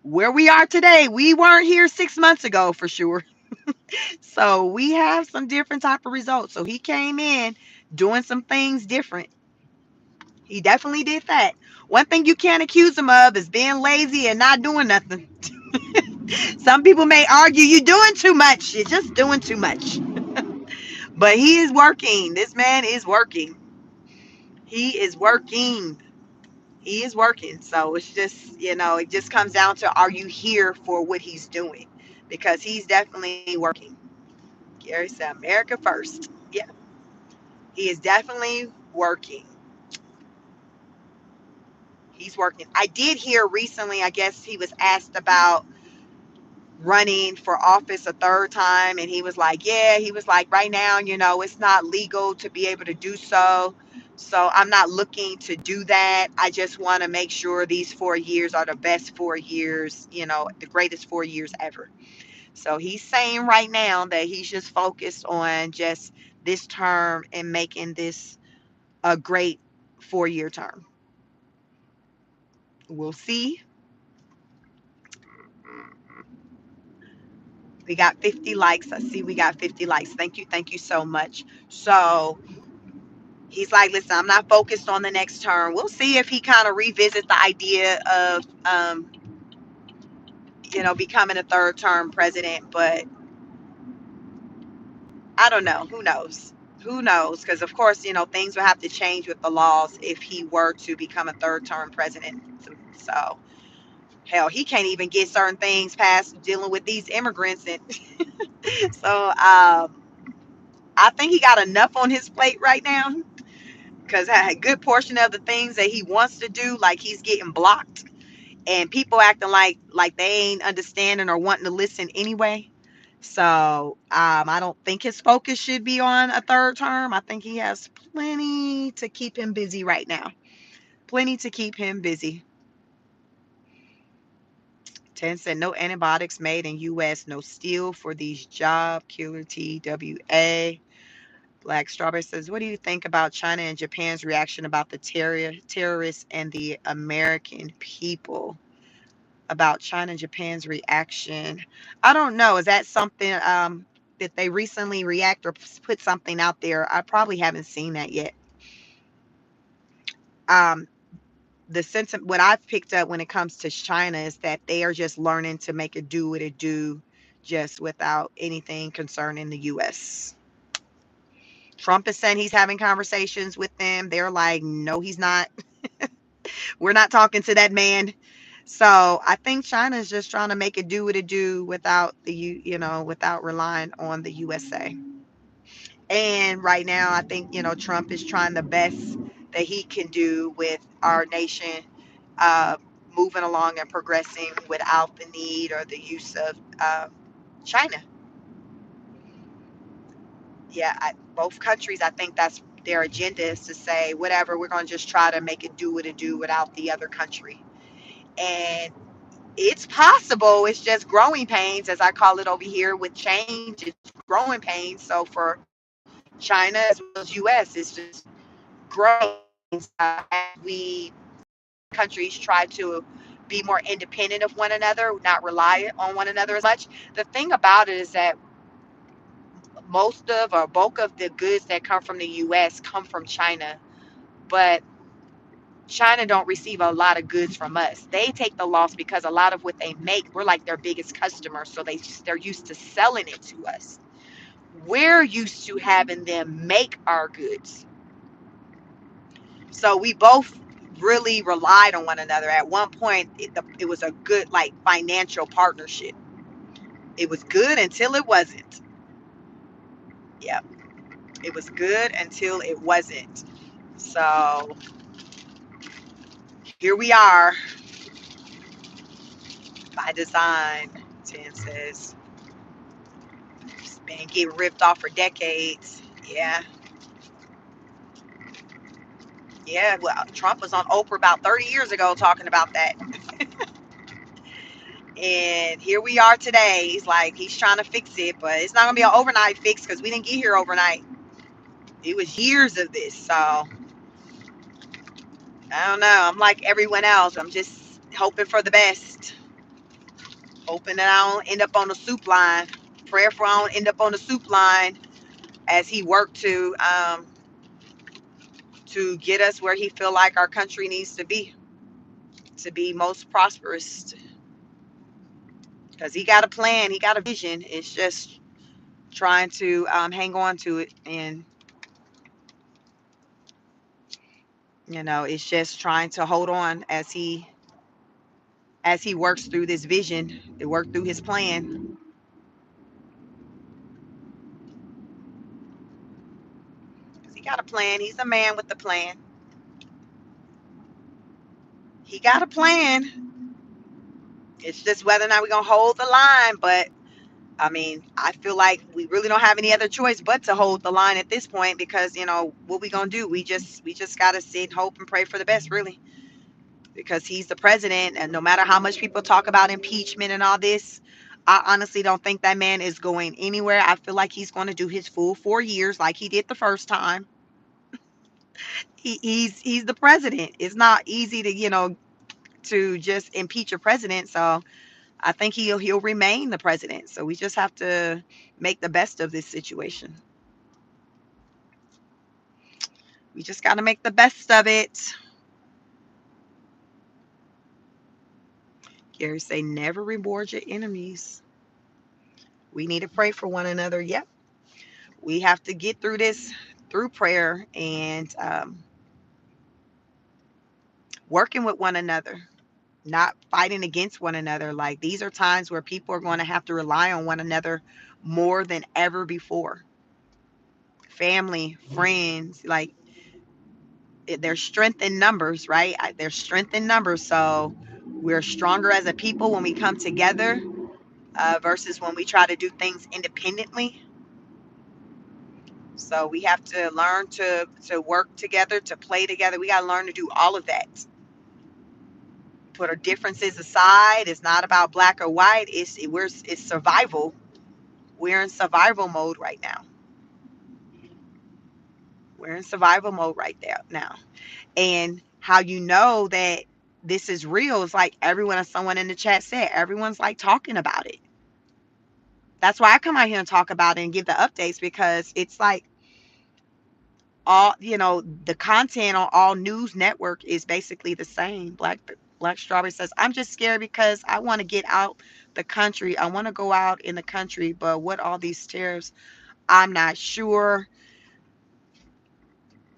S1: Where we are today, we weren't here 6 months ago for sure. So we have some different type of results. So he came in doing some things different. He definitely did that. One thing you can't accuse him of is being lazy and not doing nothing. Some people may argue you're doing too much. You're just doing too much. But he is working. This man is working. He is working. He is working. So it's just, it just comes down to, are you here for what he's doing? Because he's definitely working. Gary said, America first. Yeah, he is definitely working. He's working. I did hear recently, I guess he was asked about running for office a third time. And he was like, yeah, he was like, right now, it's not legal to be able to do so. So I'm not looking to do that. I just want to make sure these 4 years are the best 4 years, the greatest 4 years ever. So he's saying right now that he's just focused on just this term and making this a great 4 year term. We'll see. We got 50 likes. I see we got 50 likes. Thank you. Thank you so much. So he's like, listen, I'm not focused on the next term. We'll see if he kind of revisits the idea of, becoming a third term president. But I don't know. Who knows? Who knows? Because, of course, things will have to change with the laws if he were to become a third term president. So, hell, he can't even get certain things past dealing with these immigrants. And so, I think he got enough on his plate right now because a good portion of the things that he wants to do, like he's getting blocked and people acting like they ain't understanding or wanting to listen anyway. So I don't think his focus should be on a third term. I think he has plenty to keep him busy right now. Plenty to keep him busy. 10 said no antibiotics made in U.S. No steel for these job killer TWA. Black Strawberry says, what do you think about China and Japan's reaction about the terrorists and the American people? About China and Japan's reaction. I don't know. Is that something that they recently react or put something out there? I probably haven't seen that yet. Um, the sense of what I've picked up when it comes to China is that they are just learning to make it do what it do just without anything concerning the US. Trump is saying he's having conversations with them. They're like, no, he's not. We're not talking to that man. So I think China is just trying to make it do what it do without without relying on the USA. And right now, I think Trump is trying the best that he can do with our nation, uh, moving along and progressing without the need or the use of China. Yeah, both countries, I think that's their agenda is to say whatever, we're going to just try to make it do what it do without the other country. And it's possible. It's just growing pains, as I call it over here with change. It's growing pains. So for China as well as US, it's just growing. As we countries try to be more independent of one another, not rely on one another as much. The thing about it is that most of or bulk of the goods that come from the US come from China, but China don't receive a lot of goods from us. They take the loss because a lot of what they make, we're like their biggest customer, so they're used to selling it to us. We're used to having them make our goods. So we both really relied on one another. At one point, it was a good like financial partnership. It was good until it wasn't. Yeah, it was good until it wasn't. So here we are by design. 10 says. Been getting ripped off for decades. Yeah. Yeah. Well, Trump was on Oprah about 30 years ago talking about that. And here we are today. He's trying to fix it, but it's not going to be an overnight fix because we didn't get here overnight. It was years of this. So I don't know. I'm like everyone else. I'm just hoping for the best. Hoping that I don't end up on the soup line. Prayer for I don't end up on the soup line as he worked to get us where he feel like our country needs to be most prosperous, because he got a plan, he got a vision. It's just trying to hang on to it, and it's just trying to hold on as he works through this vision, to work through his plan. He got a plan. He's a man with a plan. He got a plan. It's just whether or not we're gonna hold the line. But I mean, I feel like we really don't have any other choice but to hold the line at this point, because what we gonna do? We just gotta sit, hope, and pray for the best, really, because he's the president, and no matter how much people talk about impeachment and all this, I honestly don't think that man is going anywhere. I feel like he's going to do his full 4 years like he did the first time. He's the president. It's not easy to just impeach a president. So I think he'll remain the president. So we just have to make the best of this situation. We just got to make the best of it. Gary say, never reward your enemies. We need to pray for one another. Yep. We have to get through this through prayer and working with one another, not fighting against one another. Like, these are times where people are going to have to rely on one another more than ever before. Family, friends, like, there's strength in numbers, right? There's strength in numbers. So we're stronger as a people when we come together, versus when we try to do things independently. So we have to learn to work together, to play together. We got to learn to do all of that. Put our differences aside. It's not about black or white. It's survival. We're in survival mode right now. We're in survival mode right there now. And how you know that this is real is like everyone, as someone in the chat said, everyone's like talking about it. That's why I come out here and talk about it and give the updates, because it's like all the content on all news network is basically the same. Black Strawberry says, I'm just scared because I want to get out the country. I want to go out in the country, but what all these tariffs, I'm not sure.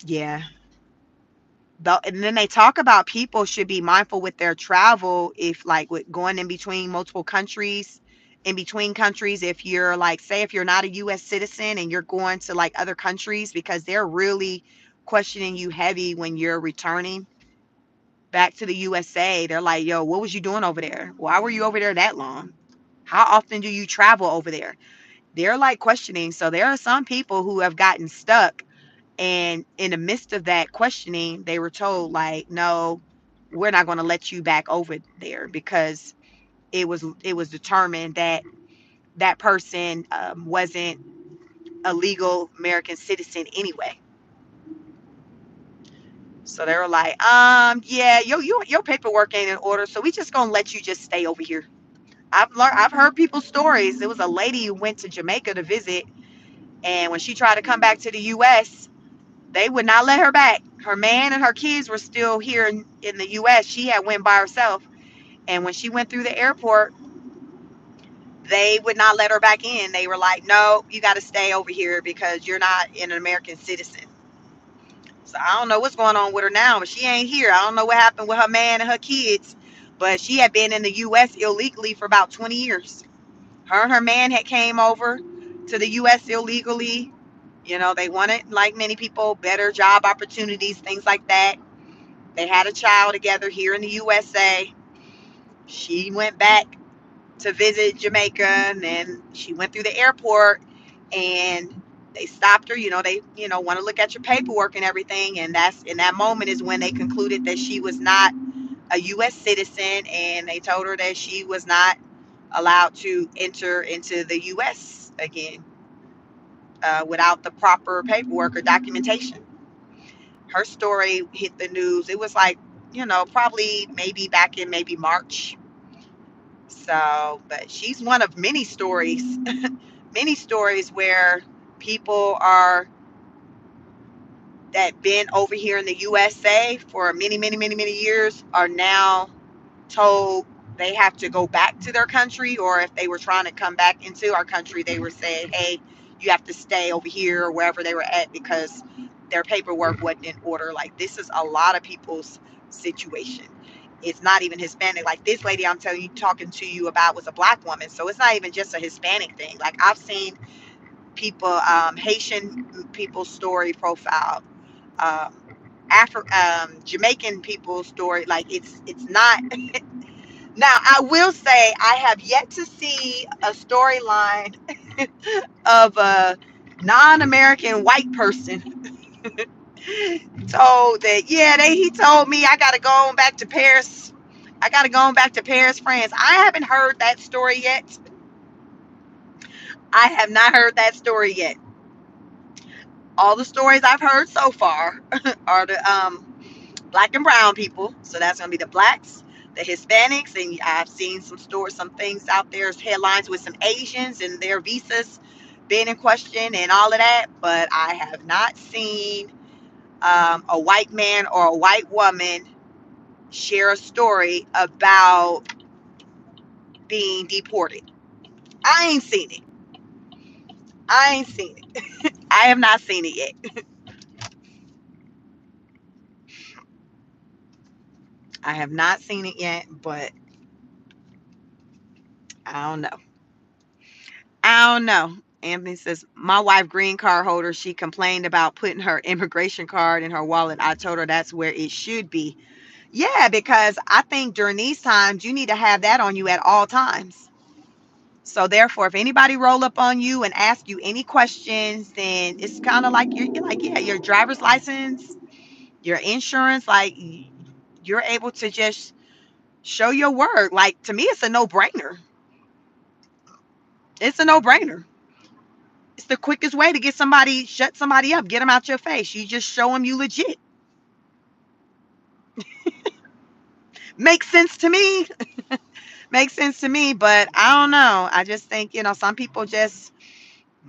S1: Yeah. And then they talk about people should be mindful with their travel, if like with going in between multiple countries, in between countries, if you're like, say if you're not a US citizen and you're going to like other countries, because they're really questioning you heavy when you're returning back to the USA. They're like, yo, what was you doing over there? Why were you over there that long? How often do you travel over there? They're like questioning. So there are some people who have gotten stuck, and in the midst of that questioning, they were told, like, no, we're not going to let you back over there, because it was determined that that person wasn't a legal American citizen anyway. So they were like, yeah, your paperwork ain't in order, so we just gonna let you just stay over here. I've heard people's stories. There was a lady who went to Jamaica to visit, and when she tried to come back to the U.S., they would not let her back. Her man and her kids were still here in the U.S. She had went by herself, and when she went through the airport, they would not let her back in. They were like, no, you got to stay over here because you're not an American citizen. So I don't know what's going on with her now, but she ain't here. I don't know what happened with her man and her kids, but she had been in the U.S. illegally for about 20 years. Her and her man had came over to the U.S. illegally. They wanted, like many people, better job opportunities, things like that. They had a child together here in the USA. She went back to visit Jamaica, and then she went through the airport, and they stopped her. They want to look at your paperwork and everything, and that's in that moment is when they concluded that she was not a U.S. citizen, and they told her that she was not allowed to enter into the U.S. again, without the proper paperwork or documentation. Her story hit the news. It was like, probably maybe back in maybe March. So, but she's one of many stories, many stories where people are that been over here in the USA for many, many, many, many years are now told they have to go back to their country, or if they were trying to come back into our country, they were saying, hey, you have to stay over here or wherever they were at because their paperwork wasn't in order. Like, this is a lot of people's situation. It's not even Hispanic. Like, this lady I'm telling you, talking to you about, was a black woman. So it's not even just a Hispanic thing. Like, I've seen people, Haitian people's story profile, Jamaican people's story. Like, it's not Now, I will say I have yet to see a storyline of a non-American white person told that, yeah, he told me I gotta go on back to Paris. I gotta go on back to Paris, France. I haven't heard that story yet. I have not heard that story yet. All the stories I've heard so far are the black and brown people. So that's gonna be the blacks, the Hispanics, and I've seen some stories, some things out there, headlines with some Asians and their visas being in question and all of that. But I have not seen a white man or a white woman share a story about being deported. I ain't seen it. I ain't seen it. I have not seen it yet. I have not seen it yet, but I don't know. I don't know. Anthony says, my wife, green card holder, she complained about putting her immigration card in her wallet. I told her that's where it should be. Yeah, because I think during these times, you need to have that on you at all times. So therefore, if anybody roll up on you and ask you any questions, then it's kind of like you're like, yeah, your driver's license, your insurance, like you're able to just show your work. Like to me, it's a no-brainer. It's a no-brainer. It's the quickest way to get somebody, shut somebody up, get them out your face. You just show them you legit. Makes sense to me. Makes sense to me, but I don't know. I just think, some people just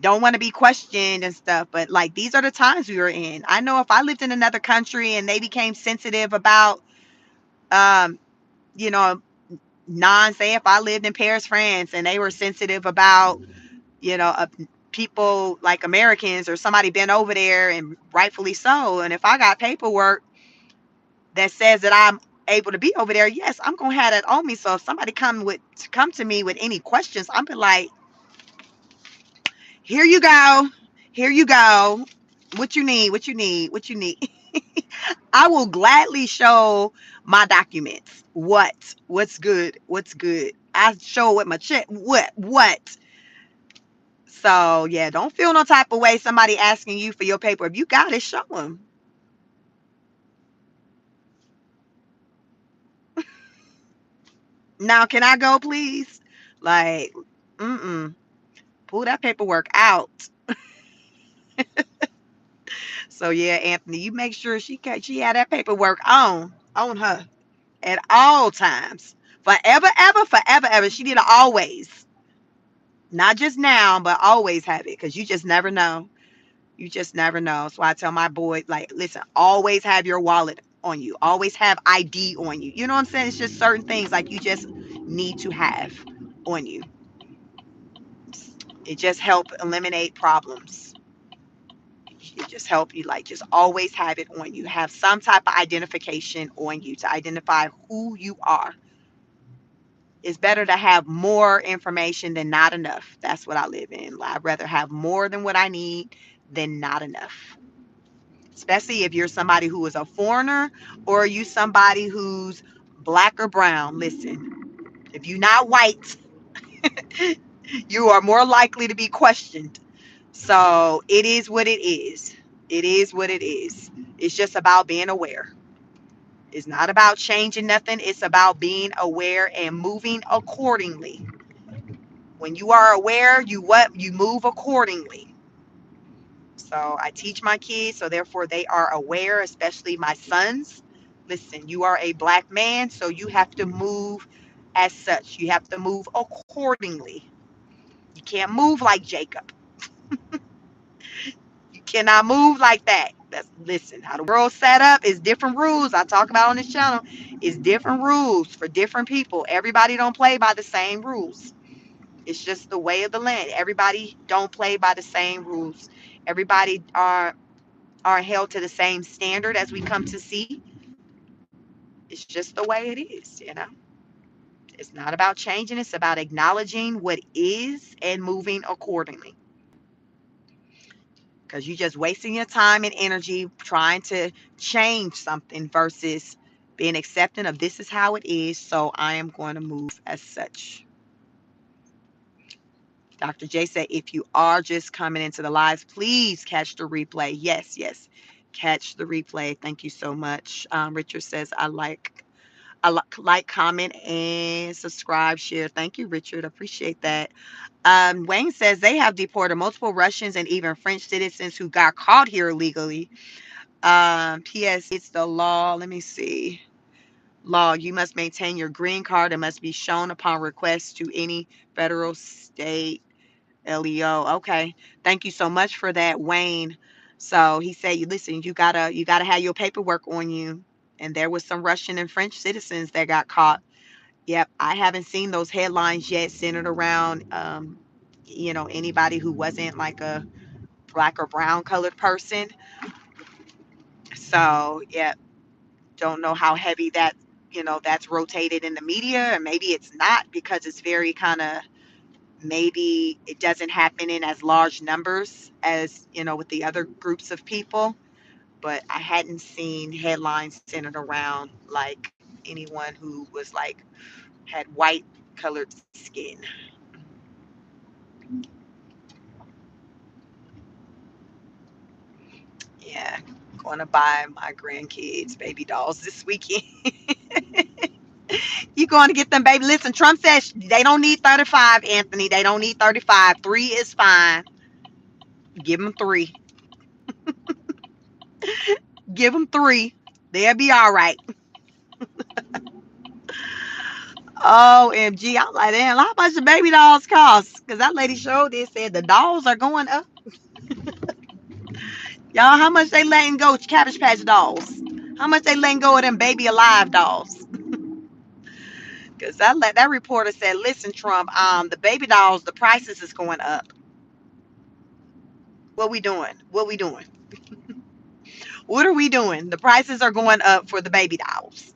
S1: don't want to be questioned and stuff. But like these are the times we were in. I know if I lived in another country and they became sensitive about, um, you know, say if I lived in Paris, France, and they were sensitive about, people like Americans or somebody been over there and rightfully so. And if I got paperwork that says that I'm able to be over there, yes, I'm gonna have that on me. So if somebody come to me with any questions, I'm be like, here you go, here you go. What you need, what you need, what you need. I will gladly show my documents. What's good, what's good. I show with my check. What. So yeah, don't feel no type of way. Somebody asking you for your paper. If you got it, show them. Now, can I go, please? Like, pull that paperwork out. So yeah, Anthony, you make sure she had that paperwork on her at all times, forever, ever, forever, ever. She need to always, not just now, but always have it, because you just never know. You just never know. So I tell my boy, like, listen, always have your wallet on you. Always have ID on you. You know what I'm saying? It's just certain things like you just need to have on you. It just help eliminate problems. It just help you, like, just always have it on you. Have some type of identification on you to identify who you are. It's better to have more information than not enough. That's what I live in. I'd rather have more than what I need than not enough. Especially if you're somebody who is a foreigner or you somebody who's black or brown. Listen, if you're not white, you are more likely to be questioned. So it is what it is. It is what it is. It's just about being aware. It's not about changing nothing. It's about being aware and moving accordingly. When you are aware, you move accordingly. So I teach my kids, so therefore they are aware, especially my sons. Listen, you are a black man, so you have to move as such. You have to move accordingly. You can't move like Jacob. You cannot move like that. Listen, how the world's set up is different rules. I talk about on this channel is different rules for different people. Everybody don't play by the same rules. It's just the way of the land. Everybody don't play by the same rules. Everybody are held to the same standard as we come to see. It's just the way it is. It's not about changing, it's about acknowledging what is and moving accordingly. Because you're just wasting your time and energy trying to change something versus being accepting of this is how it is, so I am going to move as such. Dr. J said, if you are just coming into the lives, please catch the replay. Yes, yes, catch the replay. Thank you so much. Richard says, I like, comment, and subscribe, share. Thank you, Richard. Appreciate that. Wayne says they have deported multiple Russians and even French citizens who got caught here illegally. P.S. It's the law. Let me see. Law. You must maintain your green card and must be shown upon request to any federal, state, LEO. Okay. Thank you so much for that, Wayne. So he said, you listen, you gotta have your paperwork on you. And there was some Russian and French citizens that got caught. Yep, I haven't seen those headlines yet centered around anybody who wasn't like a black or brown colored person. So yeah, don't know how heavy that's rotated in the media, and maybe it's not because it's very kind of, maybe it doesn't happen in as large numbers as with the other groups of people. But I hadn't seen headlines centered around like anyone who was like had white colored skin. Yeah, going to buy my grandkids baby dolls this weekend. You going to get them baby? Listen, Trump says they don't need 35, Anthony. They don't need 35. 3 is fine. Give them 3. Give them 3. They'll be all right. OMG. I'm like, damn, how much the baby dolls cost? Because that lady showed it, said the dolls are going up. Y'all, how much they letting go Cabbage Patch dolls? How much they letting go of them baby alive dolls? Because that reporter said, listen, Trump, the baby dolls, the prices is going up. What we doing? What we doing? What are we doing? The prices are going up for the baby dolls.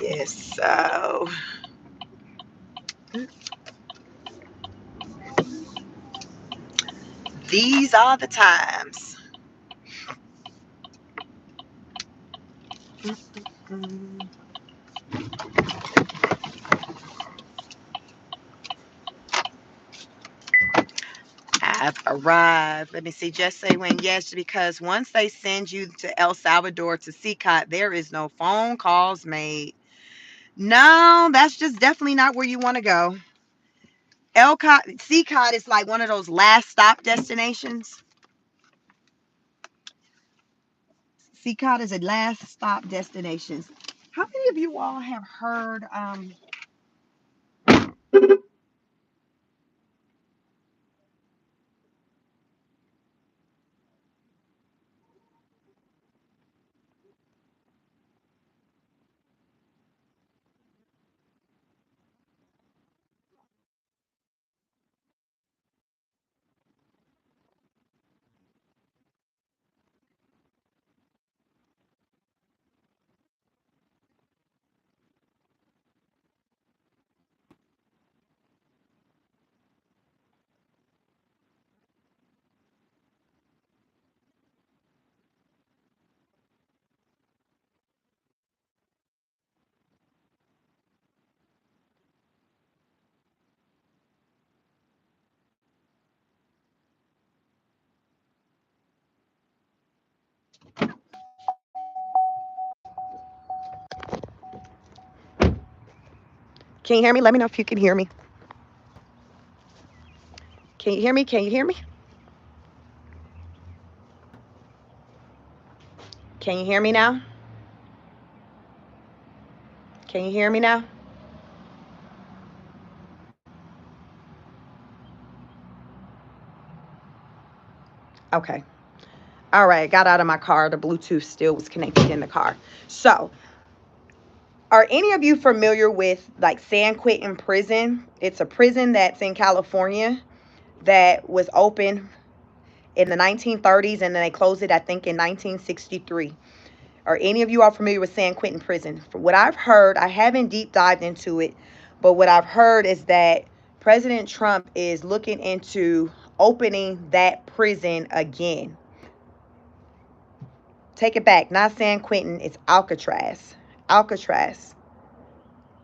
S1: Yes, so these are the times. I've arrived. Let me see. Just say when. Yes, because once they send you to El Salvador to CCOT, there is no phone calls made. No, that's just definitely not where you want to go. CCOT is like one of those last stop destinations. CCOT is a last stop destination. How many of you all have heard? Can you hear me? Let me know if you can hear me. Can you hear me? Can you hear me? Can you hear me now? Can you hear me now? Okay. All right. Got out of my car. The Bluetooth still was connected in the car. So, are any of you familiar with like San Quentin Prison? It's a prison that's in California that was open in the 1930s and then they closed it, I think, in 1963. Are any of you all familiar with San Quentin Prison? From what I've heard, I haven't deep dived into it, But what I've heard is that President Trump is looking into opening that prison again. Take it back. Not San Quentin, it's Alcatraz. Alcatraz.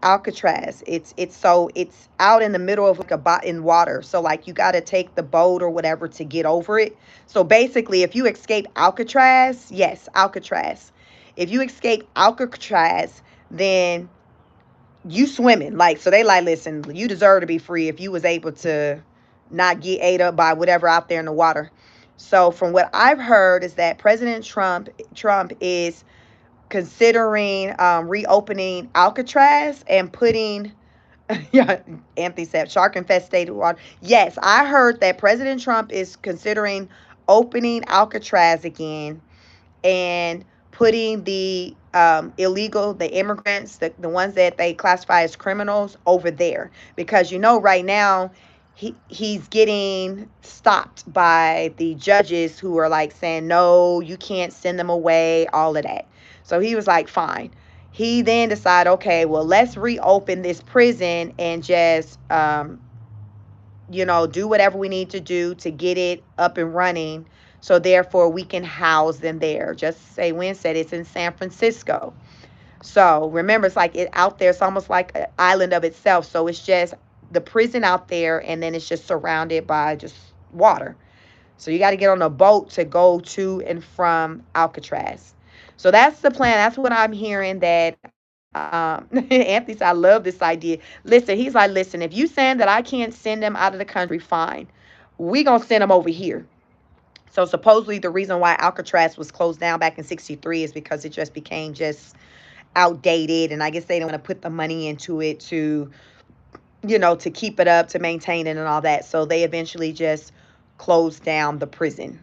S1: Alcatraz. It's out in the middle of like in water. So like you got to take the boat or whatever to get over it. So basically, if you escape Alcatraz, yes, Alcatraz. If you escape Alcatraz, then you swimming. Like so they like, listen, you deserve to be free if you was able to not get ate up by whatever out there in the water. So from what I've heard is that President Trump is considering reopening Alcatraz and putting yeah, Anthony said shark infested water. Yes, I heard that President Trump is considering opening Alcatraz again and putting the the immigrants, the ones that they classify as criminals, over there. Because you know, right now, he's getting stopped by the judges who are like saying, no, you can't send them away, all of that. So he was like, fine. He then decided, okay, well, let's reopen this prison and just, do whatever we need to do to get it up and running. So therefore we can house them there. Just say Wynn said it's in San Francisco. So remember, it's like it out there. It's almost like an island of itself. So it's just the prison out there, and then it's just surrounded by just water. So you got to get on a boat to go to and from Alcatraz. So that's the plan. That's what I'm hearing. That Anthony said, I love this idea. Listen, he's like, listen, if you saying that I can't send them out of the country, fine. We gonna send them over here. So supposedly the reason why Alcatraz was closed down back in '63 is because it just became just outdated, and I guess they don't want to put the money into it to to keep it up, to maintain it and all that. So they eventually just closed down the prison.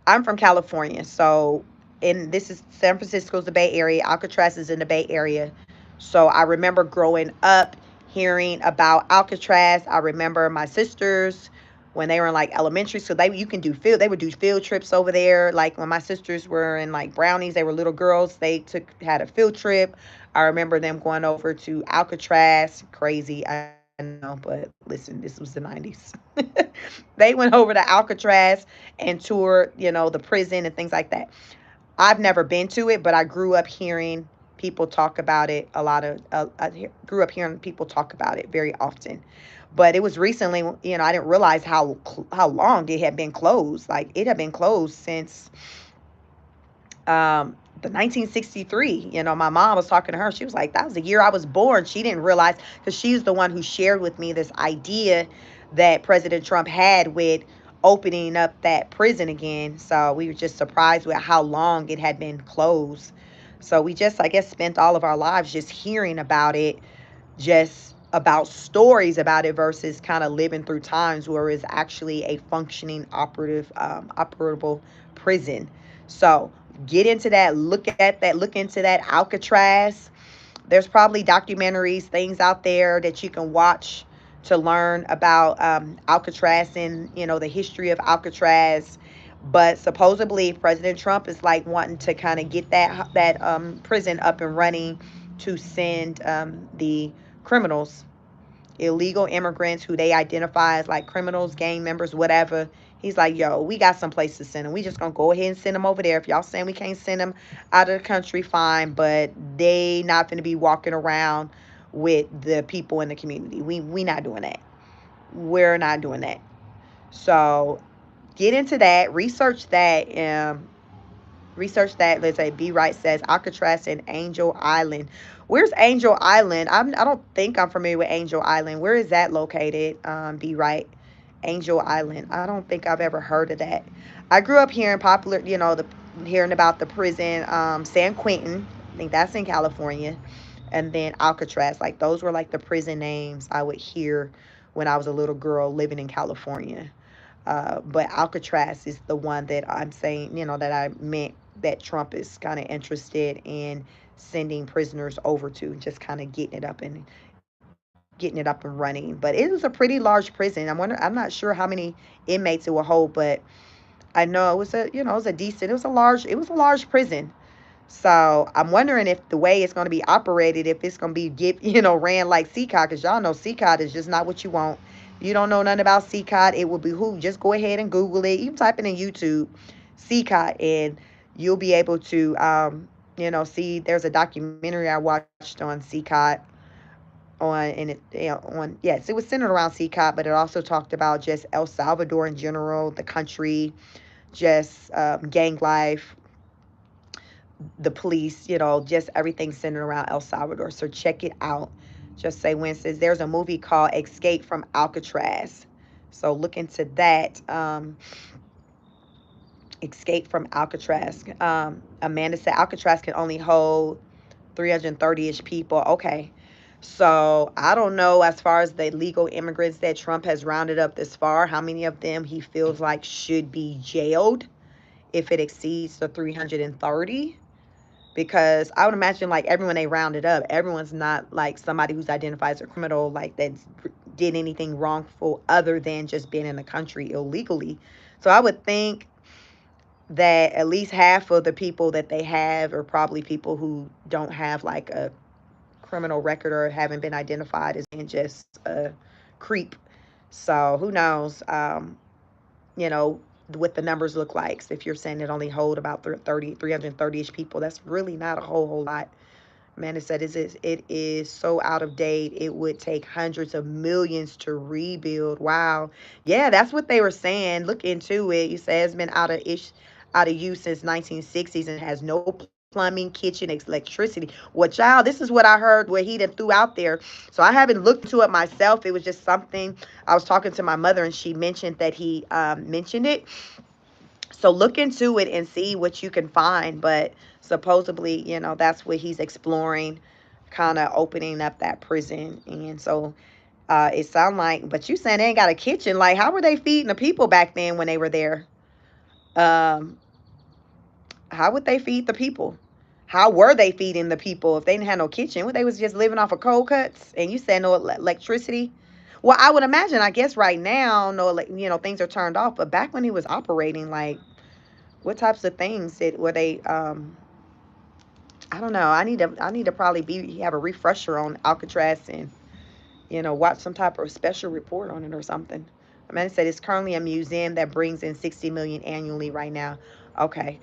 S1: I'm from California, so in this is San Francisco's the Bay Area. Alcatraz is in the Bay Area. So I remember growing up hearing about Alcatraz. I remember my sisters when they were in like elementary school. They would do field trips over there. Like when my sisters were in like brownies, they were little girls. They had a field trip. I remember them going over to Alcatraz. Crazy, I know, but listen, this was the 90s. They went over to Alcatraz and toured, the prison and things like that. I've never been to it, but I grew up hearing people talk about it a lot. I grew up hearing people talk about it very often. But it was recently, I didn't realize how long it had been closed. Like it had been closed since the 1963. My mom was talking to her. She was like, that was the year I was born. She didn't realize, because she's the one who shared with me this idea that President Trump had with opening up that prison again. So we were just surprised with how long it had been closed. So we just, I guess, spent all of our lives just hearing about it, just about stories about it versus kind of living through times where it's actually a functioning operable prison. So get into that, look into that Alcatraz. There's probably documentaries, things out there that you can watch to learn about Alcatraz and the history of Alcatraz. But supposedly President Trump is like wanting to kind of get that prison up and running to send the criminals, illegal immigrants who they identify as like criminals, gang members, whatever. He's like, yo, we got some place to send them. We just gonna go ahead and send them over there. If y'all saying we can't send them out of the country, fine, but they not gonna be walking around with the people in the community. We not doing that. We're not doing that. So get into that, research that. Let's say B Wright says Alcatraz and Angel Island. Where's Angel Island? I don't think I'm familiar with Angel Island. Where is that located? B Wright, Angel Island. I don't think I've ever heard of that. I grew up hearing hearing about the prison, San Quentin. I think that's in California, and then Alcatraz. Like those were like the prison names I would hear when I was a little girl living in California. But Alcatraz is the one that I'm saying, that I meant that Trump is kind of interested in sending prisoners over to, just kind of getting it up and running. But it was a pretty large prison. I'm not sure how many inmates it will hold, but I know it was a decent, it was a large prison. So I'm wondering if the way it's going to be operated, if it's going to be ran like CCOT, because y'all know CCOT is just not what you want. If you don't know nothing about CCOT, it will behoove just go ahead and Google it. You can type it in YouTube, CCOT, and you'll be able to see. There's a documentary I watched on CCOT on and it on yes, it was centered around CCOT, but it also talked about just El Salvador in general, the country, just gang life, the police, just everything centered around El Salvador. So check it out. Just say when it says there's a movie called Escape from Alcatraz. So look into that. Escape from Alcatraz. Amanda said Alcatraz can only hold 330-ish people. Okay. So I don't know, as far as the legal immigrants that Trump has rounded up this far, how many of them he feels like should be jailed if it exceeds the 330. Because I would imagine like everyone they rounded up, everyone's not like somebody who's identified as a criminal, like that did anything wrongful other than just being in the country illegally. So I would think that at least half of the people that they have are probably people who don't have like a criminal record or haven't been identified as being just a creep. So who knows, you know, what the numbers look like. So if you're saying it only hold about 330-ish people, that's really not a whole lot. Amanda said, it is so out of date. It would take hundreds of millions to rebuild. Wow. Yeah, that's what they were saying. Look into it. You say it's been out of use since 1960s and has no plumbing, kitchen, electricity. Well, child, this is what I heard what he done threw out there. So I haven't looked into it myself. It was just something I was talking to my mother and she mentioned that he mentioned it. So look into it and see what you can find. But supposedly, that's what he's exploring, kind of opening up that prison. And so it sounds like, but you saying they ain't got a kitchen. Like, how were they feeding the people back then when they were there? Um, how would they feed the people? How were they feeding the people if they didn't have no kitchen? Well, they was just living off of cold cuts. And you said no electricity. Well, I would imagine, I guess right now, no, things are turned off. But back when he was operating, like, what types of things were they? I don't know. I need to probably have a refresher on Alcatraz and watch some type of special report on it or something. Man said it's currently a museum that brings in 60 million annually right now. Okay.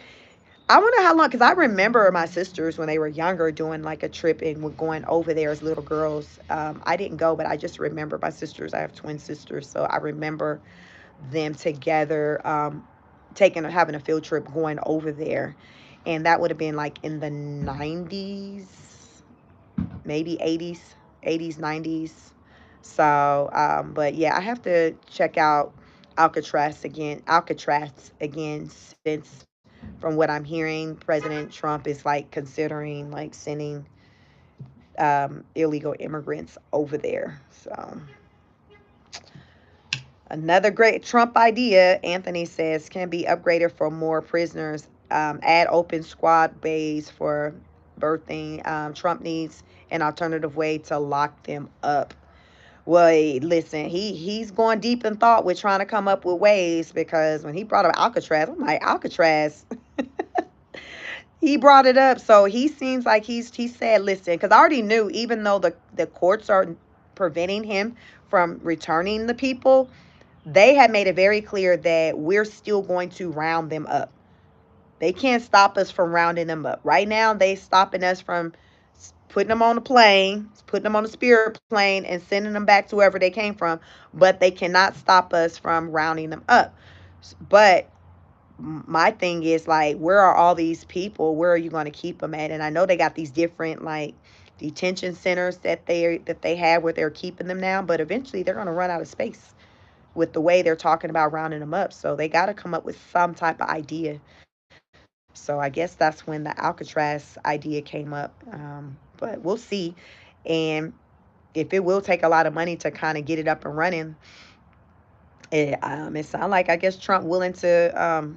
S1: I wonder how long, because I remember my sisters when they were younger doing like a trip and were going over there as little girls. I didn't go, but I just remember my sisters. I have twin sisters, so I remember them together, having a field trip going over there, and that would have been like in the 90s, maybe 80s 90s. So but yeah, I have to check out Alcatraz again, since from what I'm hearing, President Trump is like considering like sending illegal immigrants over there. So another great Trump idea, Anthony says, can be upgraded for more prisoners. Add open squad bays for birthing. Trump needs an alternative way to lock them up. Well, listen, he's going deep in thought with trying to come up with ways, because when he brought up Alcatraz, I'm like, Alcatraz. He brought it up, so he seems like he said, listen, because I already knew, even though the courts are preventing him from returning the people, they had made it very clear that we're still going to round them up. They can't stop us from rounding them up. Right now, they stopping us from putting them on a plane, putting them on a spirit plane, and sending them back to wherever they came from. But they cannot stop us from rounding them up. But my thing is, like, where are all these people? Where are you going to keep them at? And I know they got these different like detention centers that they have where they're keeping them now, but eventually they're going to run out of space with the way they're talking about rounding them up. So they got to come up with some type of idea. So I guess that's when the Alcatraz idea came up. But we'll see. And if it will take a lot of money to kind of get it up and running, it sounds like, I guess, Trump willing to,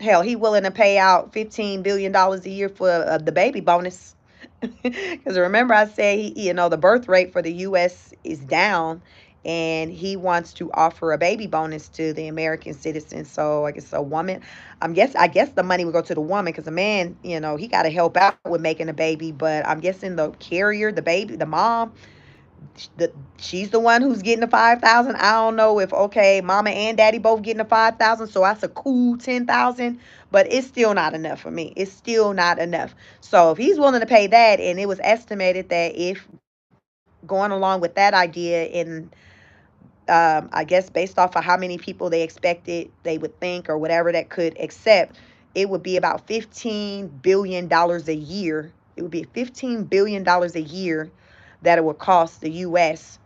S1: hell, he willing to pay out $15 billion a year for the baby bonus. Because remember, I said the birth rate for the U.S. is down, and he wants to offer a baby bonus to the American citizens. So I guess a woman, I guess the money would go to the woman, because the man, he got to help out with making a baby. But I'm guessing the carrier, the baby, the mom, she's the one who's getting the 5,000. I don't know if, okay, mama and daddy both getting the 5,000, so that's a cool 10,000. But it's still not enough for me. It's still not enough. So if he's willing to pay that, and it was estimated that if going along with that idea, and I guess based off of how many people they expected, they would think, or whatever that could accept, it would be about $15 billion a year. It would be $15 billion a year that it would cost the U.S.,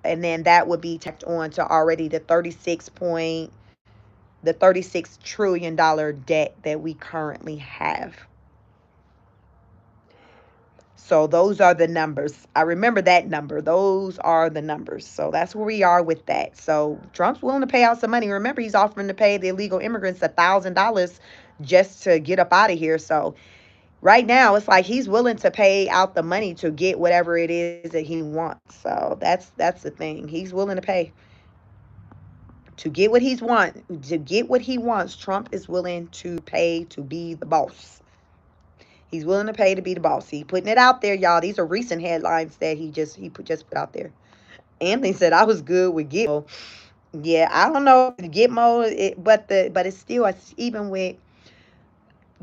S1: and then that would be tacked on to already the $36 trillion debt that we currently have. So those are the numbers. I remember that number. Those are the numbers. So that's where we are with that. So Trump's willing to pay out some money. Remember, he's offering to pay the illegal immigrants $1,000 just to get up out of here. So right now, it's like he's willing to pay out the money to get whatever it is that he wants. So that's the thing. He's willing to pay to get what he's want. To get what he wants, Trump is willing to pay to be the boss. He's willing to pay to be the boss. He putting it out there, y'all. These are recent headlines that just put out there. Anthony said I was good with Gitmo. Yeah, I don't know Gitmo, but it's still, even with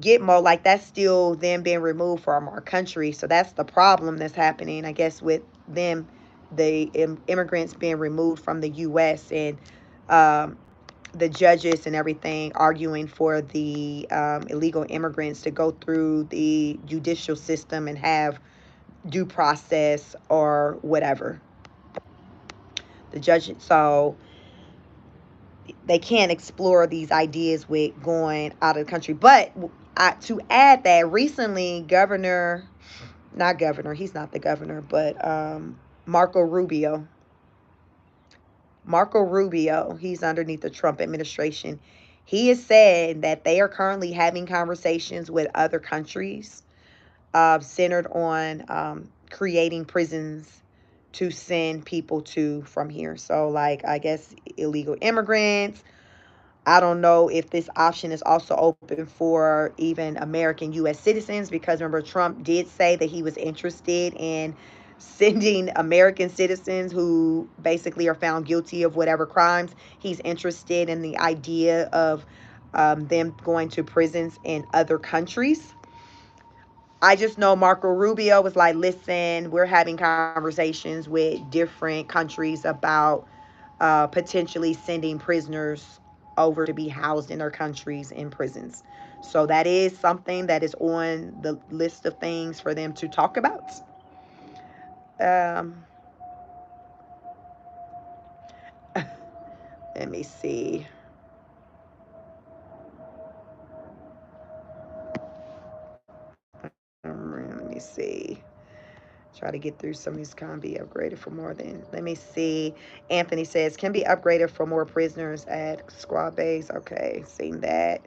S1: Gitmo, like, that's still them being removed from our country. So that's the problem that's happening, I guess, with them, the immigrants being removed from the U.S., and um, the judges and everything arguing for the illegal immigrants to go through the judicial system and have due process or whatever. The judge, so they can't explore these ideas with going out of the country. But to add that, recently, not governor, he's not the governor, but Marco Rubio. Marco Rubio, he's underneath the Trump administration. He has said that they are currently having conversations with other countries centered on creating prisons to send people to from here. So, like, I guess illegal immigrants. I don't know if this option is also open for even American U.S. citizens, because remember, Trump did say that he was interested in sending American citizens who basically are found guilty of whatever crimes. He's interested in the idea of them going to prisons in other countries. I just know Marco Rubio was like, listen, we're having conversations with different countries about potentially sending prisoners over to be housed in their countries in prisons. So that is something that is on the list of things for them to talk about. Um, let me see. Let me see. Try to get through some of these. Can be upgraded for more than. Let me see. Anthony says can be upgraded for more prisoners at squad base. Okay, seen that.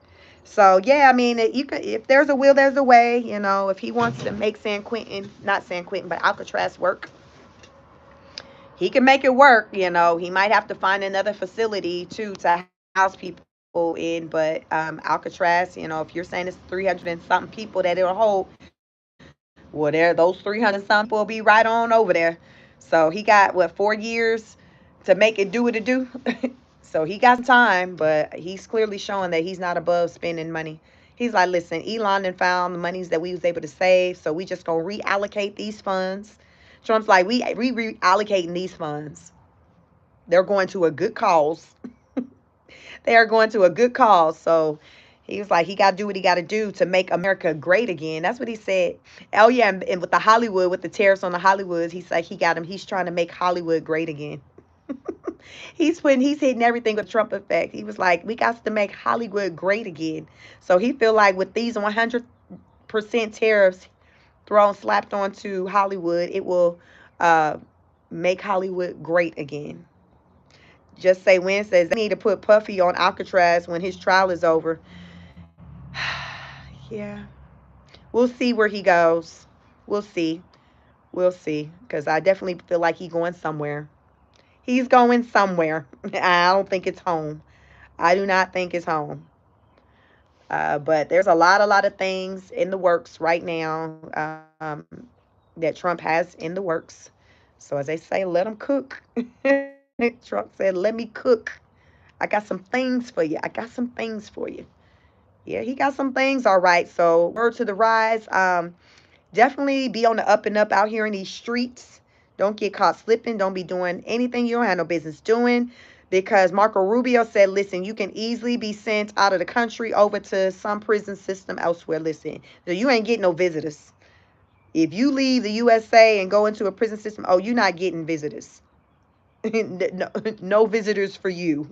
S1: So yeah, I mean, you could, if there's a will, there's a way. If he wants to make not San Quentin, but Alcatraz work, he can make it work. He might have to find another facility too to house people in. But Alcatraz, if you're saying it's 300 and something people that it'll hold, well, those 300 some people will be right on over there. So he got, what, 4 years to make it do what it do. So he got some time, but he's clearly showing that he's not above spending money. He's like, listen, Elon and found the monies that we was able to save, so we just gonna reallocate these funds. Trump's like, we reallocating these funds. They're going to a good cause. They are going to a good cause. So he was like, he got to do what he got to do to make America great again. That's what he said. Oh yeah, and with the Hollywood, with the tariffs on the Hollywoods, he's like, he's trying to make Hollywood great again. He's hitting everything with Trump effect. He was like, we got to make Hollywood great again. So he feel like with these 100% tariffs slapped onto Hollywood, it will make Hollywood great again. Just say Wednesdays, they need to put Puffy on Alcatraz when his trial is over. Yeah, we'll see where he goes. We'll see. We'll see. Because I definitely feel like he's going somewhere. He's going somewhere. I don't think it's home. I do not think it's home. But there's a lot of things in the works right now that Trump has in the works. So as they say, let him cook. Trump said, "Let me cook. I got some things for you. I got some things for you." Yeah, he got some things all right. So word to the rise. Definitely be on the up and up out here in these streets. Don't get caught slipping. Don't be doing anything you don't have no business doing. Because Marco Rubio said, listen, you can easily be sent out of the country over to some prison system elsewhere. Listen, so you ain't getting no visitors. If you leave the USA and go into a prison system, oh, you're not getting visitors. no, no visitors for you.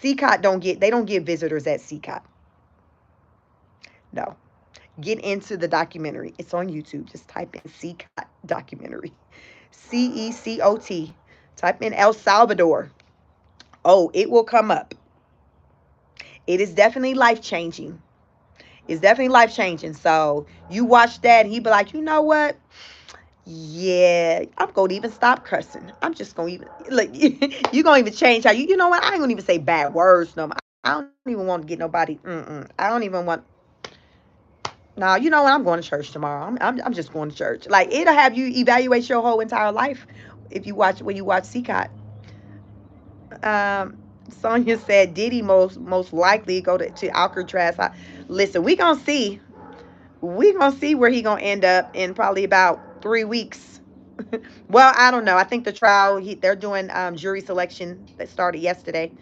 S1: CCOT they don't get visitors at CCOT. No. Get into the documentary. It's on YouTube. Just type in CCOT documentary. CECOT. Type in El Salvador. Oh, it will come up. It is definitely life changing. It's definitely life changing. So you watch that and you be like, you know what? Yeah, I'm gonna even stop cussing. I'm just gonna even look. You gonna even change how you. You know what? I ain't gonna even say bad words no more. I don't even want to get nobody. I don't even want. Now you know what? I'm going to church tomorrow. I'm just going to church. Like it'll have you evaluate your whole entire life if you watch when you watch CCOT. Um, Sonia said Diddy most likely go to Alcatraz. Listen, we gonna see where he gonna end up in probably about 3 weeks. Well, I don't know. I think the trial they're doing jury selection that started yesterday,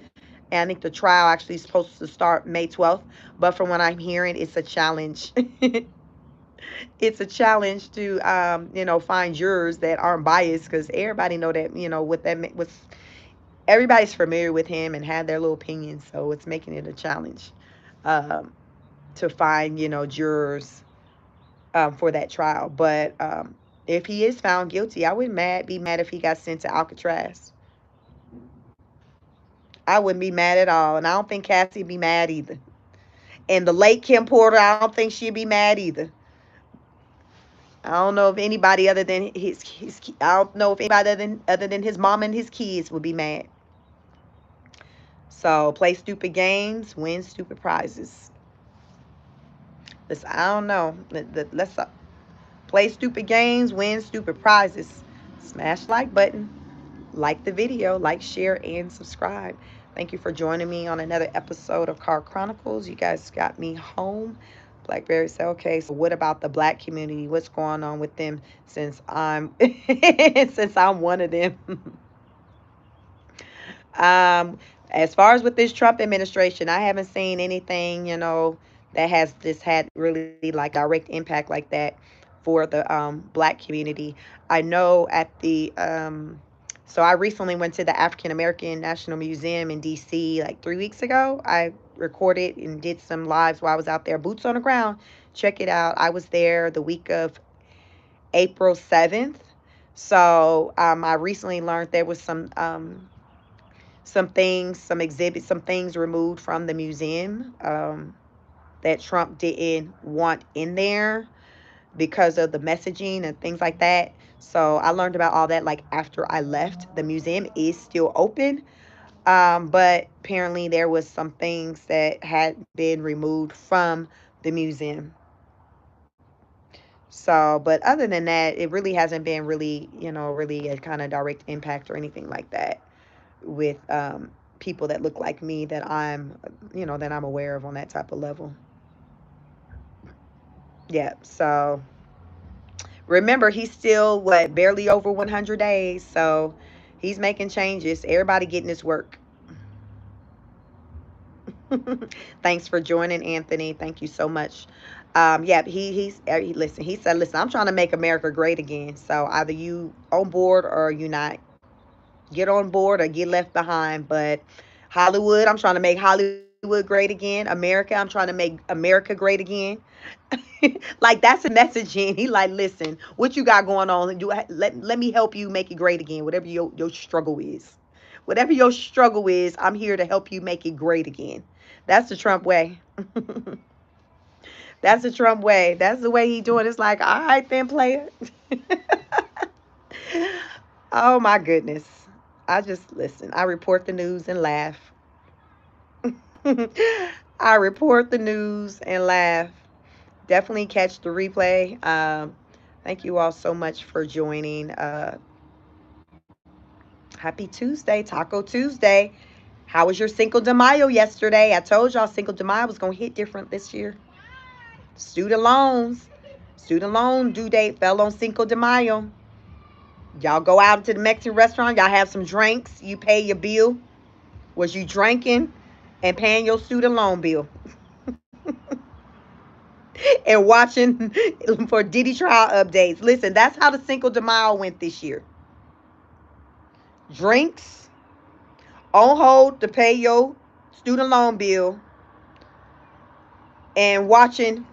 S1: and I think the trial actually is supposed to start May 12th. But from what I'm hearing, it's a challenge. It's a challenge to find jurors that aren't biased because everybody know that what that was. Everybody's familiar with him and had their little opinions, so it's making it a challenge um, to find jurors for that trial. But if he is found guilty, I wouldn't be mad if he got sent to Alcatraz. I wouldn't be mad at all, and I don't think Cassie would be mad either. And the late Kim Porter, I don't think she'd be mad either. I don't know if anybody other than his I don't know if anybody other than his mom and his kids would be mad. So play stupid games, win stupid prizes. Listen, I don't know. Let's play stupid games, win stupid prizes. Smash the like button, like the video, like, share, and subscribe. Thank you for joining me on another episode of Car Chronicles. You guys got me home. Blackberry said, okay, so what about the black community? What's going on with them since I'm since I'm one of them? um, as far as with this Trump administration, I haven't seen anything, that has just had really like direct impact like that for the black community. I know at the so I recently went to the African American National Museum in DC like 3 weeks ago. I recorded and did some lives while I was out there, boots on the ground. Check it out. I was there the week of April 7th. So I recently learned there was some things, some exhibits, some things removed from the museum that Trump didn't want in there because of the messaging and things like that. So I learned about all that like after I left. The museum is still open, but apparently there was some things that had been removed from the museum. So, but other than that, it really hasn't been really a kind of direct impact or anything like that with people that look like me that I'm aware of on that type of level. Yeah. So remember, he's still barely over 100 days. So he's making changes. Everybody getting his work. Thanks for joining, Anthony. Thank you so much. Yeah, listen. He said, "Listen, I'm trying to make America great again. So either you on board or you not. Get on board or get left behind. But Hollywood, I'm trying to make Hollywood great again. America, I'm trying to make America great again." Like that's a messaging. He like, listen, what you got going on? Let me help you make it great again. Whatever your struggle is, whatever your struggle is, I'm here to help you make it great again. That's the Trump way. That's the Trump way. That's the way he doing. It's like, all right then, player. Oh my goodness. I just listen. I report the news and laugh. I report the news and laugh. Definitely catch the replay. Thank you all so much for joining. Happy Tuesday, Taco Tuesday. How was your Cinco de Mayo yesterday? I told y'all Cinco de Mayo was going to hit different this year. Student loans. Student loan due date fell on Cinco de Mayo. Y'all go out to the Mexican restaurant. Y'all have some drinks. You pay your bill. Was you drinking and paying your student loan bill? And watching for Diddy trial updates. Listen, that's how the Cinco de Mayo went this year. Drinks on hold to pay your student loan bill and watching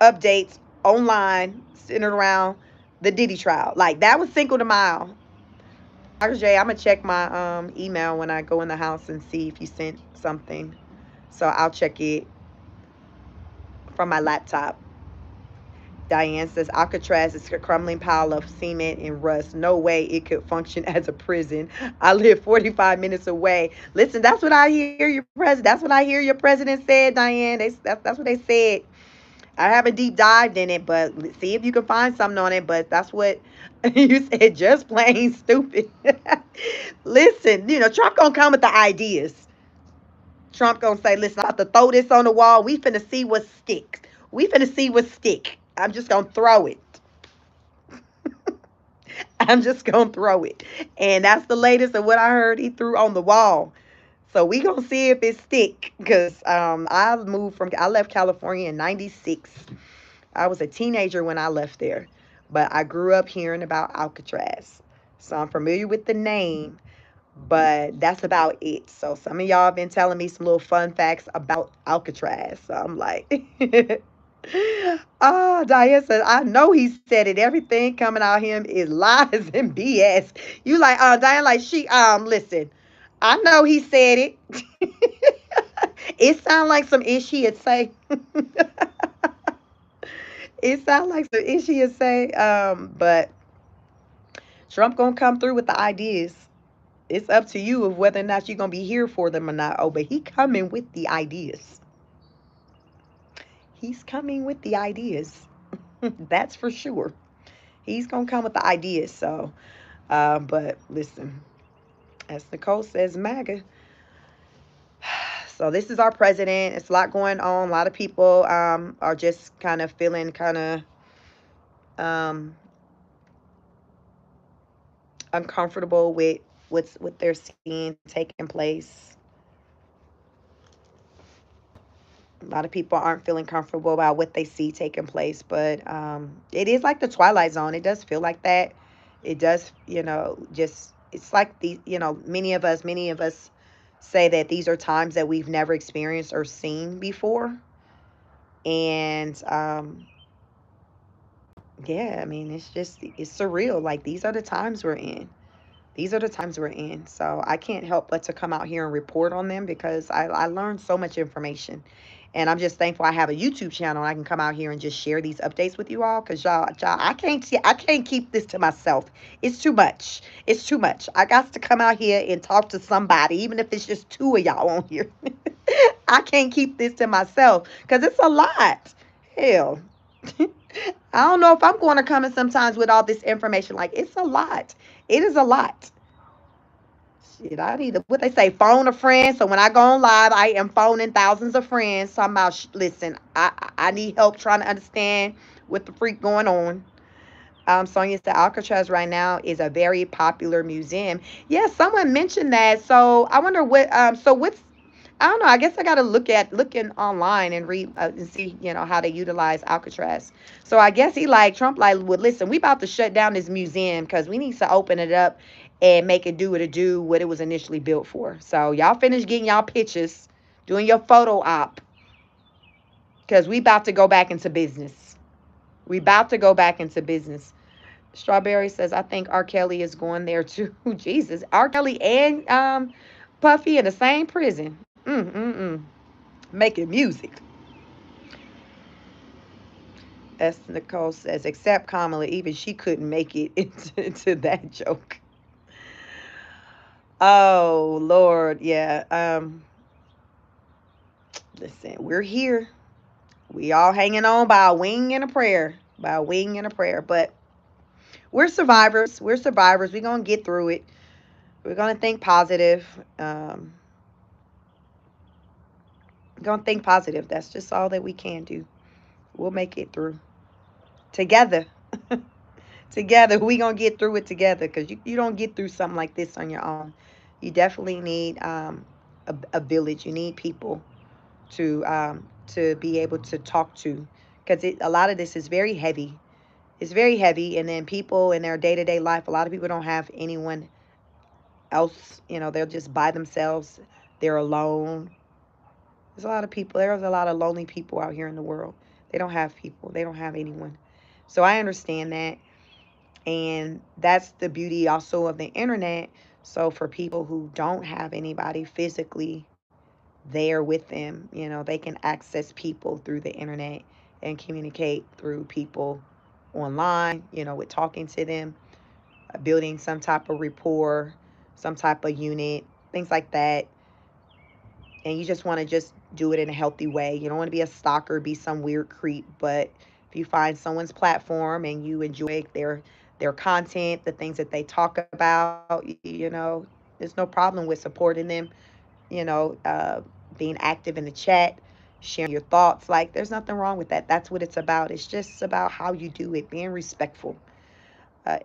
S1: updates online centered around the Diddy trial. Like that was Cinco de Mayo. Dr. J, I'm gonna check my email when I go in the house and see if you sent something. So I'll check it from my laptop. Diane says Alcatraz is a crumbling pile of cement and rust. No way it could function as a prison. I live 45 minutes away. Listen, that's what I hear your president. That's what I hear your president said, Diane. That's what they said. I haven't deep dived in it, but see if you can find something on it. But that's what you said. Just plain stupid. Listen, Trump gonna come with the ideas. Trump gonna say, "Listen, I'm about to throw this on the wall. We finna see what sticks. We finna see what stick. I'm just gonna throw it. I'm just gonna throw it." And that's the latest of what I heard he threw on the wall. So we gonna see if it stick. Cause I left California in '96. I was a teenager when I left there, but I grew up hearing about Alcatraz. So I'm familiar with the name, but that's about it. So some of y'all have been telling me some little fun facts about Alcatraz. So I'm like, oh, Diane said, I know he said it. Everything coming out of him is lies and BS. You like, Diane, like listen, I know he said it. It sounds like some ish he'd say. It sounds like some ish he'd say. But Trump gonna come through with the ideas. It's up to you of whether or not you're gonna be here for them or not. Oh, but he coming with the ideas. He's coming with the ideas. That's for sure. He's gonna come with the ideas. So, but listen, as Nicole says, MAGA. So this is our president. It's a lot going on. A lot of people are just kind of feeling kind of uncomfortable with what they're seeing taking place. A lot of people aren't feeling comfortable about what they see taking place, but it is like the Twilight Zone. It does feel like that. It does, just it's like many of us say that these are times that we've never experienced or seen before. And yeah, I mean, it's surreal. Like these are the times we're in. These are the times we're in. So I can't help but to come out here and report on them because I learned so much information. And I'm just thankful I have a YouTube channel and I can come out here and just share these updates with you all. Cause y'all, I can't keep this to myself. It's too much. It's too much. I got to come out here and talk to somebody, even if it's just two of y'all on here. I can't keep this to myself because it's a lot. Hell. I don't know if I'm going to come in sometimes with all this information. Like, it's a lot. It is a lot. Shit, I need to, what they say, phone a friend. So when I go on live, I am phoning thousands of friends. Talking about, listen, I need help trying to understand what the freak going on. Sonia said Alcatraz right now is a very popular museum. Yeah, someone mentioned that. So I wonder what's I don't know. I guess I got to looking online and read and see, how they utilize Alcatraz. So I guess he like Trump like, well, listen, we about to shut down this museum because we need to open it up and make it do what it was initially built for. So y'all finish getting y'all pictures, doing your photo op, because we about to go back into business. We about to go back into business. Strawberry says, I think R. Kelly is going there too. Jesus, R. Kelly and Puffy in the same prison. Making music. As Nicole says, except Kamala, even she couldn't make it into that joke. Oh Lord, yeah. Listen, we're here. We all hanging on by a wing and a prayer. By a wing and a prayer. But we're survivors. We're survivors. We're gonna get through it. We're gonna think positive. We're gonna think positive. That's just all that we can do. We'll make it through together. Together, we gonna get through it together. Cause you don't get through something like this on your own. You definitely need a village. You need people to be able to talk to, because a lot of this is very heavy. It's very heavy, and then people in their day-to-day life, a lot of people don't have anyone else. They're just by themselves. They're alone. There's a lot of lonely people out here in the world. They don't have people. They don't have anyone. So I understand that, and that's the beauty also of the internet. So for people who don't have anybody physically there with them, they can access people through the internet and communicate through people online, with talking to them, building some type of rapport, some type of unit, things like that. And you just want to just do it in a healthy way. You don't want to be a stalker, be some weird creep, but if you find someone's platform and you enjoy their content, the things that they talk about, there's no problem with supporting them, you know, uh, being active in the chat, sharing your thoughts. Like, there's nothing wrong with that. That's what it's about. It's just about how you do it, being respectful.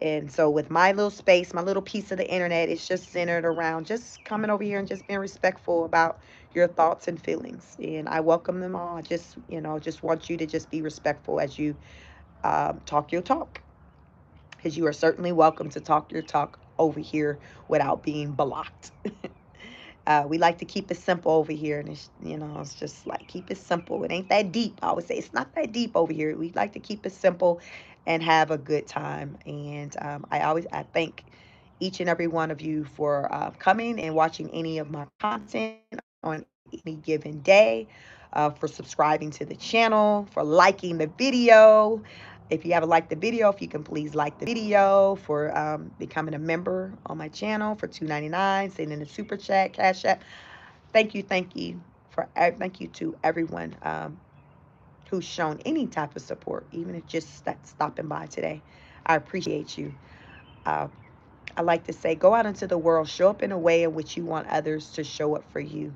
S1: And so, with my little space, my little piece of the internet, it's just centered around just coming over here and just being respectful about your thoughts and feelings. And I welcome them all. I just want you to just be respectful as you talk your talk, because you are certainly welcome to talk your talk over here without being blocked. We like to keep it simple over here, and it's just like, keep it simple. It ain't that deep. I always say it's not that deep over here. We like to keep it simple and have a good time. And I thank each and every one of you for coming and watching any of my content on any given day, for subscribing to the channel, for liking the video. If you haven't liked the video, if you can please like the video, for becoming a member on my channel for $2.99, sending a super chat, cash app. Thank you thank you to everyone who's shown any type of support, even if just stopping by today. I appreciate you. Uh, I like to say, go out into the world, show up in a way in which you want others to show up for you.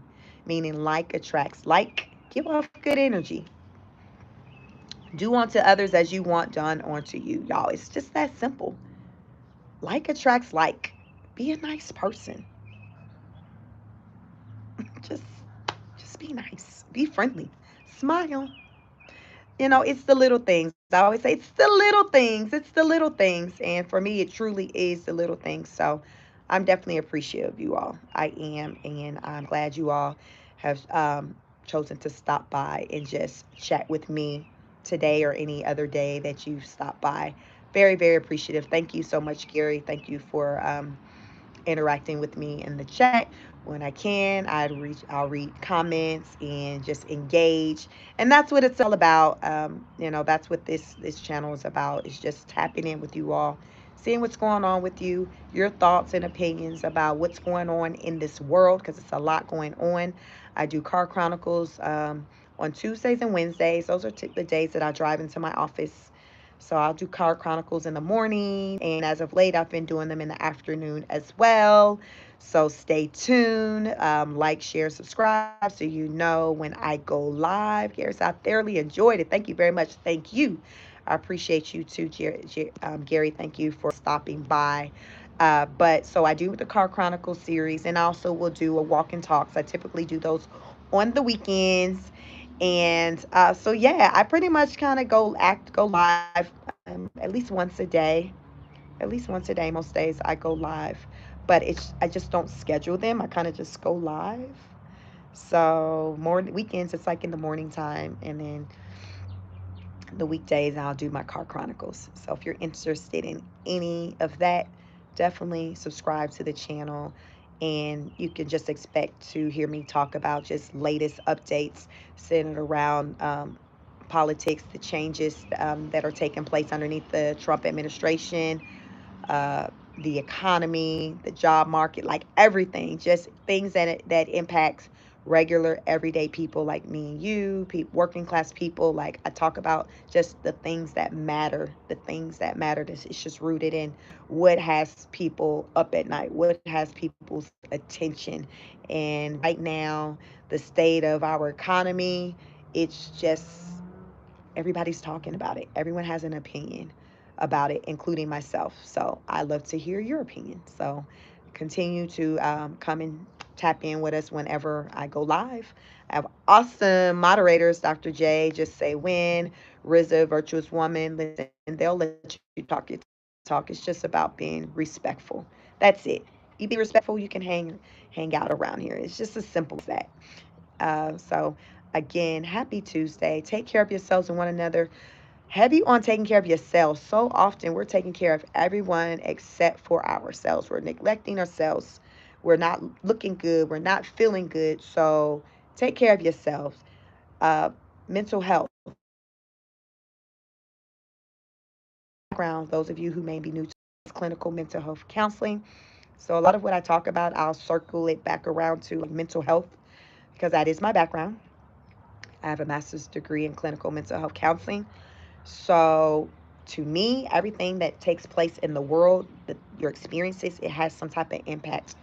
S1: Meaning, like attracts like. Give off good energy. Do unto others as you want done unto you, y'all. It's just that simple. Like attracts like. Be a nice person. Just just be nice. Be friendly. Smile. It's the little things. I always say it's the little things. It's the little things. And for me, it truly is the little things. So I'm definitely appreciative of you all. I am. And I'm glad you all have chosen to stop by and just chat with me today or any other day that you've stopped by. Very, very appreciative. Thank you so much, Gary. Thank you for interacting with me in the chat. When I can, I'll read comments and just engage, and that's what it's all about. That's what this channel is about. It's just tapping in with you all, seeing what's going on with you, your thoughts and opinions about what's going on in this world, because it's a lot going on. I do car chronicles on Tuesdays and Wednesdays. Those are the days that I drive into my office. So I'll do car chronicles in the morning, and as of late, I've been doing them in the afternoon as well. So stay tuned, like, share, subscribe, so you know when I go live. Gary, I thoroughly enjoyed it. Thank you very much. Thank you. I appreciate you too, Gary. Thank you for stopping by. But so I do the Car Chronicles series, and I also will do a walk and talks. I typically do those on the weekends. And so yeah, I pretty much kind of go live at least once a day. At least once a day, most days I go live, but I just don't schedule them. I kind of just go live. So more weekends, it's like in the morning time, and then the weekdays I'll do my car chronicles. So if you're interested in any of that, definitely subscribe to the channel, and you can just expect to hear me talk about just latest updates centered around politics, the changes that are taking place underneath the Trump administration, uh, the economy, the job market, like everything, just things that impacts regular everyday people like me and you, working class people. Like I talk about just the things that matter, the things that matter. This it's just rooted in what has people up at night, what has people's attention. And right now, the state of our economy, it's just everybody's talking about it. Everyone has an opinion about it, including myself. So I love to hear your opinion. So continue to come and tap in with us whenever I go live. I have awesome moderators, Dr. J, Just Say When, Rizza, Virtuous Woman. Listen, they'll let you talk your talk. It's just about being respectful. That's it. You be respectful, you can hang out around here. It's just as simple as that. So, again, happy Tuesday. Take care of yourselves and one another. Heavy on taking care of yourselves. So often we're taking care of everyone except for ourselves. We're neglecting ourselves. We're not looking good. We're not feeling good. So, take care of yourselves. Uh, Mental health. Background, those of you who may be new to clinical mental health counseling. So, a lot of what I talk about, I'll circle it back around to mental health because that is my background. I have a master's degree in clinical mental health counseling. So, to me, everything that takes place in the world, your experiences, it has some type of impact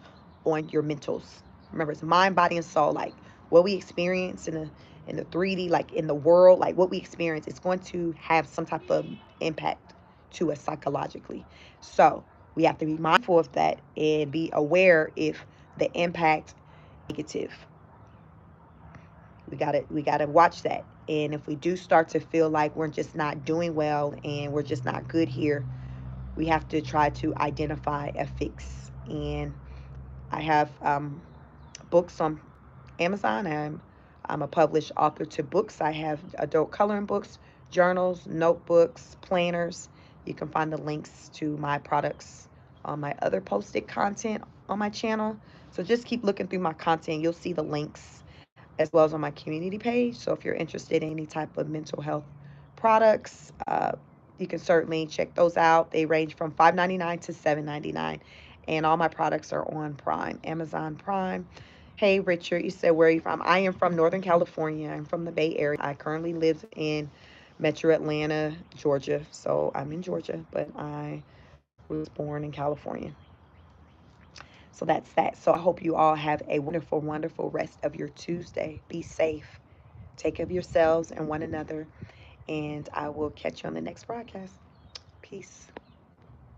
S1: on your mentals. Remember, it's mind, body, and soul. Like what we experience in the 3D, like in the world, like what we experience, it's going to have some type of impact to us psychologically. So we have to be mindful of that and be aware if the impact is negative. We gotta watch that. And if we do start to feel like we're just not doing well and we're just not good here, we have to try to identify a fix. And I have books on Amazon. I'm a published author to books. I have adult coloring books, journals, notebooks, planners. You can find the links to my products on my other posted content on my channel. So just keep looking through my content. You'll see the links as well as on my community page. So if you're interested in any type of mental health products, you can certainly check those out. They range from $5.99 to $7.99, and all my products are on Prime, Amazon Prime. Hey, Richard, you said where are you from? I am from Northern California. I'm from the Bay Area. I currently live in Metro Atlanta, Georgia. So I'm in Georgia, but I was born in California. So that's that. So I hope you all have a wonderful, wonderful rest of your Tuesday. Be safe. Take care of yourselves and one another. And I will catch you on the next broadcast. Peace.